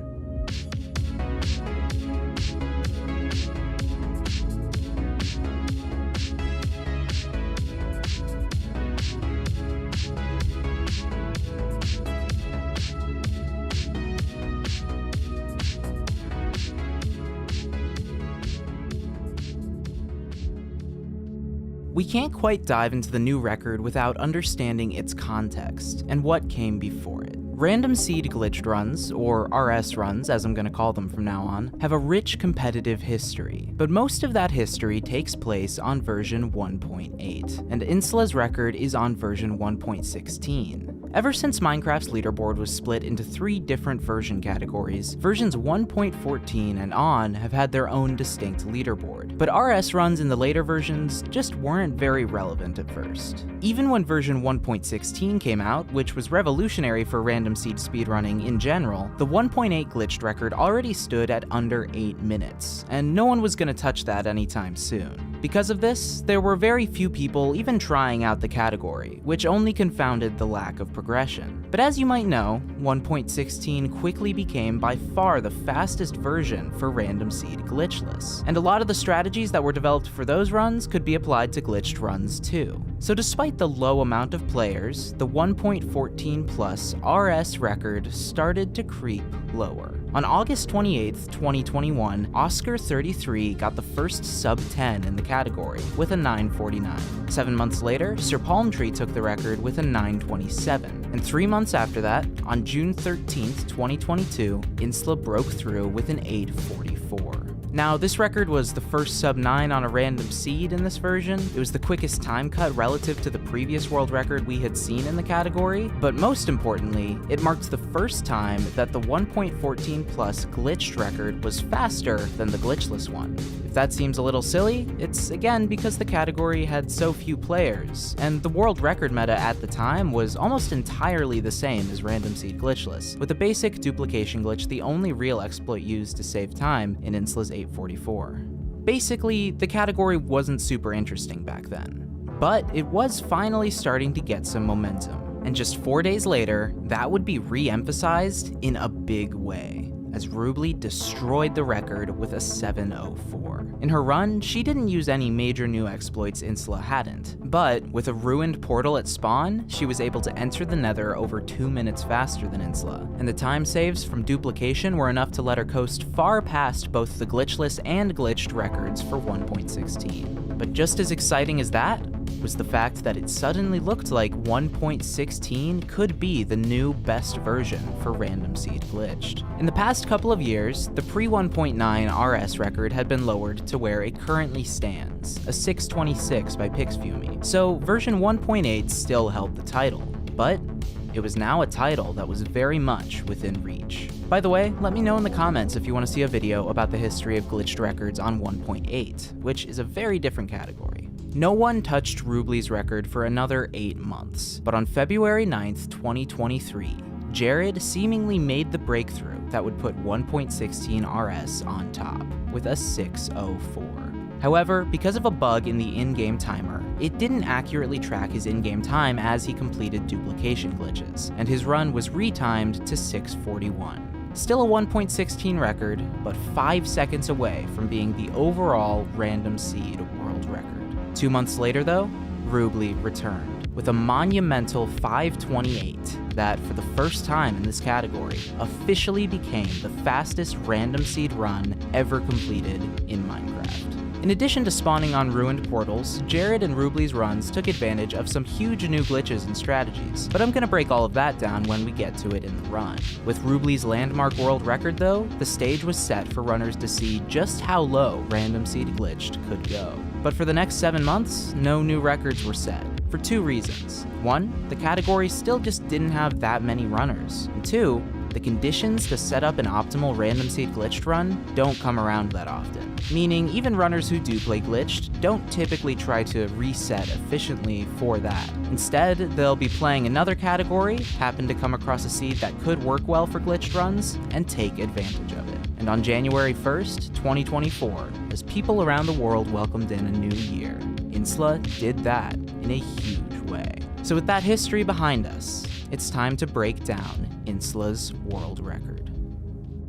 We can't quite dive into the new record without understanding its context and what came before it. Random Seed Glitched runs, or RS runs as I'm going to call them from now on, have a rich competitive history, but most of that history takes place on version 1.8, and Insla's record is on version 1.16. Ever since Minecraft's leaderboard was split into 3 different version categories, versions 1.14 and on have had their own distinct leaderboard, but RS runs in the later versions just weren't very relevant at first. Even when version 1.16 came out, which was revolutionary for random seed speedrunning in general, the 1.8 glitched record already stood at under 8 minutes, and no one was going to touch that anytime soon. Because of this, there were very few people even trying out the category, which only confounded the lack of progression. But as you might know, 1.16 quickly became by far the fastest version for Random Seed Glitchless, and a lot of the strategies that were developed for those runs could be applied to glitched runs too. So despite the low amount of players, the 1.14 plus RS record started to creep lower. On August 28th, 2021, Oscar33 got the first sub-10 in the category with a 949. 7 months later, Sir Palmtree took the record with a 927. And 3 months after that, on June 13th, 2022, Insla broke through with an 844. Now, this record was the first sub-9 on a random seed in this version. It was the quickest time cut relative to the previous world record we had seen in the category, but most importantly, it marked the first time that the 1.14 plus glitched record was faster than the glitchless one. If that seems a little silly, it's again because the category had so few players, and the world record meta at the time was almost entirely the same as Random Seed Glitchless, with the basic duplication glitch the only real exploit used to save time in Insla's 844. Basically, the category wasn't super interesting back then, but it was finally starting to get some momentum, and just 4 days later, that would be re-emphasized in a big way. as Rubly destroyed the record with a 704. In her run, she didn't use any major new exploits Insula hadn't, but with a ruined portal at spawn, she was able to enter the Nether over 2 minutes faster than Insula, and the time saves from duplication were enough to let her coast far past both the glitchless and glitched records for 1.16. But just as exciting as that was the fact that it suddenly looked like 1.16 could be the new best version for Random Seed Glitched. In the past couple of years, the pre-1.9 RS record had been lowered to where it currently stands, a 626 by Pixfumi, so version 1.8 still held the title, but it was now a title that was very much within reach. By the way, let me know in the comments if you want to see a video about the history of glitched records on 1.8, which is a very different category. No one touched Rubly's record for another 8 months, but on February 9th, 2023, Jared seemingly made the breakthrough that would put 1.16 RS on top, with a 604. However, because of a bug in the in-game timer, it didn't accurately track his in-game time as he completed duplication glitches, and his run was retimed to 641. Still a 1.16 record, but 5 seconds away from being the overall Random Seed world record. 2 months later though, Rubly returned with a monumental 528 that, for the first time in this category, officially became the fastest Random Seed run ever completed in Minecraft. In addition to spawning on ruined portals, Jared and Rubly's runs took advantage of some huge new glitches and strategies, but I'm gonna break all of that down when we get to it in the run. With Rubly's landmark world record though, the stage was set for runners to see just how low Random Seed Glitched could go. But for the next 7 months, no new records were set, for 2 reasons. 1, the category still just didn't have that many runners, and 2, the conditions to set up an optimal Random Seed Glitched run don't come around that often. Meaning, even runners who do play Glitched don't typically try to reset efficiently for that. Instead, they'll be playing another category, happen to come across a seed that could work well for Glitched runs, and take advantage of it. And on January 1st, 2024, as people around the world welcomed in a new year, Insula did that in a huge way. So with that history behind us, it's time to break down Insula's world record.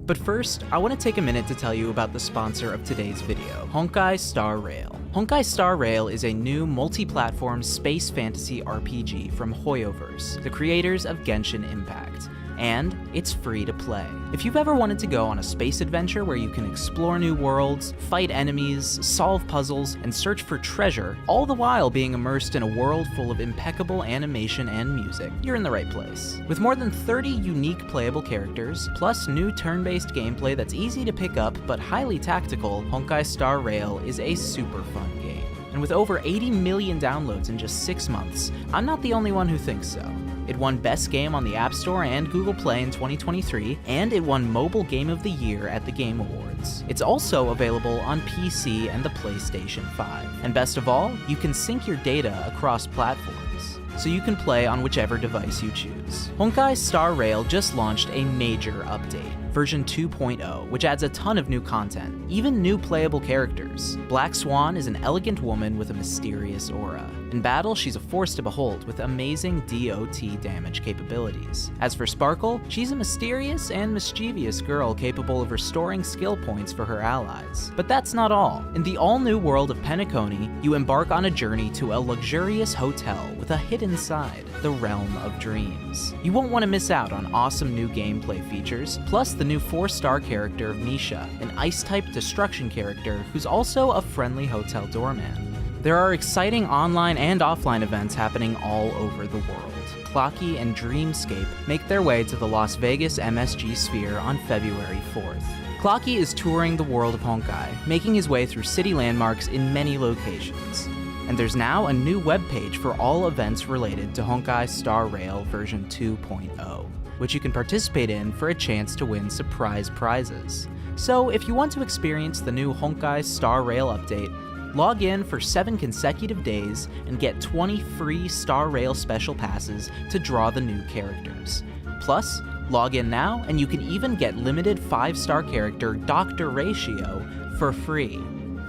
But first, I want to take a minute to tell you about the sponsor of today's video, Honkai Star Rail. Honkai Star Rail is a new multi-platform space fantasy RPG from Hoyoverse, the creators of Genshin Impact. And it's free to play. If you've ever wanted to go on a space adventure where you can explore new worlds, fight enemies, solve puzzles, and search for treasure, all the while being immersed in a world full of impeccable animation and music, you're in the right place. With more than 30 unique playable characters, plus new turn-based gameplay that's easy to pick up but highly tactical, Honkai Star Rail is a super fun game. And with over 80 million downloads in just 6 months, I'm not the only one who thinks so. It won Best Game on the App Store and Google Play in 2023, and it won Mobile Game of the Year at the Game Awards. It's also available on PC and the PlayStation 5. And best of all, you can sync your data across platforms, so you can play on whichever device you choose. Honkai Star Rail just launched a major update, version 2.0, which adds a ton of new content, even new playable characters. Black Swan is an elegant woman with a mysterious aura. In battle, she's a force to behold with amazing DOT damage capabilities. As for Sparkle, she's a mysterious and mischievous girl capable of restoring skill points for her allies. But that's not all. In the all-new world of Penacony, you embark on a journey to a luxurious hotel with a hidden side, the Realm of Dreams. You won't want to miss out on awesome new gameplay features, plus the new 4-star character of Misha, an ice-type destruction character who's also a friendly hotel doorman. There are exciting online and offline events happening all over the world. Clocky and Dreamscape make their way to the Las Vegas MSG Sphere on February 4th. Clocky is touring the world of Honkai, making his way through city landmarks in many locations. And there's now a new webpage for all events related to Honkai Star Rail version 2.0, which you can participate in for a chance to win surprise prizes. So if you want to experience the new Honkai Star Rail update, log in for 7 consecutive days and get 20 free Star Rail special passes to draw the new characters. Plus, log in now and you can even get limited 5-star character Dr. Ratio for free.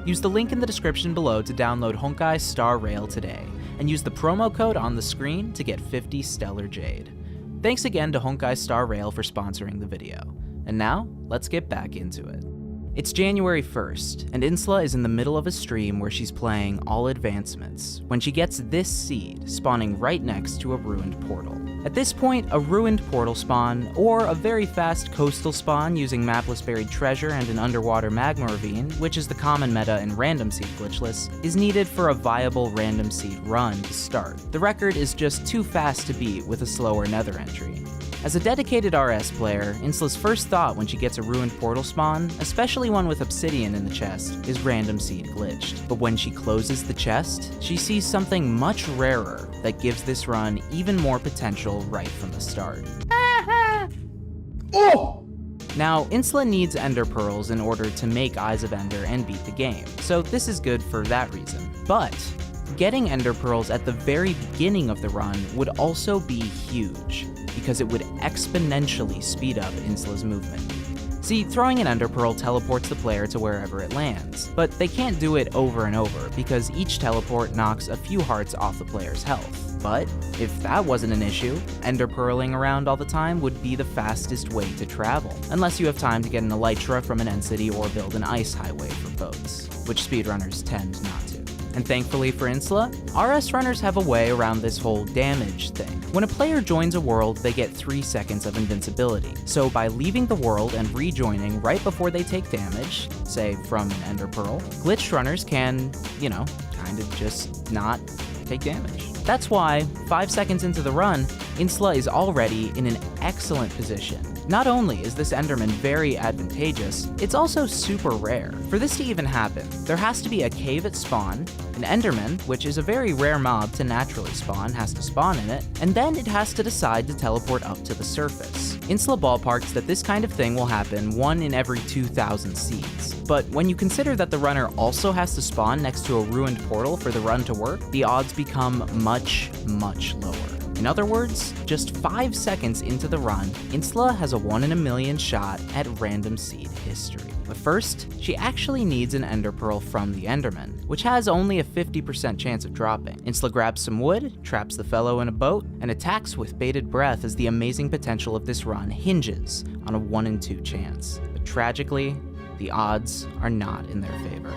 Use the link in the description below to download Honkai Star Rail today, and use the promo code on the screen to get 50 Stellar Jade. Thanks again to Honkai Star Rail for sponsoring the video. And now, let's get back into it. It's January 1st, and Insula is in the middle of a stream where she's playing All Advancements, when she gets this seed spawning right next to a ruined portal. At this point, a ruined portal spawn, or a very fast coastal spawn using mapless buried treasure and an underwater magma ravine, which is the common meta in random seed glitchless, is needed for a viable random seed run to start. The record is just too fast to beat with a slower Nether entry. As a dedicated RS player, Insula's first thought when she gets a ruined portal spawn, especially one with obsidian in the chest, is random seed glitched. But when she closes the chest, she sees something much rarer that gives this run even more potential right from the start. Oh! Now, Insula needs ender pearls in order to make Eyes of Ender and beat the game, so this is good for that reason. But getting ender pearls at the very beginning of the run would also be huge, because it would exponentially speed up Insula's movement. See, throwing an ender pearl teleports the player to wherever it lands, but they can't do it over and over because each teleport knocks a few hearts off the player's health. But if that wasn't an issue, ender pearling around all the time would be the fastest way to travel, unless you have time to get an elytra from an end city or build an ice highway for boats, which speedrunners tend not to. And thankfully for Insula, RS runners have a way around this whole damage thing. When a player joins a world, they get 3 seconds of invincibility. So by leaving the world and rejoining right before they take damage, say from an ender pearl, glitched runners can, kind of just not take damage. That's why, 5 seconds into the run, Insula is already in an excellent position. Not only is this Enderman very advantageous, it's also super rare. For this to even happen, there has to be a cave at spawn, an Enderman, which is a very rare mob to naturally spawn, has to spawn in it, and then it has to decide to teleport up to the surface. Insula ballparks that this kind of thing will happen 1 in every 2,000 seeds. But when you consider that the runner also has to spawn next to a ruined portal for the run to work, the odds become much, much lower. In other words, just 5 seconds into the run, Insula has a 1 in a million shot at random seed history. But first, she actually needs an ender pearl from the Enderman, which has only a 50% chance of dropping. Insula grabs some wood, traps the fellow in a boat, and attacks with bated breath as the amazing potential of this run hinges on a 1 in 2 chance. But tragically, the odds are not in their favor,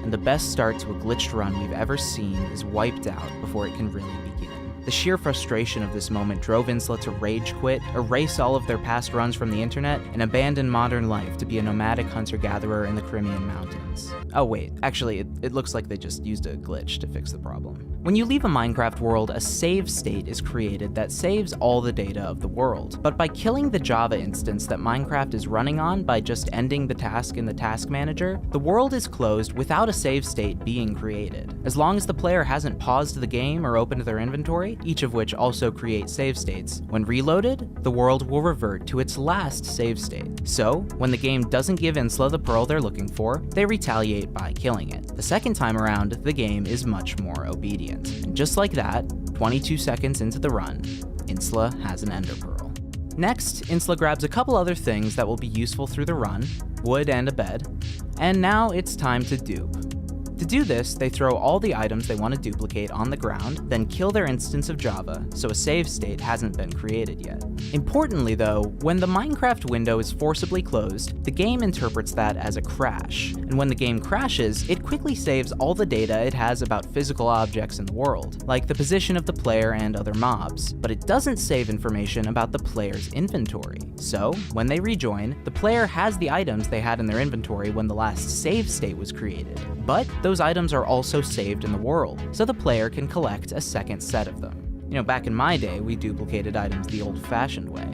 and the best start to a glitched run we've ever seen is wiped out before it can really begin. The sheer frustration of this moment drove Insula to rage quit, erase all of their past runs from the internet, and abandon modern life to be a nomadic hunter-gatherer in the Crimean mountains. Oh wait, actually, it looks like they just used a glitch to fix the problem. When you leave a Minecraft world, a save state is created that saves all the data of the world. But by killing the Java instance that Minecraft is running on by just ending the task in the task manager, the world is closed without a save state being created. As long as the player hasn't paused the game or opened their inventory, each of which also create save states, when reloaded, the world will revert to its last save state. So, when the game doesn't give Insula the pearl they're looking for, they retaliate by killing it. The second time around, the game is much more obedient. And just like that, 22 seconds into the run, Insula has an ender pearl. Next, Insula grabs a couple other things that will be useful through the run, wood and a bed, and now it's time to dupe. To do this, they throw all the items they want to duplicate on the ground, then kill their instance of Java, so a save state hasn't been created yet. Importantly though, when the Minecraft window is forcibly closed, the game interprets that as a crash, and when the game crashes, it quickly saves all the data it has about physical objects in the world, like the position of the player and other mobs, but it doesn't save information about the player's inventory. So, when they rejoin, the player has the items they had in their inventory when the last save state was created, but those items are also saved in the world, so the player can collect a second set of them. Back in my day, we duplicated items the old-fashioned way.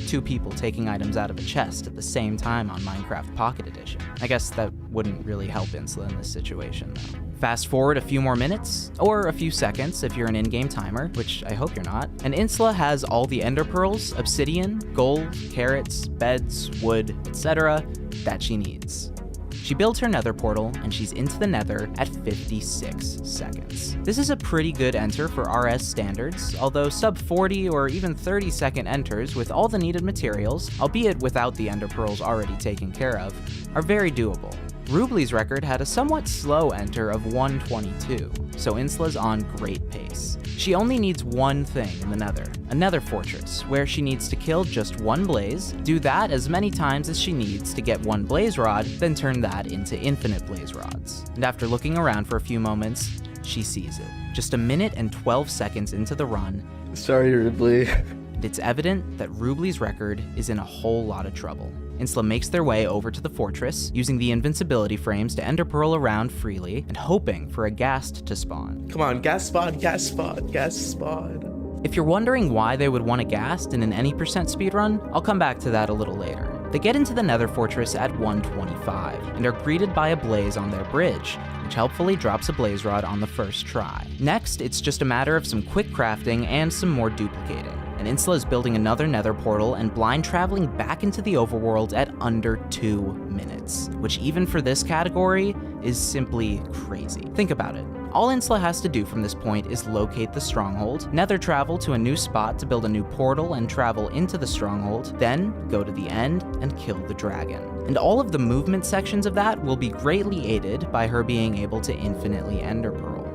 2 people taking items out of a chest at the same time on Minecraft Pocket Edition. I guess that wouldn't really help Insula in this situation, though. Fast forward a few more minutes, or a few seconds if you're an in-game timer, which I hope you're not, and Insula has all the ender pearls, obsidian, gold, carrots, beds, wood, etc. that she needs. She builds her nether portal, and she's into the nether at 56 seconds. This is a pretty good enter for RS standards, although sub 40 or even 30 second enters with all the needed materials, albeit without the ender pearls already taken care of, are very doable. Rubli's record had a somewhat slow enter of 122, so Insla's on great pace. She only needs one thing in the Nether, a Nether fortress, where she needs to kill just one blaze, do that as many times as she needs to get one blaze rod, then turn that into infinite blaze rods. And after looking around for a few moments, she sees it. Just a minute and 12 seconds into the run, Sorry, Rubli. and it's evident that Rubli's record is in a whole lot of trouble. Insla makes their way over to the fortress, using the invincibility frames to ender pearl around freely, and hoping for a ghast to spawn. Come on, gas spawn, gas spawn, gas spawn. If you're wondering why they would want a ghast in an any percent speedrun, I'll come back to that a little later. They get into the Nether fortress at 125, and are greeted by a blaze on their bridge, which helpfully drops a blaze rod on the first try. Next, it's just a matter of some quick crafting and some more duplicating. And Insla is building another Nether portal and blind traveling back into the overworld at under 2 minutes, which even for this category is simply crazy. Think about it. All Insla has to do from this point is locate the Stronghold, Nether travel to a new spot to build a new portal and travel into the Stronghold, then go to the end and kill the dragon. And all of the movement sections of that will be greatly aided by her being able to infinitely ender pearl.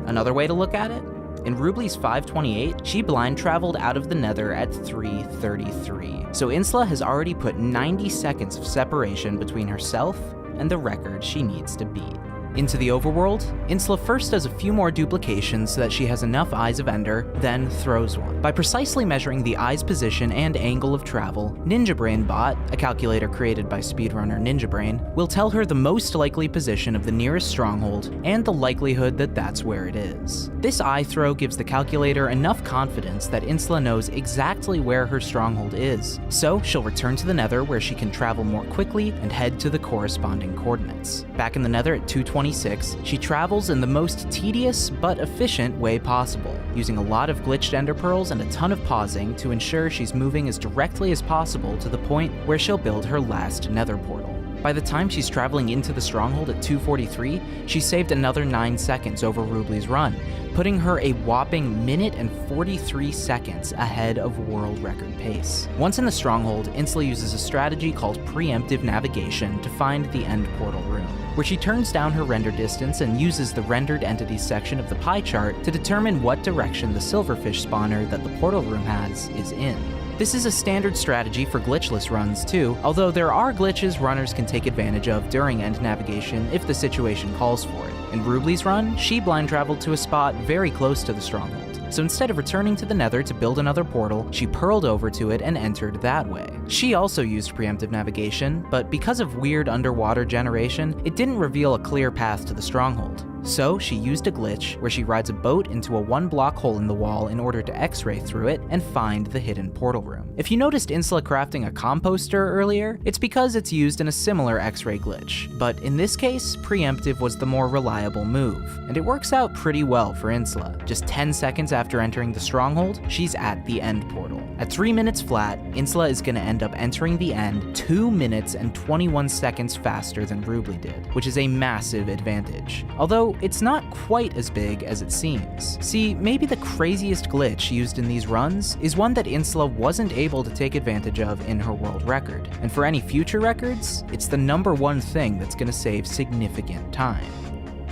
Another way to look at it? In Rubli's 528, she blind traveled out of the Nether at 333. So Insla has already put 90 seconds of separation between herself and the record she needs to beat. Into the overworld, Insla first does a few more duplications so that she has enough Eyes of Ender, then throws one. By precisely measuring the eye's position and angle of travel, Ninja Brain Bot, a calculator created by speedrunner Ninja Brain, will tell her the most likely position of the nearest stronghold and the likelihood that that's where it is. This eye throw gives the calculator enough confidence that Insla knows exactly where her stronghold is, so she'll return to the Nether where she can travel more quickly and head to the corresponding coordinates. Back in the Nether at 226, she travels in the most tedious but efficient way possible, using a lot of glitched ender pearls and a ton of pausing to ensure she's moving as directly as possible to the point where she'll build her last Nether portal. By the time she's traveling into the Stronghold at 243, she saved another 9 seconds over Rubli's run, putting her a whopping minute and 43 seconds ahead of world record pace. Once in the Stronghold, Insla uses a strategy called preemptive navigation to find the end portal room, where she turns down her render distance and uses the rendered entities section of the pie chart to determine what direction the silverfish spawner that the portal room has is in. This is a standard strategy for glitchless runs too, although there are glitches runners can take advantage of during end navigation if the situation calls for it. In Rubli's run, she blind traveled to a spot very close to the Stronghold. So instead of returning to the Nether to build another portal, she purled over to it and entered that way. She also used preemptive navigation, but because of weird underwater generation, it didn't reveal a clear path to the Stronghold. So she used a glitch where she rides a boat into a 1-block hole in the wall in order to x-ray through it and find the hidden portal room. If you noticed Insla crafting a composter earlier, it's because it's used in a similar x-ray glitch, but in this case, preemptive was the more reliable move, and it works out pretty well for Insla. Just 10 seconds after entering the Stronghold, she's at the end portal. At 3 minutes flat, Insla is going to end up entering the end 2 minutes and 21 seconds faster than Rubli did, which is a massive advantage. Although it's not quite as big as it seems. See, maybe the craziest glitch used in these runs is one that Insla wasn't able to take advantage of in her world record. And for any future records, it's the #1 thing that's going to save significant time: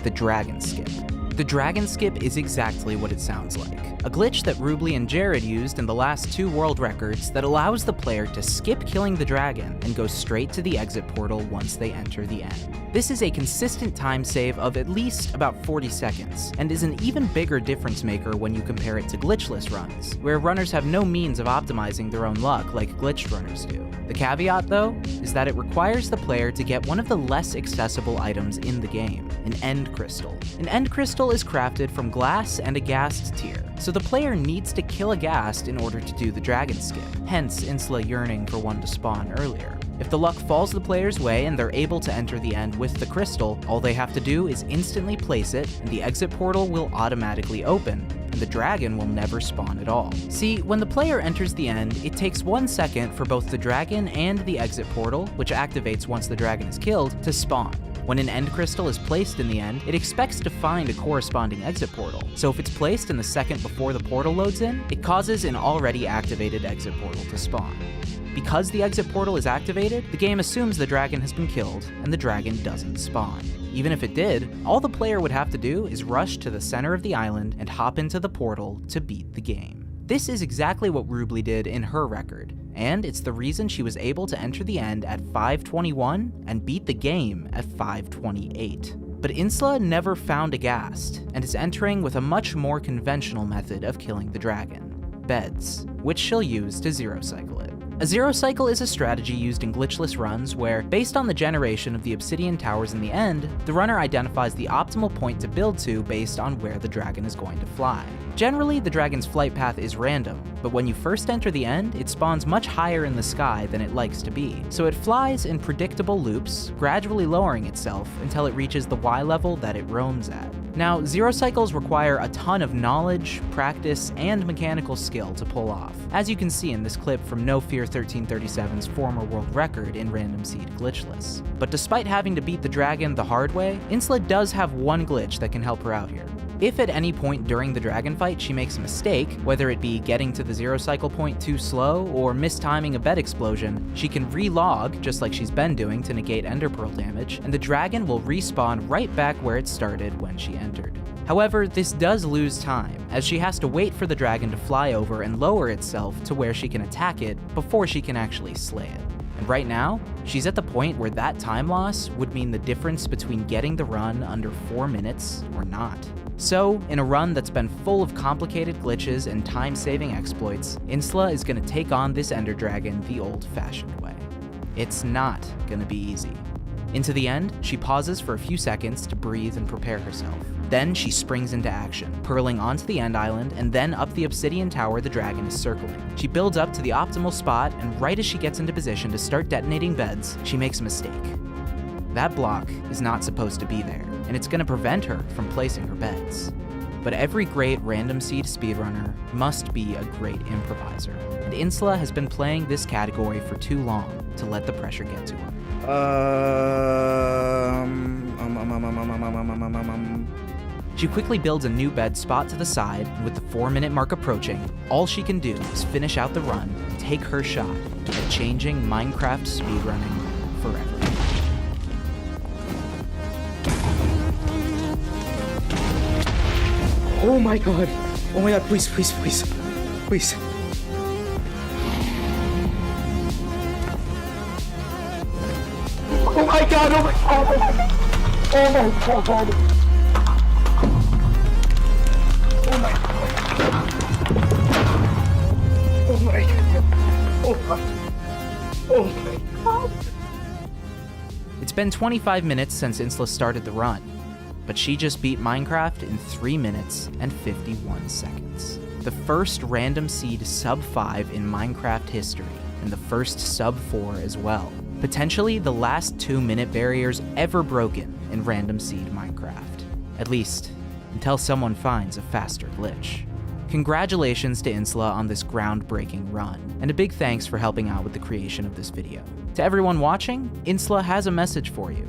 the dragon skip. The dragon skip is exactly what it sounds like. A glitch that Rubli and Jared used in the last 2 world records that allows the player to skip killing the dragon and go straight to the exit portal once they enter the end. This is a consistent time save of at least about 40 seconds, and is an even bigger difference maker when you compare it to glitchless runs, where runners have no means of optimizing their own luck like glitched runners do. The caveat, though, is that it requires the player to get one of the less accessible items in the game, an end crystal. An end crystal is crafted from glass and a ghast tier, so the player needs to kill a ghast in order to do the dragon skip, hence Insla yearning for one to spawn earlier. If the luck falls the player's way and they're able to enter the end with the crystal, all they have to do is instantly place it, and the exit portal will automatically open, and the dragon will never spawn at all. See, when the player enters the end, it takes 1 second for both the dragon and the exit portal, which activates once the dragon is killed, to spawn. When an end crystal is placed in the end, it expects to find a corresponding exit portal. So if it's placed in the second before the portal loads in, it causes an already activated exit portal to spawn. Because the exit portal is activated, the game assumes the dragon has been killed, and the dragon doesn't spawn. Even if it did, all the player would have to do is rush to the center of the island and hop into the portal to beat the game. This is exactly what Rubly did in her record, and it's the reason she was able to enter the end at 5:21 and beat the game at 5:28. But Insla never found a ghast, and is entering with a much more conventional method of killing the dragon: beds, which she'll use to zero cycle it. A zero cycle is a strategy used in glitchless runs where, based on the generation of the obsidian towers in the end, the runner identifies the optimal point to build to based on where the dragon is going to fly. Generally, the dragon's flight path is random, but when you first enter the end, it spawns much higher in the sky than it likes to be, so it flies in predictable loops, gradually lowering itself until it reaches the Y level that it roams at. Now, zero cycles require a ton of knowledge, practice, and mechanical skill to pull off, as you can see in this clip from No Fear 1337's former world record in Random Seed Glitchless. But despite having to beat the dragon the hard way, Insla does have one glitch that can help her out here. If at any point during the dragon fight she makes a mistake, whether it be getting to the zero cycle point too slow or mistiming a bed explosion, she can re-log, just like she's been doing to negate ender pearl damage, and the dragon will respawn right back where it started when she entered. However, this does lose time, as she has to wait for the dragon to fly over and lower itself to where she can attack it before she can actually slay it. And right now, she's at the point where that time loss would mean the difference between getting the run under 4 minutes or not. So, in a run that's been full of complicated glitches and time-saving exploits, Insla is going to take on this Ender Dragon the old-fashioned way. It's not going to be easy. Into the end, she pauses for a few seconds to breathe and prepare herself. Then she springs into action, purling onto the end island and then up the obsidian tower the dragon is circling. She builds up to the optimal spot, and right as she gets into position to start detonating beds, she makes a mistake. That block is not supposed to be there, and it's going to prevent her from placing her beds. But every great random seed speedrunner must be a great improviser, and Insla has been playing this category for too long to let the pressure get to her. She quickly builds a new bed spot to the side, and with the 4-minute mark approaching, all she can do is finish out the run and take her shot at changing Minecraft speedrunning forever. Oh my god. Oh my god, please, please, please. Please. Oh my god, oh my god. Oh my god. Oh my god. Oh my god. Oh my. Oh my god. It's been 25 minutes since Insla started the run, but she just beat Minecraft in 3 minutes and 51 seconds. The first random seed sub-5 in Minecraft history, and the first sub-4 as well. Potentially the last 2-minute barriers ever broken in random seed Minecraft. At least, until someone finds a faster glitch. Congratulations to Insla on this groundbreaking run, and a big thanks for helping out with the creation of this video. To everyone watching, Insla has a message for you.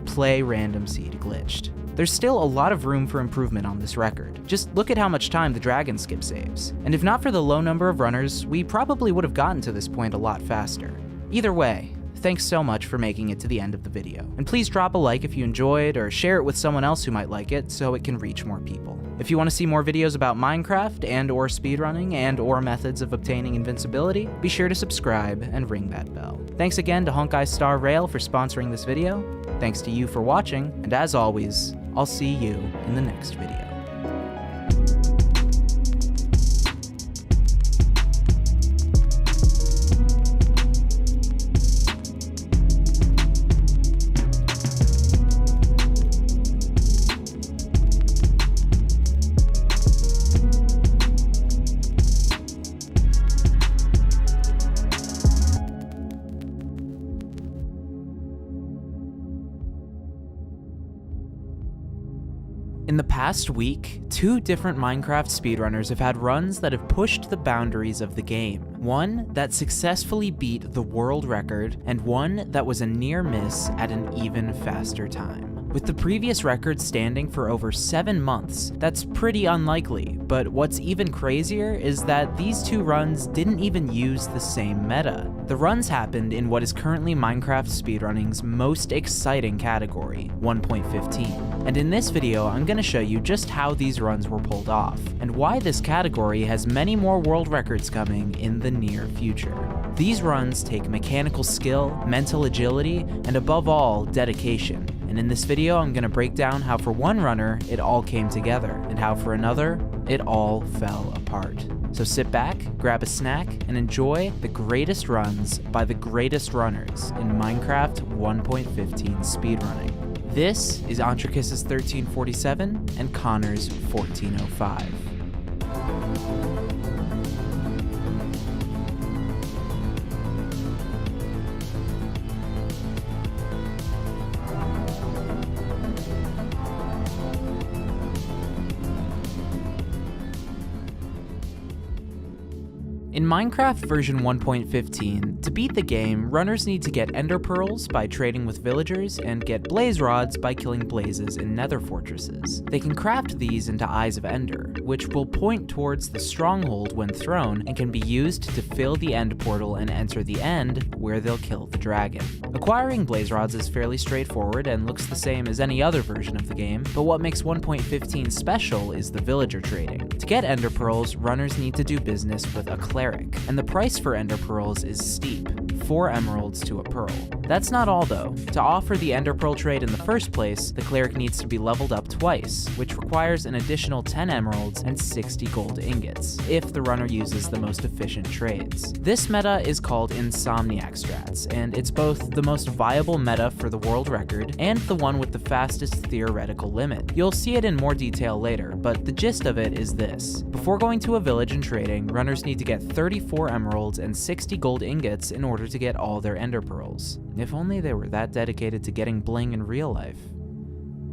Play random seed glitched. There's still a lot of room for improvement on this record. Just look at how much time the dragon skip saves. And if not for the low number of runners, we probably would have gotten to this point a lot faster. Either way, thanks so much for making it to the end of the video. And please drop a like if you enjoyed, or share it with someone else who might like it so it can reach more people. If you want to see more videos about Minecraft and or speedrunning and or methods of obtaining invincibility, be sure to subscribe and ring that bell. Thanks again to Honkai Star Rail for sponsoring this video. Thanks to you for watching, and as always, I'll see you in the next video. In the past week, 2 different Minecraft speedrunners have had runs that have pushed the boundaries of the game. One that successfully beat the world record, and one that was a near miss at an even faster time. With the previous record standing for over 7 months, that's pretty unlikely, but what's even crazier is that these 2 runs didn't even use the same meta. The runs happened in what is currently Minecraft speedrunning's most exciting category, 1.15. And in this video, I'm going to show you just how these runs were pulled off, and why this category has many more world records coming in the near future. These runs take mechanical skill, mental agility, and above all, dedication. And in this video, I'm going to break down how for one runner, it all came together, and how for another, it all fell apart. So sit back, grab a snack, and enjoy the greatest runs by the greatest runners in Minecraft 1.15 speedrunning. This is Oneshot's 1347 and Connor's 1405. In Minecraft version 1.15, to beat the game, runners need to get ender pearls by trading with villagers and get blaze rods by killing blazes in nether fortresses. They can craft these into eyes of ender, which will point towards the stronghold when thrown and can be used to fill the end portal and enter the end, where they'll kill the dragon. Acquiring blaze rods is fairly straightforward and looks the same as any other version of the game, but what makes 1.15 special is the villager trading. To get ender pearls, runners need to do business with a cleric, and the price for ender pearls is steep, 4 emeralds to a pearl. That's not all though. To offer the ender pearl trade in the first place, the cleric needs to be leveled up twice, which requires an additional 10 emeralds and 60 gold ingots, if the runner uses the most efficient trades. This meta is called Insomniac strats, and it's both the most viable meta for the world record and the one with the fastest theoretical limit. You'll see it in more detail later, but the gist of it is this. Before going to a village and trading, runners need to get 34 emeralds and 60 gold ingots in order to get all their ender pearls. If only they were that dedicated to getting bling in real life.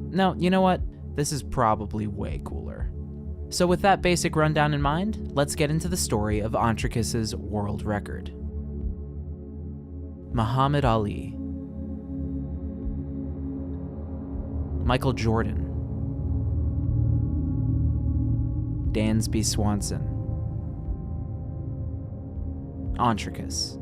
No, you know what? This is probably way cooler. So with that basic rundown in mind, let's get into the story of Oneshot's world record. Muhammad Ali, Michael Jordan, Dansby Swanson, Oneshot.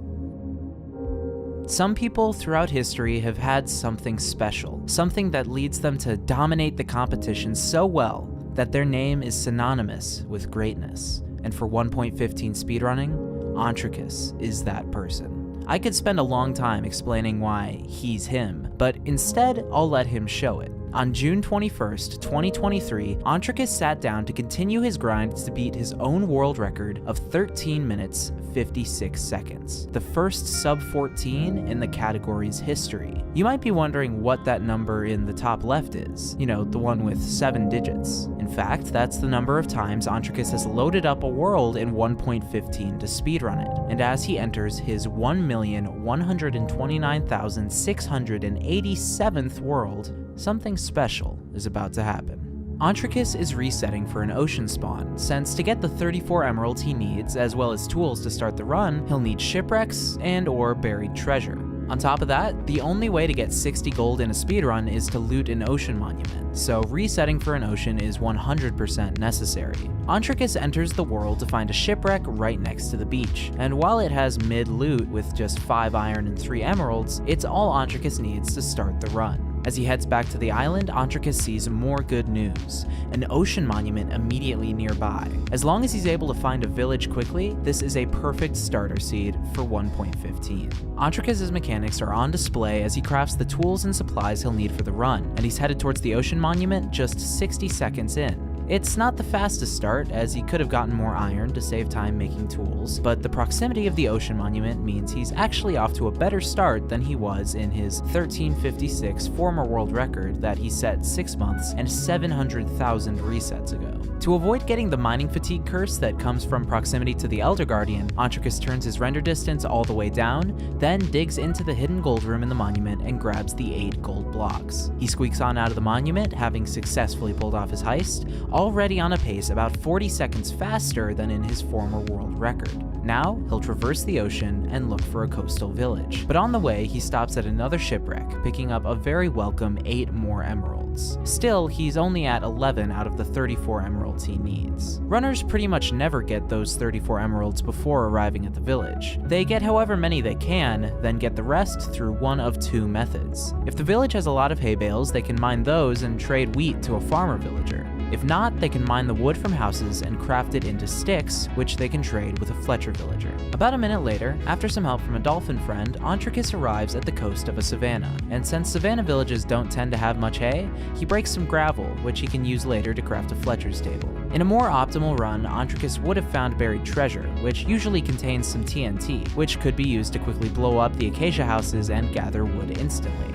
Some people throughout history have had something special, something that leads them to dominate the competition so well that their name is synonymous with greatness. And for 1.15 speedrunning, Oneshot is that person. I could spend a long time explaining why he's him, but instead I'll let him show it. On June 21st, 2023, Oneshot sat down to continue his grind to beat his own world record of 13 minutes, 56 seconds, the first sub-14 in the category's history. You might be wondering what that number in the top left is, you know, the one with 7 digits. In fact, that's the number of times Oneshot has loaded up a world in 1.15 to speedrun it, and as he enters his 1,129,687th world, something special is about to happen. Oneshot is resetting for an ocean spawn, since to get the 34 emeralds he needs, as well as tools to start the run, he'll need shipwrecks and/or buried treasure. On top of that, the only way to get 60 gold in a speedrun is to loot an ocean monument, so resetting for an ocean is 100% necessary. Oneshot enters the world to find a shipwreck right next to the beach, and while it has mid-loot with just 5 iron and 3 emeralds, it's all Oneshot needs to start the run. As he heads back to the island, Oneshot sees more good news, an ocean monument immediately nearby. As long as he's able to find a village quickly, this is a perfect starter seed for 1.15. Oneshot's mechanics are on display as he crafts the tools and supplies he'll need for the run, and he's headed towards the ocean monument just 60 seconds in. It's not the fastest start, as he could have gotten more iron to save time making tools, but the proximity of the ocean monument means he's actually off to a better start than he was in his 1356 former world record that he set 6 months and 700,000 resets ago. To avoid getting the mining fatigue curse that comes from proximity to the Elder Guardian, Ontricus turns his render distance all the way down, then digs into the hidden gold room in the monument and grabs the 8 gold blocks. He squeaks on out of the monument, having successfully pulled off his heist, already on a pace about 40 seconds faster than in his former world record. Now, he'll traverse the ocean and look for a coastal village. But on the way, he stops at another shipwreck, picking up a very welcome 8 more emeralds. Still, he's only at 11 out of the 34 emeralds he needs. Runners pretty much never get those 34 emeralds before arriving at the village. They get however many they can, then get the rest through one of 2 methods. If the village has a lot of hay bales, they can mine those and trade wheat to a farmer villager. If not, they can mine the wood from houses and craft it into sticks, which they can trade with a Fletcher villager. About a minute later, after some help from a dolphin friend, Ontricus arrives at the coast of a savanna, and since savanna villages don't tend to have much hay, he breaks some gravel, which he can use later to craft a Fletcher's table. In a more optimal run, Ontricus would have found buried treasure, which usually contains some TNT, which could be used to quickly blow up the acacia houses and gather wood instantly.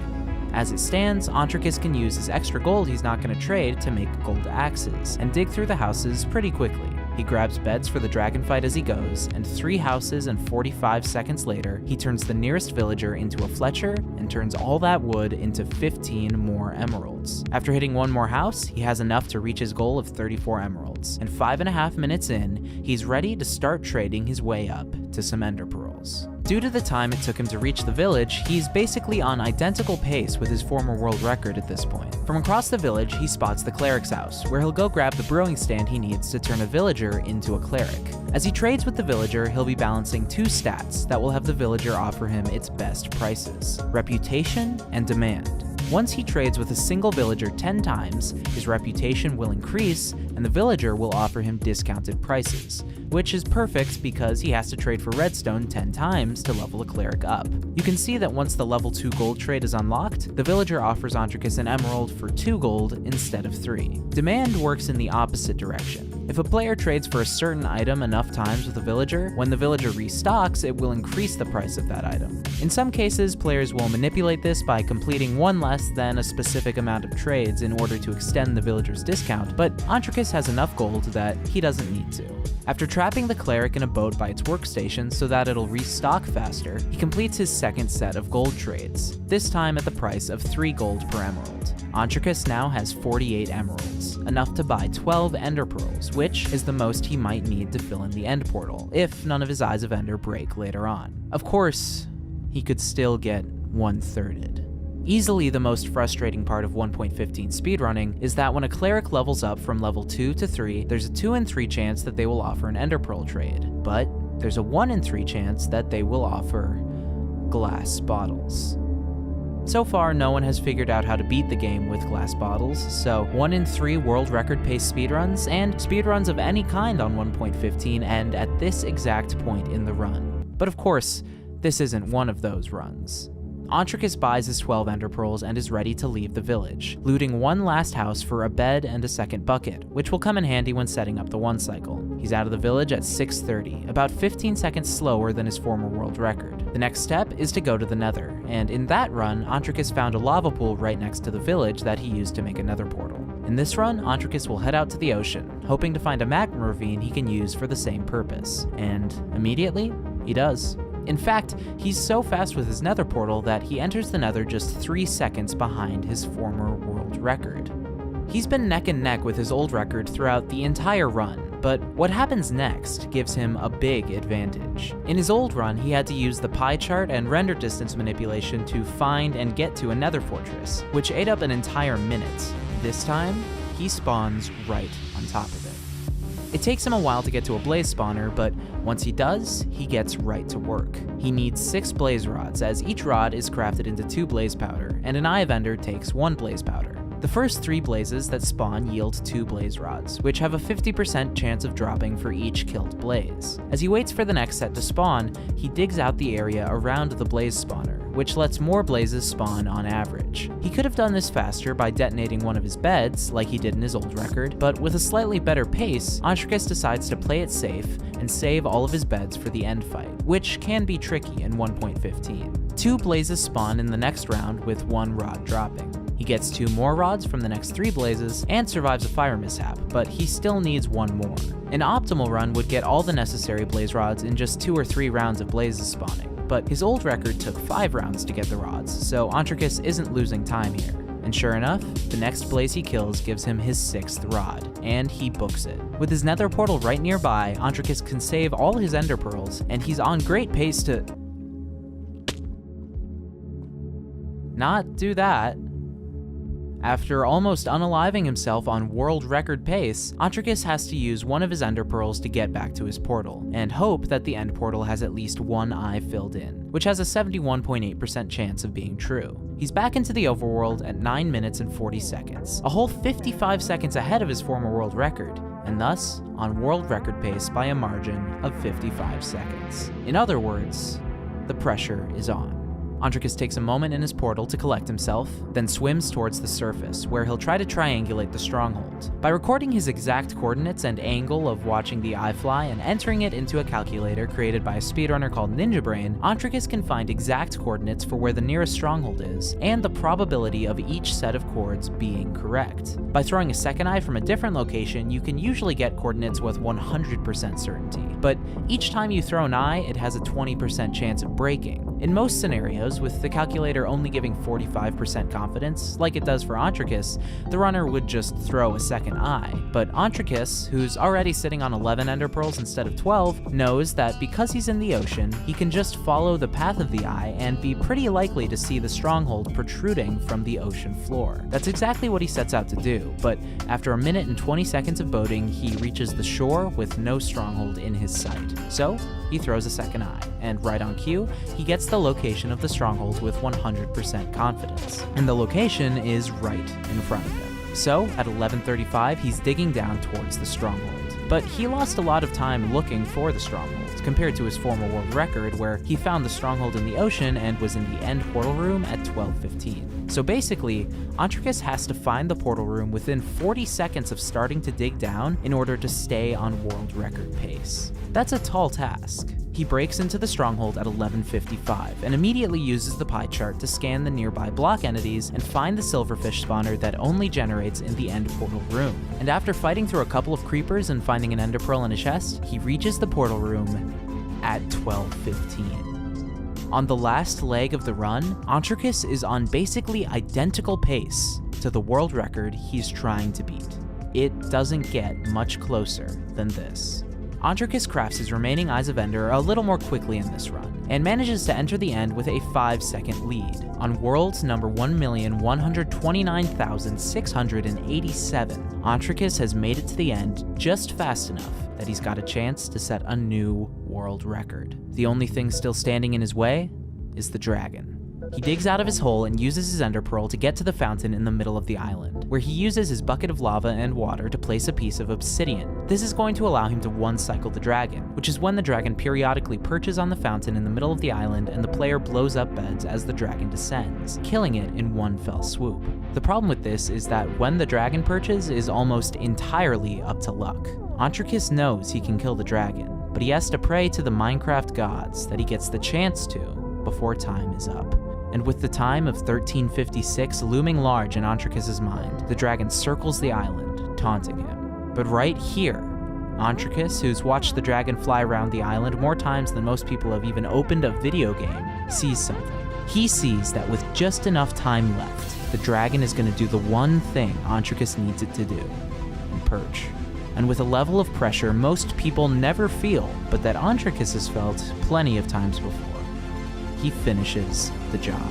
As it stands, Ontricus can use his extra gold he's not going to trade to make gold axes, and dig through the houses pretty quickly. He grabs beds for the dragon fight as he goes, and 3 houses and 45 seconds later, he turns the nearest villager into a Fletcher and turns all that wood into 15 more emeralds. After hitting 1 more house, he has enough to reach his goal of 34 emeralds, and 5.5 minutes in, he's ready to start trading his way up to some ender pearls. Due to the time it took him to reach the village, he's basically on identical pace with his former world record at this point. From across the village, he spots the cleric's house, where he'll go grab the brewing stand he needs to turn a villager into a cleric. As he trades with the villager, he'll be balancing 2 stats that will have the villager offer him its best prices: reputation and demand. Once he trades with a single villager 10 times, his reputation will increase, and the villager will offer him discounted prices, which is perfect because he has to trade for redstone 10 times to level a cleric up. You can see that once the level 2 gold trade is unlocked, the villager offers Ontricus an emerald for 2 gold instead of 3. Demand works in the opposite direction. If a player trades for a certain item enough times with a villager, when the villager restocks, it will increase the price of that item. In some cases, players will manipulate this by completing 1 less than a specific amount of trades in order to extend the villager's discount, but Ontricus has enough gold that he doesn't need to. After trapping the cleric in a boat by its workstation so that it'll restock faster, he completes his second set of gold trades, this time at the price of 3 gold per emerald. Ontricus now has 48 emeralds, enough to buy 12 ender pearls, which is the most he might need to fill in the end portal, if none of his eyes of ender break later on. Of course, he could still get 1/3'd. Easily the most frustrating part of 1.15 speedrunning is that when a cleric levels up from level 2 to 3, there's a 2 in 3 chance that they will offer an ender pearl trade, but there's a 1 in 3 chance that they will offer glass bottles. So far, no one has figured out how to beat the game with glass bottles, so 1 in 3 world record pace speedruns, and speedruns of any kind on 1.15 end at this exact point in the run. But of course, this isn't one of those runs. Ontricus buys his 12 ender pearls and is ready to leave the village, looting 1 last house for a bed and a second bucket, which will come in handy when setting up the 1 cycle. He's out of the village at 6:30, about 15 seconds slower than his former world record. The next step is to go to the Nether, and in that run, Ontricus found a lava pool right next to the village that he used to make a Nether portal. In this run, Ontricus will head out to the ocean, hoping to find a magma ravine he can use for the same purpose. And immediately, he does. In fact, he's so fast with his Nether portal that he enters the Nether just 3 seconds behind his former world record. He's been neck and neck with his old record throughout the entire run, but what happens next gives him a big advantage. In his old run, he had to use the pie chart and render distance manipulation to find and get to a Nether fortress, which ate up an entire minute. This time, he spawns right on top of it. It takes him a while to get to a blaze spawner, but once he does, he gets right to work. He needs 6 blaze rods, as each rod is crafted into 2 blaze powder, and an eye of ender takes 1 blaze powder. The first 3 blazes that spawn yield 2 blaze rods, which have a 50% chance of dropping for each killed blaze. As he waits for the next set to spawn, he digs out the area around the blaze spawner, which lets more blazes spawn on average. He could have done this faster by detonating one of his beds, like he did in his old record, but with a slightly better pace, Ontricus decides to play it safe and save all of his beds for the end fight, which can be tricky in 1.15. 2 blazes spawn in the next round with 1 rod dropping. He gets 2 more rods from the next 3 blazes and survives a fire mishap, but he still needs 1 more. An optimal run would get all the necessary blaze rods in just 2 or 3 rounds of blazes spawning, but his old record took 5 rounds to get the rods, so Ontricus isn't losing time here. And sure enough, the next blaze he kills gives him his 6th rod, and he books it. With his nether portal right nearby, Ontricus can save all his ender pearls, and he's on great pace to not do that. After almost unaliving himself on world record pace, Ontricus has to use one of his ender pearls to get back to his portal, and hope that the end portal has at least 1 eye filled in, which has a 71.8% chance of being true. He's back into the overworld at 9 minutes and 40 seconds, a whole 55 seconds ahead of his former world record, and thus on world record pace by a margin of 55 seconds. In other words, the pressure is on. Ontricus takes a moment in his portal to collect himself, then swims towards the surface, where he'll try to triangulate the stronghold. By recording his exact coordinates and angle of watching the eye fly and entering it into a calculator created by a speedrunner called Ninja Brain, Ontricus can find exact coordinates for where the nearest stronghold is, and the probability of each set of chords being correct. By throwing a second eye from a different location, you can usually get coordinates with 100% certainty, but each time you throw an eye, it has a 20% chance of breaking. In most scenarios, with the calculator only giving 45% confidence, like it does for Ontricus, the runner would just throw a second eye. But Ontricus, who's already sitting on 11 ender pearls instead of 12, knows that because he's in the ocean, he can just follow the path of the eye and be pretty likely to see the stronghold protruding from the ocean floor. That's exactly what he sets out to do, but after a minute and 20 seconds of boating, he reaches the shore with no stronghold in his sight. So, he throws a second eye, and right on cue, he gets the location of the stronghold with 100% confidence. And the location is right in front of him. So, at 11:35, he's digging down towards the stronghold. But he lost a lot of time looking for the stronghold, compared to his former world record where he found the stronghold in the ocean and was in the end portal room at 12:15. So basically, Ontricus has to find the portal room within 40 seconds of starting to dig down in order to stay on world record pace. That's a tall task. He breaks into the stronghold at 11:55 and immediately uses the pie chart to scan the nearby block entities and find the silverfish spawner that only generates in the end portal room. And after fighting through a couple of creepers and finding an ender pearl in a chest, he reaches the portal room at 12:15. On the last leg of the run, Ontricus is on basically identical pace to the world record he's trying to beat. It doesn't get much closer than this. Ontricus crafts his remaining Eyes of Ender a little more quickly in this run, and manages to enter the end with a 5-second lead. On world number 1,129,687, Ontricus has made it to the end just fast enough that he's got a chance to set a new world record. The only thing still standing in his way is the dragon. He digs out of his hole and uses his ender pearl to get to the fountain in the middle of the island, where he uses his bucket of lava and water to place a piece of obsidian. This is going to allow him to one-cycle the dragon, which is when the dragon periodically perches on the fountain in the middle of the island and the player blows up beds as the dragon descends, killing it in one fell swoop. The problem with this is that when the dragon perches is almost entirely up to luck. Ontricus knows he can kill the dragon, but he has to pray to the Minecraft gods that he gets the chance to before time is up. And with the time of 1356 looming large in Ontricus's mind, the dragon circles the island, taunting him. But right here, Ontricus, who's watched the dragon fly around the island more times than most people have even opened a video game, sees something. He sees that with just enough time left, the dragon is going to do the one thing Ontricus needs it to do, and perch. And with a level of pressure most people never feel, but that Ontricus has felt plenty of times before, he finishes the job.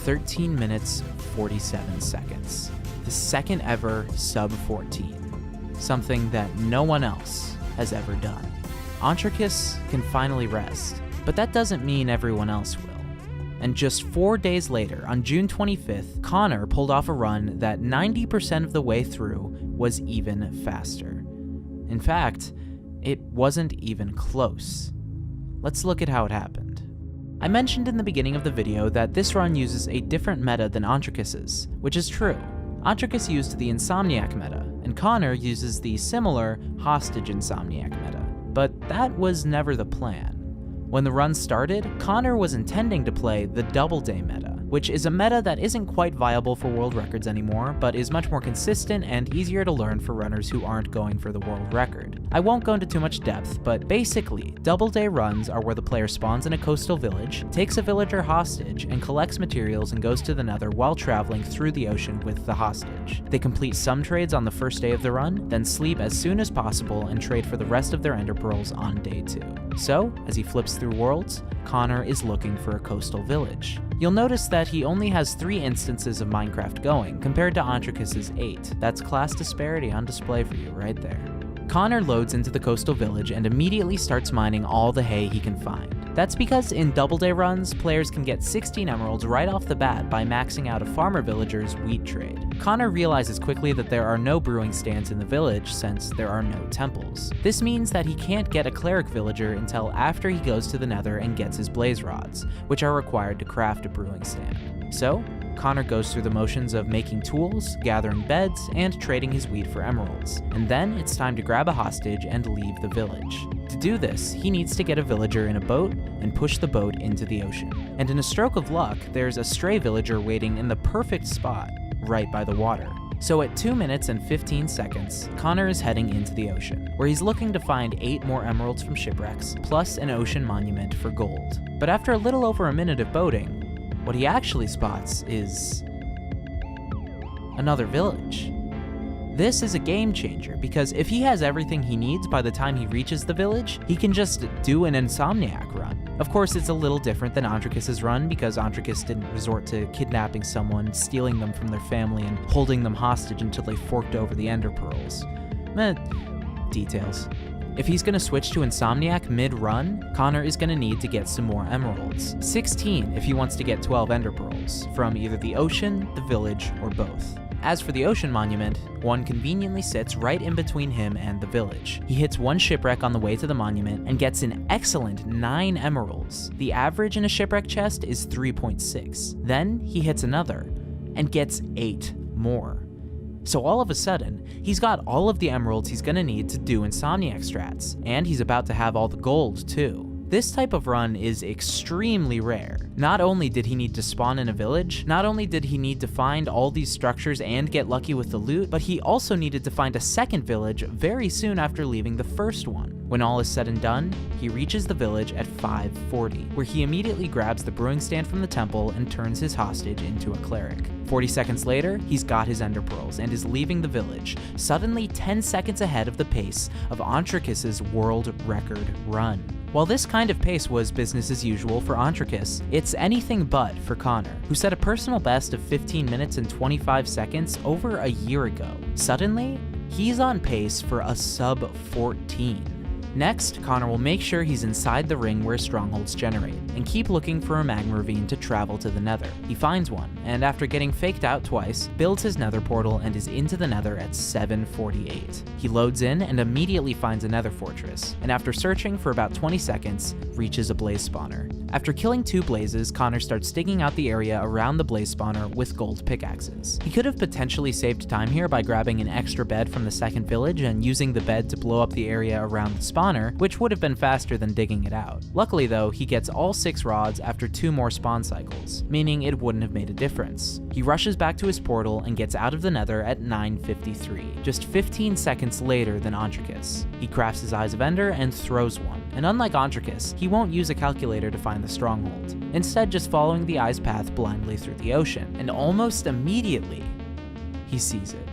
"13 minutes, 47 seconds. The second ever sub 14. Something that no one else has ever done. Ontricus can finally rest, but that doesn't mean everyone else will. And just 4 days later, on June 25th, Connor pulled off a run that 90% of the way through was even faster. In fact, it wasn't even close. Let's look at how it happened. I mentioned in the beginning of the video that this run uses a different meta than Ontrakis's, which is true. Ontrakis used the Insomniac meta, and Connor uses the similar Hostage Insomniac meta. But that was never the plan. When the run started, Connor was intending to play the Double Day meta, which is a meta that isn't quite viable for world records anymore, but is much more consistent and easier to learn for runners who aren't going for the world record. I won't go into too much depth, but basically, Double Day runs are where the player spawns in a coastal village, takes a villager hostage, and collects materials and goes to the Nether while traveling through the ocean with the hostage. They complete some trades on the first day of the run, then sleep as soon as possible and trade for the rest of their ender pearls on day 2. So, as he flips through worlds, Connor is looking for a coastal village. You'll notice that he only has 3 instances of Minecraft going, compared to Ontrakis's 8. That's class disparity on display for you right there. Connor loads into the coastal village and immediately starts mining all the hay he can find. That's because in Double Day runs, players can get 16 emeralds right off the bat by maxing out a farmer villager's wheat trade. Connor realizes quickly that there are no brewing stands in the village since there are no temples. This means that he can't get a cleric villager until after he goes to the Nether and gets his blaze rods, which are required to craft a brewing stand. So, Connor goes through the motions of making tools, gathering beds, and trading his wheat for emeralds. And then it's time to grab a hostage and leave the village. To do this, he needs to get a villager in a boat and push the boat into the ocean. And in a stroke of luck, there's a stray villager waiting in the perfect spot, right by the water. So at 2 minutes and 15 seconds, Connor is heading into the ocean, where he's looking to find 8 more emeralds from shipwrecks, plus an ocean monument for gold. But after a little over a minute of boating, what he actually spots is another village. This is a game changer, because if he has everything he needs by the time he reaches the village, he can just do an Insomniac run. Of course, it's a little different than Ontrakis's run, because Ontrakis didn't resort to kidnapping someone, stealing them from their family, and holding them hostage until they forked over the ender pearls. Details. If he's going to switch to Insomniac mid-run, Connor is going to need to get some more emeralds. 16 if he wants to get 12 ender pearls, from either the ocean, the village, or both. As for the ocean monument, one conveniently sits right in between him and the village. He hits one shipwreck on the way to the monument and gets an excellent 9 emeralds. The average in a shipwreck chest is 3.6. Then he hits another and gets 8 more. So all of a sudden, he's got all of the emeralds he's gonna need to do Insomniac strats, and he's about to have all the gold too. This type of run is extremely rare. Not only did he need to spawn in a village, not only did he need to find all these structures and get lucky with the loot, but he also needed to find a second village very soon after leaving the first one. When all is said and done, he reaches the village at 5:40, where he immediately grabs the brewing stand from the temple and turns his hostage into a cleric. 40 seconds later, he's got his ender pearls and is leaving the village, suddenly 10 seconds ahead of the pace of Ontrakis's world record run. While this kind of pace was business as usual for Ontrakis, it's anything but for Connor, who set a personal best of 15 minutes and 25 seconds over a year ago. Suddenly, he's on pace for a sub 14. Next, Connor will make sure he's inside the ring where strongholds generate, and keep looking for a magma ravine to travel to the Nether. He finds one, and after getting faked out twice, builds his Nether portal and is into the Nether at 7:48. He loads in and immediately finds a Nether fortress, and after searching for about 20 seconds, reaches a blaze spawner. After killing 2 blazes, Connor starts digging out the area around the blaze spawner with gold pickaxes. He could have potentially saved time here by grabbing an extra bed from the second village and using the bed to blow up the area around the spawner, which would have been faster than digging it out. Luckily though, he gets all 6 rods after 2 more spawn cycles, meaning it wouldn't have made a difference. He rushes back to his portal and gets out of the Nether at 9:53, just 15 seconds later than Ontrakis. He crafts his Eyes of Ender and throws one, and unlike Ontrakis, he won't use a calculator to find the stronghold, instead just following the eye's path blindly through the ocean, and almost immediately, he sees it.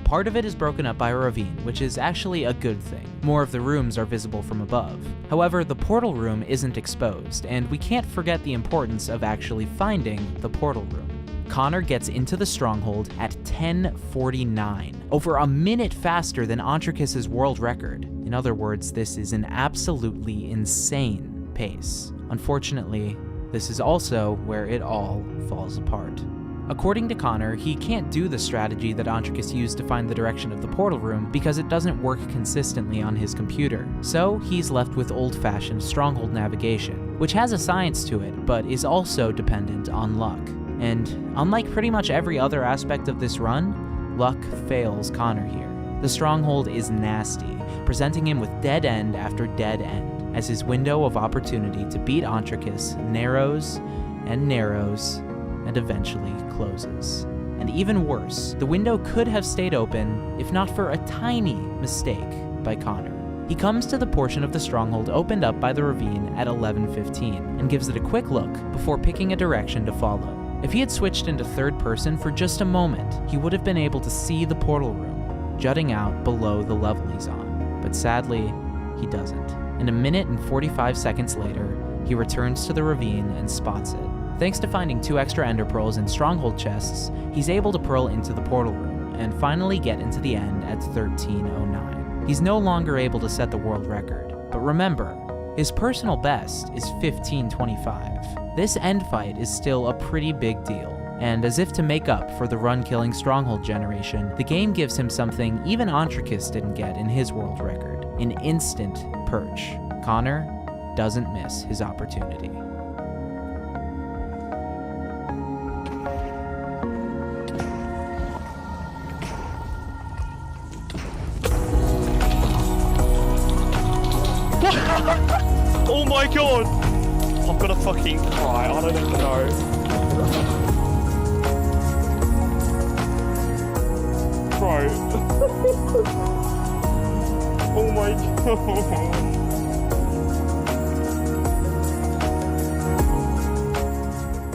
Part of it is broken up by a ravine, which is actually a good thing. More of the rooms are visible from above. However, the portal room isn't exposed, and we can't forget the importance of actually finding the portal room. Connor gets into the stronghold at 10:49, over a minute faster than Ontrakis's world record. In other words, this is an absolutely insane pace. Unfortunately, This is also where it all falls apart. According to Connor, he can't do the strategy that Oneshot used to find the direction of the portal room because it doesn't work consistently on his computer. So he's left with old-fashioned Stronghold navigation, which has a science to it, but is also dependent on luck. And unlike pretty much every other aspect of this run, luck fails Connor here. The Stronghold is nasty, presenting him with dead end after dead end, as his window of opportunity to beat Oneshot narrows and narrows and eventually closes. And even worse, the window could have stayed open if not for a tiny mistake by Connor. He comes to the portion of the Stronghold opened up by the ravine at 11:15 and gives it a quick look before picking a direction to follow. If he had switched into third person for just a moment, he would have been able to see the portal room jutting out below the level he's on. But sadly, he doesn't. And a minute and 45 seconds later, he returns to the ravine and spots it. Thanks to finding 2 extra ender pearls in Stronghold chests, he's able to pearl into the portal room and finally get into the end at 13:09. He's no longer able to set the world record, but remember, his personal best is 15:25. This end fight is still a pretty big deal, and as if to make up for the run-killing Stronghold generation, the game gives him something even Oneshot didn't get in his world record, an instant perch. Connor doesn't miss his opportunity. Oh my god! I'm gonna fucking cry, I don't even know. Bro. Oh my god.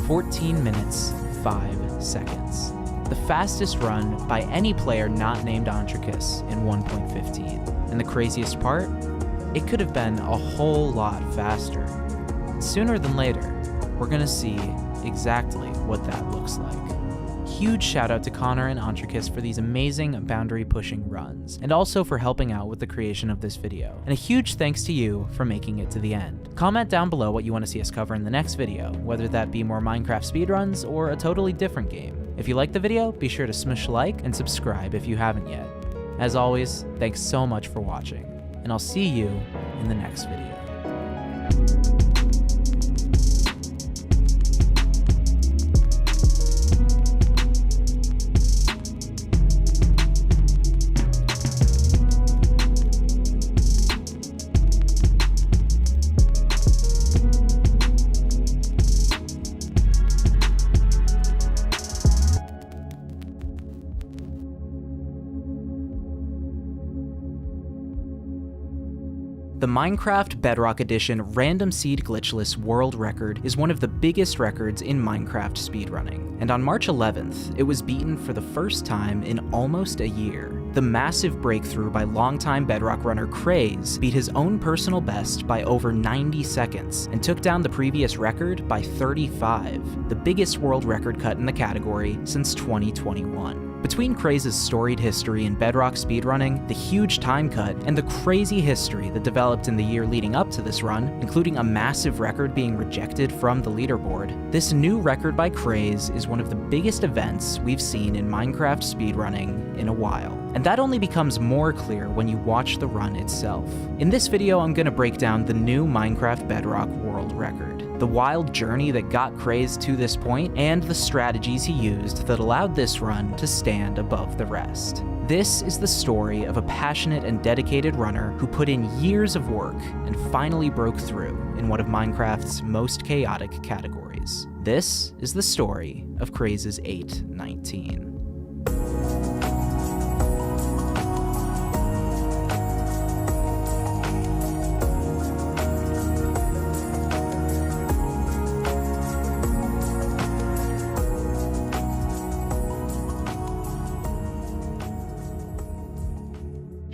14 minutes, 5 seconds. The fastest run by any player not named Oneshot in 1.15. And the craziest part? It could have been a whole lot faster. Sooner than later, we're gonna see exactly what that looks like. Huge shout out to Connor and Oneshot for these amazing boundary pushing runs, and also for helping out with the creation of this video. And a huge thanks to you for making it to the end. Comment down below what you want to see us cover in the next video, whether that be more Minecraft speedruns or a totally different game. If you liked the video, be sure to smash like and subscribe if you haven't yet. As always, thanks so much for watching, and I'll see you in the next video. The Minecraft Bedrock Edition Random Seed Glitchless World Record is one of the biggest records in Minecraft speedrunning, and on March 11th, it was beaten for the first time in almost a year. The massive breakthrough by longtime Bedrock runner Craze beat his own personal best by over 90 seconds, and took down the previous record by 35, the biggest world record cut in the category since 2021. Between Craze's storied history in Bedrock speedrunning, the huge time cut, and the crazy history that developed in the year leading up to this run, including a massive record being rejected from the leaderboard, this new record by Craze is one of the biggest events we've seen in Minecraft speedrunning in a while. And that only becomes more clear when you watch the run itself. In this video, I'm gonna break down the new Minecraft Bedrock world record, the wild journey that got Craze to this point, and the strategies he used that allowed this run to stand above the rest. This is the story of a passionate and dedicated runner who put in years of work and finally broke through in one of Minecraft's most chaotic categories. This is the story of Craze's 819.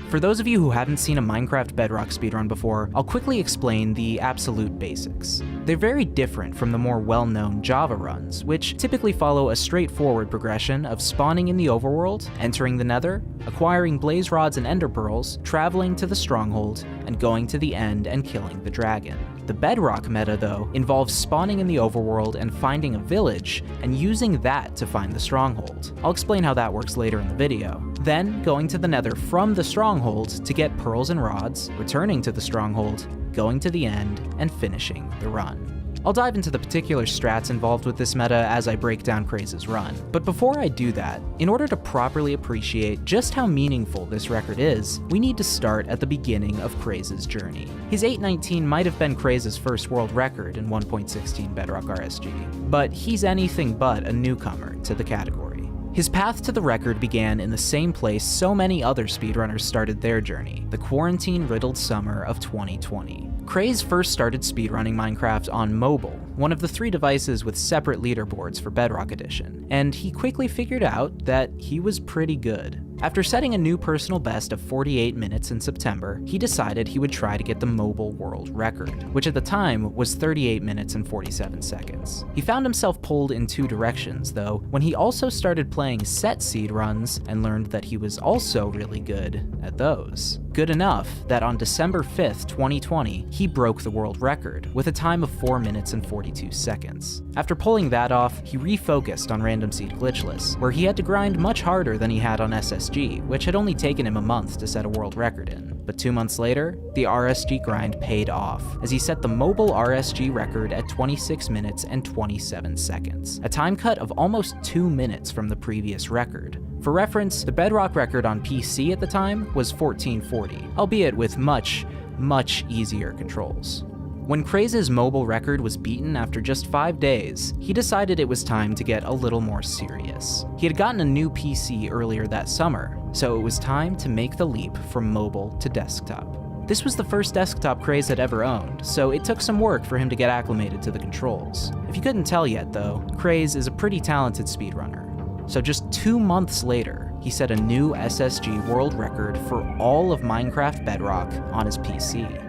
For those of you who haven't seen a Minecraft Bedrock speedrun before, I'll quickly explain the absolute basics. They're very different from the more well-known Java runs, which typically follow a straightforward progression of spawning in the overworld, entering the Nether, acquiring blaze rods and ender pearls, traveling to the Stronghold, and going to the end and killing the dragon. The Bedrock meta, though, involves spawning in the overworld and finding a village, and using that to find the Stronghold. I'll explain how that works later in the video. Then, going to the Nether from the Stronghold to get pearls and rods, returning to the Stronghold, going to the end, and finishing the run. I'll dive into the particular strats involved with this meta as I break down Craze's run. But before I do that, in order to properly appreciate just how meaningful this record is, we need to start at the beginning of Craze's journey. His 819 might have been Craze's first world record in 1.16 Bedrock RSG, but he's anything but a newcomer to the category. His path to the record began in the same place so many other speedrunners started their journey, the quarantine-riddled summer of 2020. Craze first started speedrunning Minecraft on mobile, one of the 3 devices with separate leaderboards for Bedrock Edition, and he quickly figured out that he was pretty good. After setting a new personal best of 48 minutes in September, he decided he would try to get the mobile world record, which at the time was 38 minutes and 47 seconds. He found himself pulled in 2 directions, though, when he also started playing set seed runs and learned that he was also really good at those. Good enough that on December 5th, 2020, he broke the world record with a time of 4 minutes and 42 seconds. After pulling that off, he refocused on Random Seed Glitchless, where he had to grind much harder than he had on SSG, which had only taken him a month to set a world record in. But 2 months later, the RSG grind paid off, as he set the mobile RSG record at 26 minutes and 27 seconds, a time cut of almost 2 minutes from the previous record. For reference, the Bedrock record on PC at the time was 1440, albeit with much easier controls. When Craze's mobile record was beaten after just 5 days, he decided it was time to get a little more serious. He had gotten a new PC earlier that summer, so it was time to make the leap from mobile to desktop. This was the first desktop Craze had ever owned, so it took some work for him to get acclimated to the controls. If you couldn't tell yet though, Craze is a pretty talented speedrunner. So just 2 months later, he set a new SSG world record for all of Minecraft Bedrock on his PC.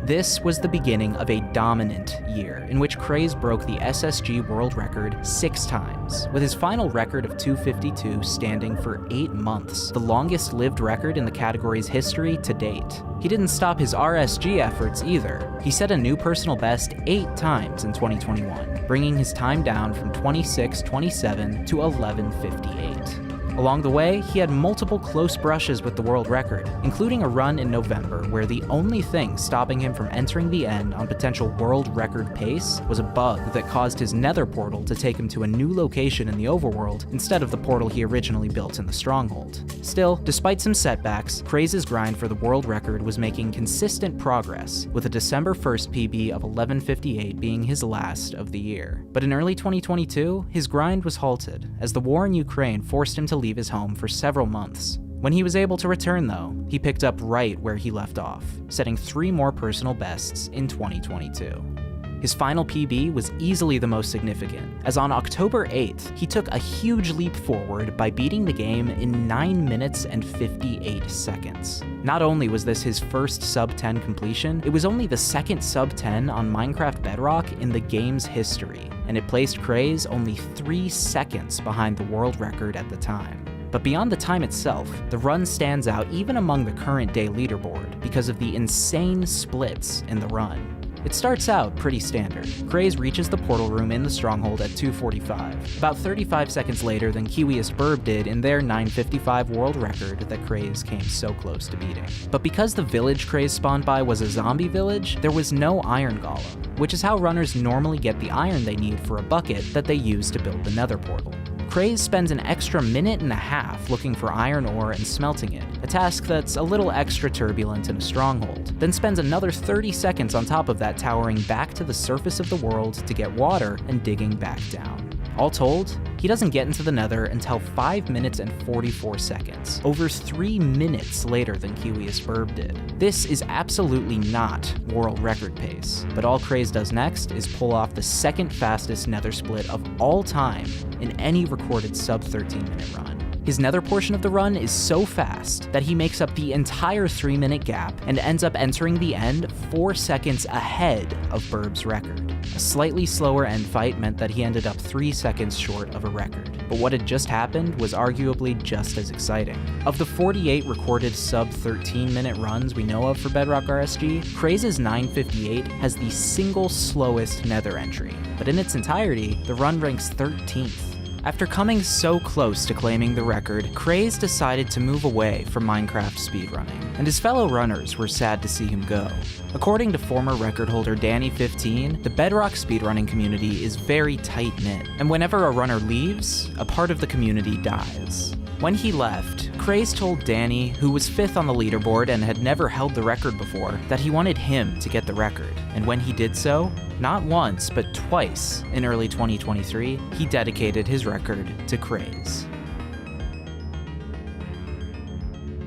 This was the beginning of a dominant year in which Craze broke the SSG world record 6 times, with his final record of 252 standing for 8 months, the longest lived record in the category's history to date. He didn't stop his RSG efforts either. He set a new personal best 8 times in 2021, bringing his time down from 26:27 to 11:58. Along the way, he had multiple close brushes with the world record, including a run in November where the only thing stopping him from entering the end on potential world record pace was a bug that caused his Nether portal to take him to a new location in the overworld instead of the portal he originally built in the Stronghold. Still, despite some setbacks, Craze's grind for the world record was making consistent progress, with a December 1st PB of 11:58 being his last of the year. But in early 2022, his grind was halted, as the war in Ukraine forced him to leave his home for several months. When he was able to return though, he picked up right where he left off, setting 3 more personal bests in 2022. His final PB was easily the most significant, as on October 8th, he took a huge leap forward by beating the game in 9 minutes and 58 seconds. Not only was this his first sub-10 completion, it was only the second sub-10 on Minecraft Bedrock in the game's history, and it placed Craze only 3 seconds behind the world record at the time. But beyond the time itself, the run stands out even among the current day leaderboard because of the insane splits in the run. It starts out pretty standard. Craze reaches the portal room in the Stronghold at 2:45, about 35 seconds later than Kiwiest Burb did in their 9:55 world record that Craze came so close to beating. But because the village Craze spawned by was a zombie village, there was no iron golem, which is how runners normally get the iron they need for a bucket that they use to build the Nether portal. Craze spends an extra minute and a half looking for iron ore and smelting it, a task that's a little extra turbulent in a Stronghold, then spends another 30 seconds on top of that towering back to the surface of the world to get water and digging back down. All told, he doesn't get into the Nether until 5 minutes and 44 seconds, over 3 minutes later than Kiwiest Burb did. This is absolutely not world record pace, but all Craze does next is pull off the second fastest Nether split of all time in any recorded sub 13-minute run. His Nether portion of the run is so fast that he makes up the entire 3-minute gap and ends up entering the end 4 seconds ahead of Burb's record. A slightly slower end fight meant that he ended up 3 seconds short of a record. But what had just happened was arguably just as exciting. Of the 48 recorded sub-13-minute runs we know of for Bedrock RSG, Craze's 9:58 has the single slowest Nether entry, but in its entirety, the run ranks 13th. After coming so close to claiming the record, Craze decided to move away from Minecraft speedrunning, and his fellow runners were sad to see him go. According to former record holder Danny15, the Bedrock speedrunning community is very tight-knit, and whenever a runner leaves, a part of the community dies. When he left, Craze told Danny, who was 5th on the leaderboard and had never held the record before, that he wanted him to get the record. And when he did so, not once, but twice in early 2023, he dedicated his record to Craze.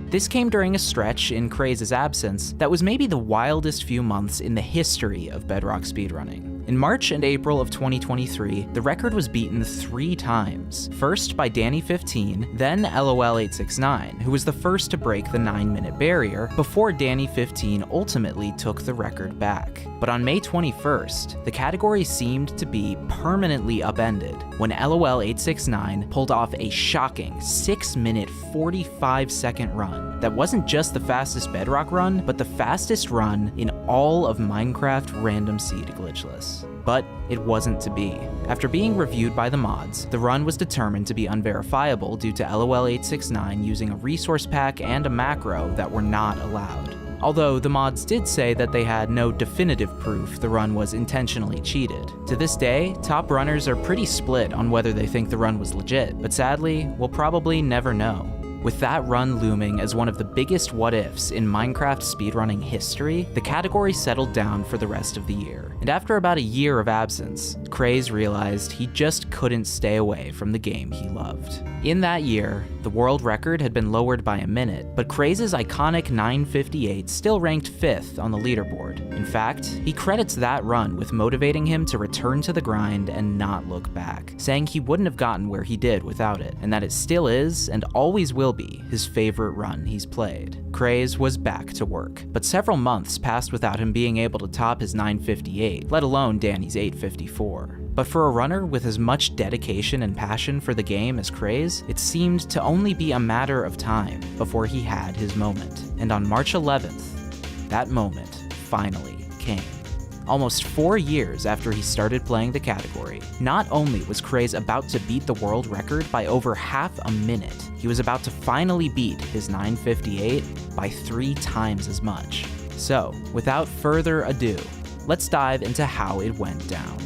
This came during a stretch in Craze's absence that was maybe the wildest few months in the history of Bedrock speedrunning. In March and April of 2023, the record was beaten 3 times. First by Danny15, then LOL869, who was the first to break the 9-minute barrier, before Danny15 ultimately took the record back. But on May 21st, the category seemed to be permanently upended when LOL869 pulled off a shocking 6-minute 45-second run that wasn't just the fastest Bedrock run, but the fastest run in all of Minecraft random seed glitchless. But it wasn't to be. After being reviewed by the mods, the run was determined to be unverifiable due to LOL869 using a resource pack and a macro that were not allowed. Although the mods did say that they had no definitive proof the run was intentionally cheated. To this day, top runners are pretty split on whether they think the run was legit, but sadly, we'll probably never know. With that run looming as one of the biggest what-ifs in Minecraft speedrunning history, the category settled down for the rest of the year. And after about a year of absence, Craze realized he just couldn't stay away from the game he loved. In that year, the world record had been lowered by a minute, but Craze's iconic 9:58 still ranked 5th on the leaderboard. In fact, he credits that run with motivating him to return to the grind and not look back, saying he wouldn't have gotten where he did without it, and that it still is, and always will be, his favorite run he's played. Craze was back to work, but several months passed without him being able to top his 9:58, let alone Danny's 8:54. But for a runner with as much dedication and passion for the game as Craze, it seemed to only be a matter of time before he had his moment. And on March 11th, that moment finally came. Almost 4 years after he started playing the category, not only was Craze about to beat the world record by over half a minute, he was about to finally beat his 9:58 by 3 times as much. So, without further ado, let's dive into how it went down.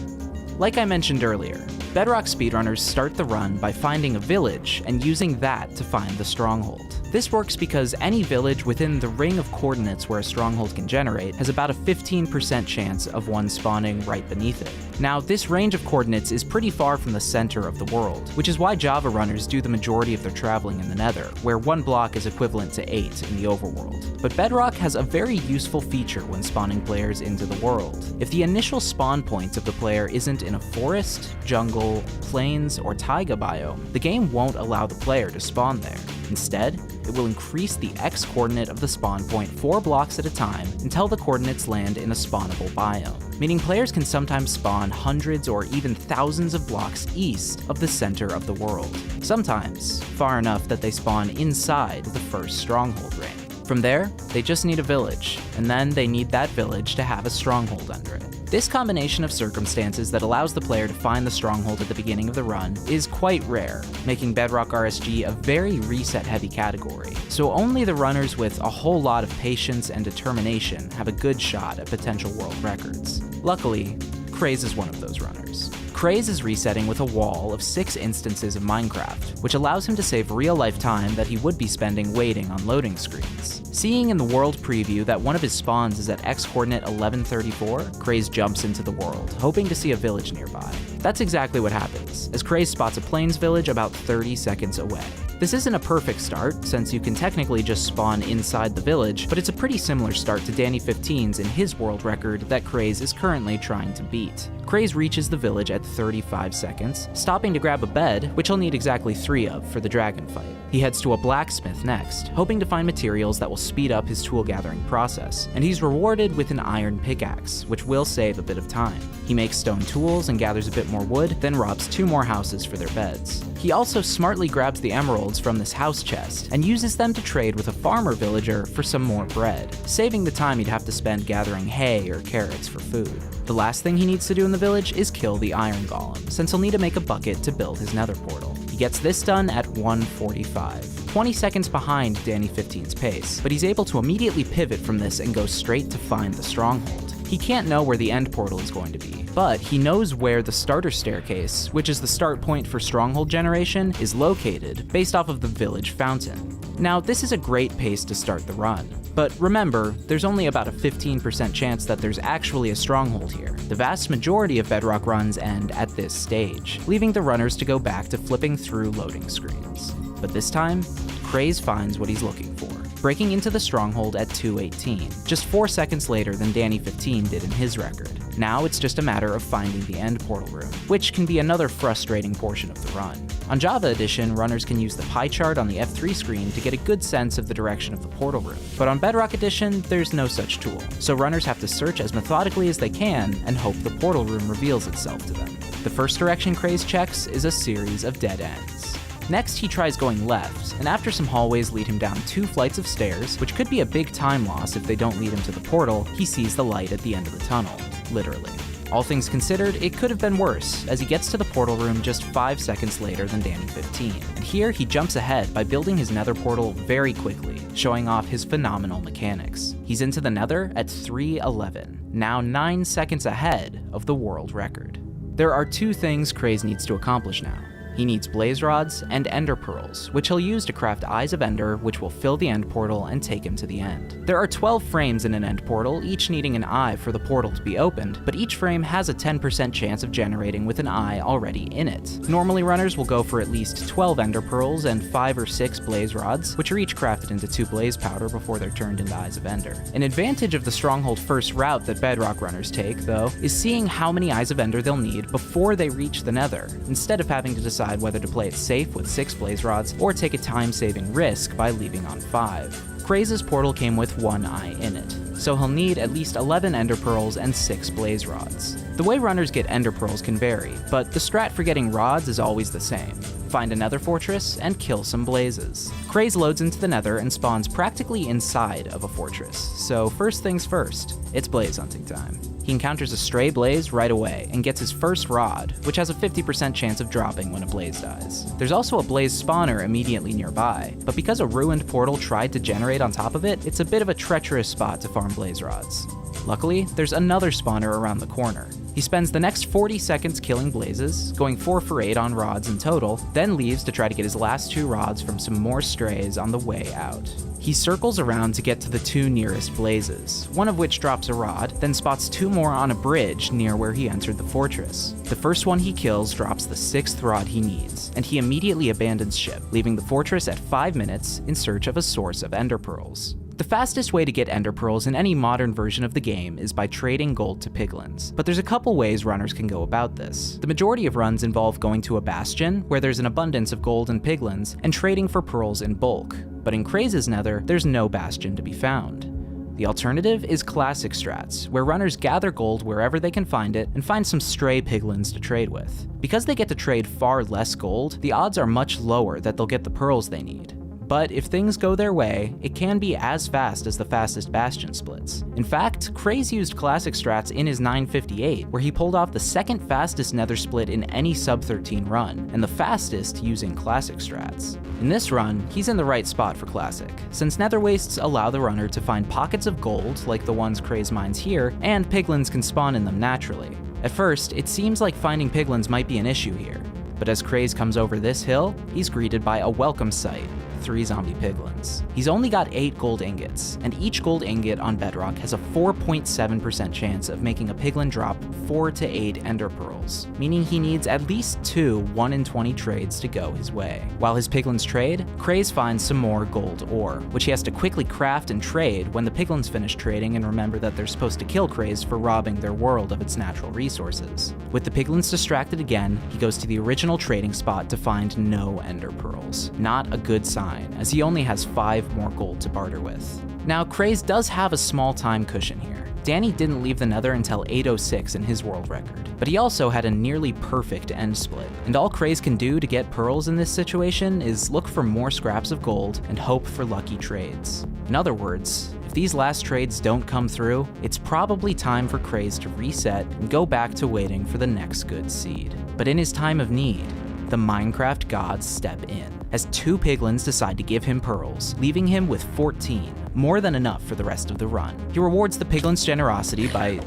Like I mentioned earlier, Bedrock speedrunners start the run by finding a village and using that to find the Stronghold. This works because any village within the ring of coordinates where a stronghold can generate has about a 15% chance of one spawning right beneath it. Now, this range of coordinates is pretty far from the center of the world, which is why Java runners do the majority of their traveling in the Nether, where 1 block is equivalent to 8 in the overworld. But Bedrock has a very useful feature when spawning players into the world. If the initial spawn point of the player isn't in a forest, jungle, plains, or taiga biome, the game won't allow the player to spawn there. Instead, it will increase the X coordinate of the spawn point 4 blocks at a time until the coordinates land in a spawnable biome, meaning players can sometimes spawn hundreds or even thousands of blocks east of the center of the world, sometimes far enough that they spawn inside the first stronghold ring. From there, they just need a village, and then they need that village to have a stronghold under it. This combination of circumstances that allows the player to find the stronghold at the beginning of the run is quite rare, making Bedrock RSG a very reset-heavy category, so only the runners with a whole lot of patience and determination have a good shot at potential world records. Luckily, Craze is one of those runners. Craze is resetting with a wall of 6 instances of Minecraft, which allows him to save real-life time that he would be spending waiting on loading screens. Seeing in the world preview that one of his spawns is at X-coordinate 1134, Craze jumps into the world, hoping to see a village nearby. That's exactly what happens, as Craze spots a plains village about 30 seconds away. This isn't a perfect start, since you can technically just spawn inside the village, but it's a pretty similar start to Danny15's in his world record that Craze is currently trying to beat. Craze reaches the village at 35 seconds, stopping to grab a bed, which he'll need exactly 3 of for the dragon fight. He heads to a blacksmith next, hoping to find materials that will speed up his tool gathering process, and he's rewarded with an iron pickaxe, which will save a bit of time. He makes stone tools and gathers a bit more wood, then robs 2 more houses for their beds. He also smartly grabs the emeralds from this house chest and uses them to trade with a farmer villager for some more bread, saving the time he'd have to spend gathering hay or carrots for food. The last thing he needs to do in the village is kill the iron golem, since he'll need to make a bucket to build his nether portal. He gets this done at 1:45, 20 seconds behind Danny 15's pace, but he's able to immediately pivot from this and go straight to find the stronghold. He can't know where the end portal is going to be, but he knows where the starter staircase, which is the start point for stronghold generation, is located based off of the village fountain. Now, this is a great pace to start the run, but remember, there's only about a 15% chance that there's actually a stronghold here. The vast majority of Bedrock runs end at this stage, leaving the runners to go back to flipping through loading screens. But this time, Craze finds what he's looking for, breaking into the stronghold at 2:18, just 4 seconds later than Danny 15 did in his record. Now it's just a matter of finding the end portal room, which can be another frustrating portion of the run. On Java Edition, runners can use the pie chart on the F3 screen to get a good sense of the direction of the portal room, but on Bedrock Edition, there's no such tool, so runners have to search as methodically as they can and hope the portal room reveals itself to them. The first direction Craze checks is a series of dead ends. Next, he tries going left, and after some hallways lead him down 2 flights of stairs, which could be a big time loss if they don't lead him to the portal, he sees the light at the end of the tunnel, literally. All things considered, it could have been worse, as he gets to the portal room just 5 seconds later than Danny 15. And here, he jumps ahead by building his nether portal very quickly, showing off his phenomenal mechanics. He's into the nether at 3:11, now 9 seconds ahead of the world record. There are 2 things Craze needs to accomplish now. He needs blaze rods and ender pearls, which he'll use to craft eyes of ender, which will fill the end portal and take him to the end. There are 12 frames in an end portal, each needing an eye for the portal to be opened, but each frame has a 10% chance of generating with an eye already in it. Normally, runners will go for at least 12 ender pearls and 5 or 6 blaze rods, which are each crafted into 2 blaze powder before they're turned into eyes of ender. An advantage of the stronghold first route that Bedrock runners take, though, is seeing how many eyes of ender they'll need before they reach the nether, instead of having to decide whether to play it safe with 6 blaze rods or take a time-saving risk by leaving on 5. Craze's portal came with 1 eye in it, so he'll need at least 11 ender pearls and 6 blaze rods. The way runners get ender pearls can vary, but the strat for getting rods is always the same. Find a nether fortress and kill some blazes. Craze loads into the nether and spawns practically inside of a fortress, so first things first, it's blaze hunting time. He encounters a stray blaze right away and gets his first rod, which has a 50% chance of dropping when a blaze dies. There's also a blaze spawner immediately nearby, but because a ruined portal tried to generate on top of it, it's a bit of a treacherous spot to farm blaze rods. Luckily, there's another spawner around the corner. He spends the next 40 seconds killing blazes, going 4 for 8 on rods in total, then leaves to try to get his last 2 rods from some more strays on the way out. He circles around to get to the 2 nearest blazes, one of which drops a rod, then spots 2 more on a bridge near where he entered the fortress. The first one he kills drops the 6th rod he needs, and he immediately abandons ship, leaving the fortress at 5 minutes in search of a source of ender pearls. The fastest way to get ender pearls in any modern version of the game is by trading gold to piglins, but there's a couple ways runners can go about this. The majority of runs involve going to a bastion, where there's an abundance of gold and piglins, and trading for pearls in bulk, but in Craze's nether, there's no bastion to be found. The alternative is classic strats, where runners gather gold wherever they can find it and find some stray piglins to trade with. Because they get to trade far less gold, the odds are much lower that they'll get the pearls they need. But if things go their way, it can be as fast as the fastest Bastion splits. In fact, Craze used classic strats in his 958, where he pulled off the 2nd fastest nether split in any sub-13 run, and the fastest using classic strats. In this run, he's in the right spot for classic, since nether wastes allow the runner to find pockets of gold, like the ones Craze mines here, and piglins can spawn in them naturally. At first, it seems like finding piglins might be an issue here, but as Craze comes over this hill, he's greeted by a welcome sight. 3 zombie piglins. He's only got 8 gold ingots, and each gold ingot on Bedrock has a 4.7% chance of making a piglin drop 4 to 8 ender pearls, meaning he needs at least 2 1 in 20 trades to go his way. While his piglins trade, Craze finds some more gold ore, which he has to quickly craft and trade when the piglins finish trading and remember that they're supposed to kill Craze for robbing their world of its natural resources. With the piglins distracted again, he goes to the original trading spot to find no ender pearls. Not a good sign, as he only has 5 more gold to barter with. Now, Craze does have a small time cushion here. Danny didn't leave the Nether until 8:06 in his world record, but he also had a nearly perfect end split, and all Craze can do to get pearls in this situation is look for more scraps of gold and hope for lucky trades. In other words, if these last trades don't come through, it's probably time for Craze to reset and go back to waiting for the next good seed. But in his time of need, the Minecraft gods step in, as 2 piglins decide to give him pearls, leaving him with 14, more than enough for the rest of the run. He rewards the piglins' generosity by...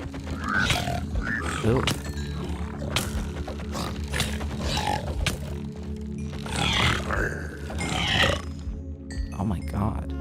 Ooh. Oh my god.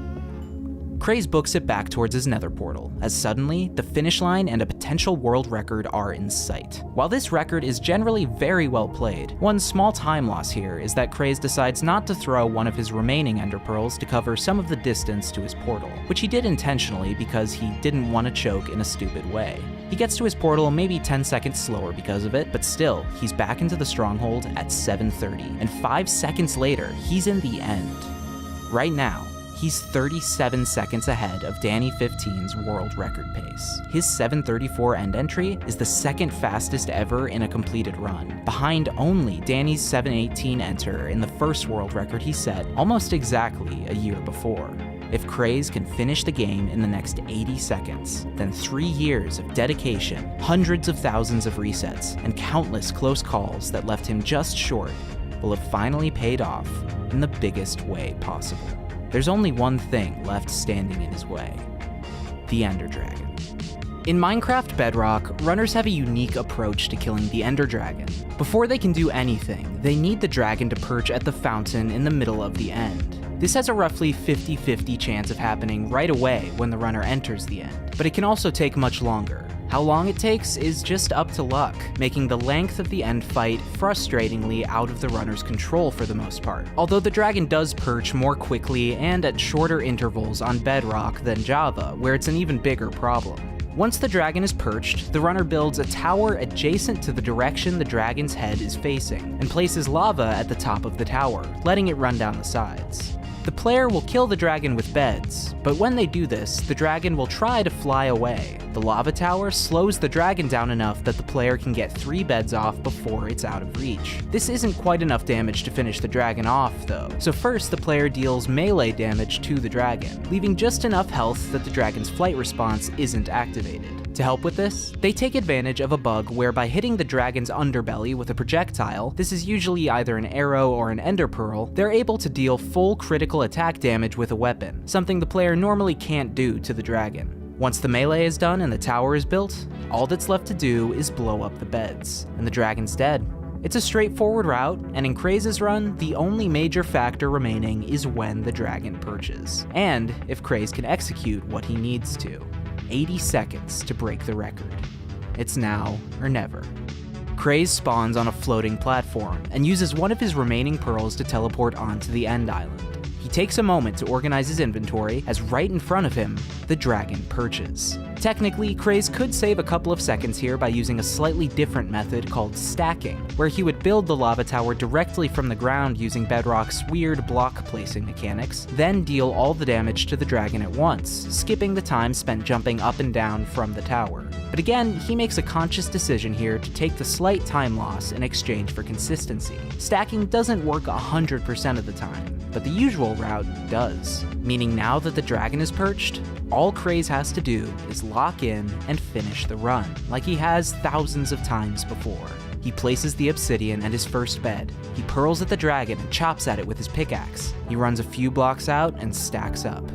Craze books it back towards his nether portal, as suddenly, the finish line and a potential world record are in sight. While this record is generally very well played, one small time loss here is that Craze decides not to throw one of his remaining ender pearls to cover some of the distance to his portal, which he did intentionally because he didn't want to choke in a stupid way. He gets to his portal maybe 10 seconds slower because of it, but still, he's back into the Stronghold at 7:30, and 5 seconds later, he's in the end. Right now, he's 37 seconds ahead of Danny 15's world record pace. His 7:34 end entry is the second fastest ever in a completed run, behind only Danny's 7:18 enter in the first world record he set almost exactly a year before. If Craze can finish the game in the next 80 seconds, then 3 years of dedication, hundreds of thousands of resets, and countless close calls that left him just short will have finally paid off in the biggest way possible. There's only one thing left standing in his way: the Ender Dragon. In Minecraft Bedrock, runners have a unique approach to killing the Ender Dragon. Before they can do anything, they need the dragon to perch at the fountain in the middle of the end. This has a roughly 50-50 chance of happening right away when the runner enters the end, but it can also take much longer. How long it takes is just up to luck, making the length of the end fight frustratingly out of the runner's control for the most part. Although the dragon does perch more quickly and at shorter intervals on Bedrock than Java, where it's an even bigger problem. Once the dragon is perched, the runner builds a tower adjacent to the direction the dragon's head is facing, and places lava at the top of the tower, letting it run down the sides. The player will kill the dragon with beds, but when they do this, the dragon will try to fly away. The lava tower slows the dragon down enough that the player can get 3 beds off before it's out of reach. This isn't quite enough damage to finish the dragon off, though, so first the player deals melee damage to the dragon, leaving just enough health that the dragon's flight response isn't activated. To help with this, they take advantage of a bug where by hitting the dragon's underbelly with a projectile, this is usually either an arrow or an ender pearl, they're able to deal full critical attack damage with a weapon, something the player normally can't do to the dragon. Once the melee is done and the tower is built, all that's left to do is blow up the beds, and the dragon's dead. It's a straightforward route, and in Craze's run, the only major factor remaining is when the dragon perches, and if Craze can execute what he needs to. 80 seconds to break the record. It's now or never. Craze spawns on a floating platform and uses one of his remaining pearls to teleport onto the end island. He takes a moment to organize his inventory as right in front of him, the dragon perches. Technically, Craze could save a couple of seconds here by using a slightly different method called stacking, where he would build the lava tower directly from the ground using Bedrock's weird block placing mechanics, then deal all the damage to the dragon at once, skipping the time spent jumping up and down from the tower. But again, he makes a conscious decision here to take the slight time loss in exchange for consistency. Stacking doesn't work 100% of the time, but the usual route does, meaning now that the dragon is perched, all Craze has to do is lock in and finish the run, like he has thousands of times before. He places the obsidian at his first bed, he pearls at the dragon and chops at it with his pickaxe. He runs a few blocks out and stacks up.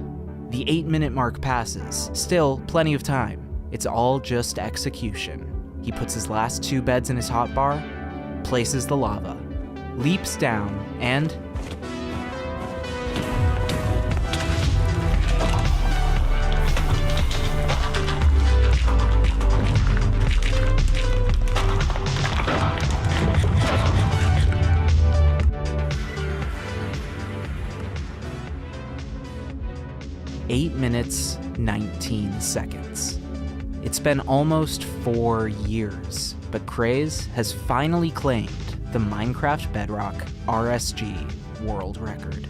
The 8-minute mark passes, still plenty of time. It's all just execution. He puts his last 2 beds in his hotbar, places the lava, leaps down, and 8 minutes, 19 seconds. It's been almost 4 years, but Craze has finally claimed the Minecraft Bedrock RSG world record.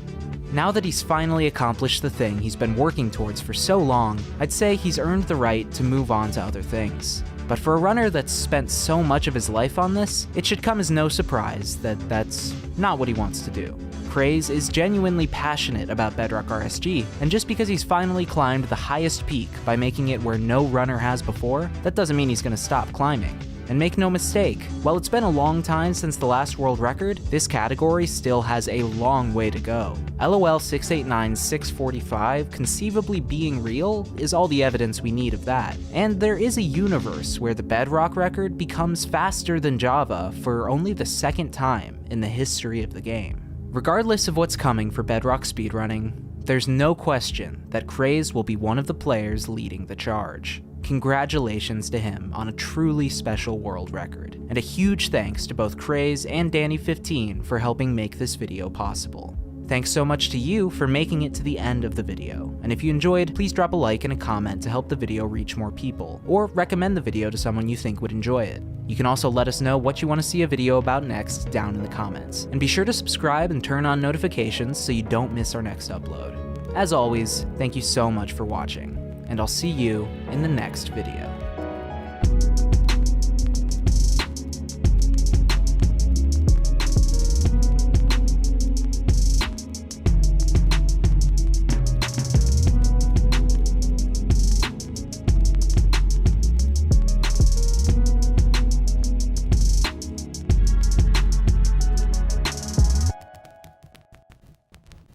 Now that he's finally accomplished the thing he's been working towards for so long, I'd say he's earned the right to move on to other things. But for a runner that's spent so much of his life on this, it should come as no surprise that that's not what he wants to do. Craze is genuinely passionate about Bedrock RSG, and just because he's finally climbed the highest peak by making it where no runner has before, that doesn't mean he's gonna stop climbing. And make no mistake, while it's been a long time since the last world record, this category still has a long way to go. LOL 689-645 conceivably being real is all the evidence we need of that. And there is a universe where the Bedrock record becomes faster than Java for only the second time in the history of the game. Regardless of what's coming for Bedrock speedrunning, there's no question that Craze will be one of the players leading the charge. Congratulations to him on a truly special world record, and a huge thanks to both Craze and Danny15 for helping make this video possible. Thanks so much to you for making it to the end of the video, and if you enjoyed, please drop a like and a comment to help the video reach more people, or recommend the video to someone you think would enjoy it. You can also let us know what you want to see a video about next down in the comments, and be sure to subscribe and turn on notifications so you don't miss our next upload. As always, thank you so much for watching, and I'll see you in the next video.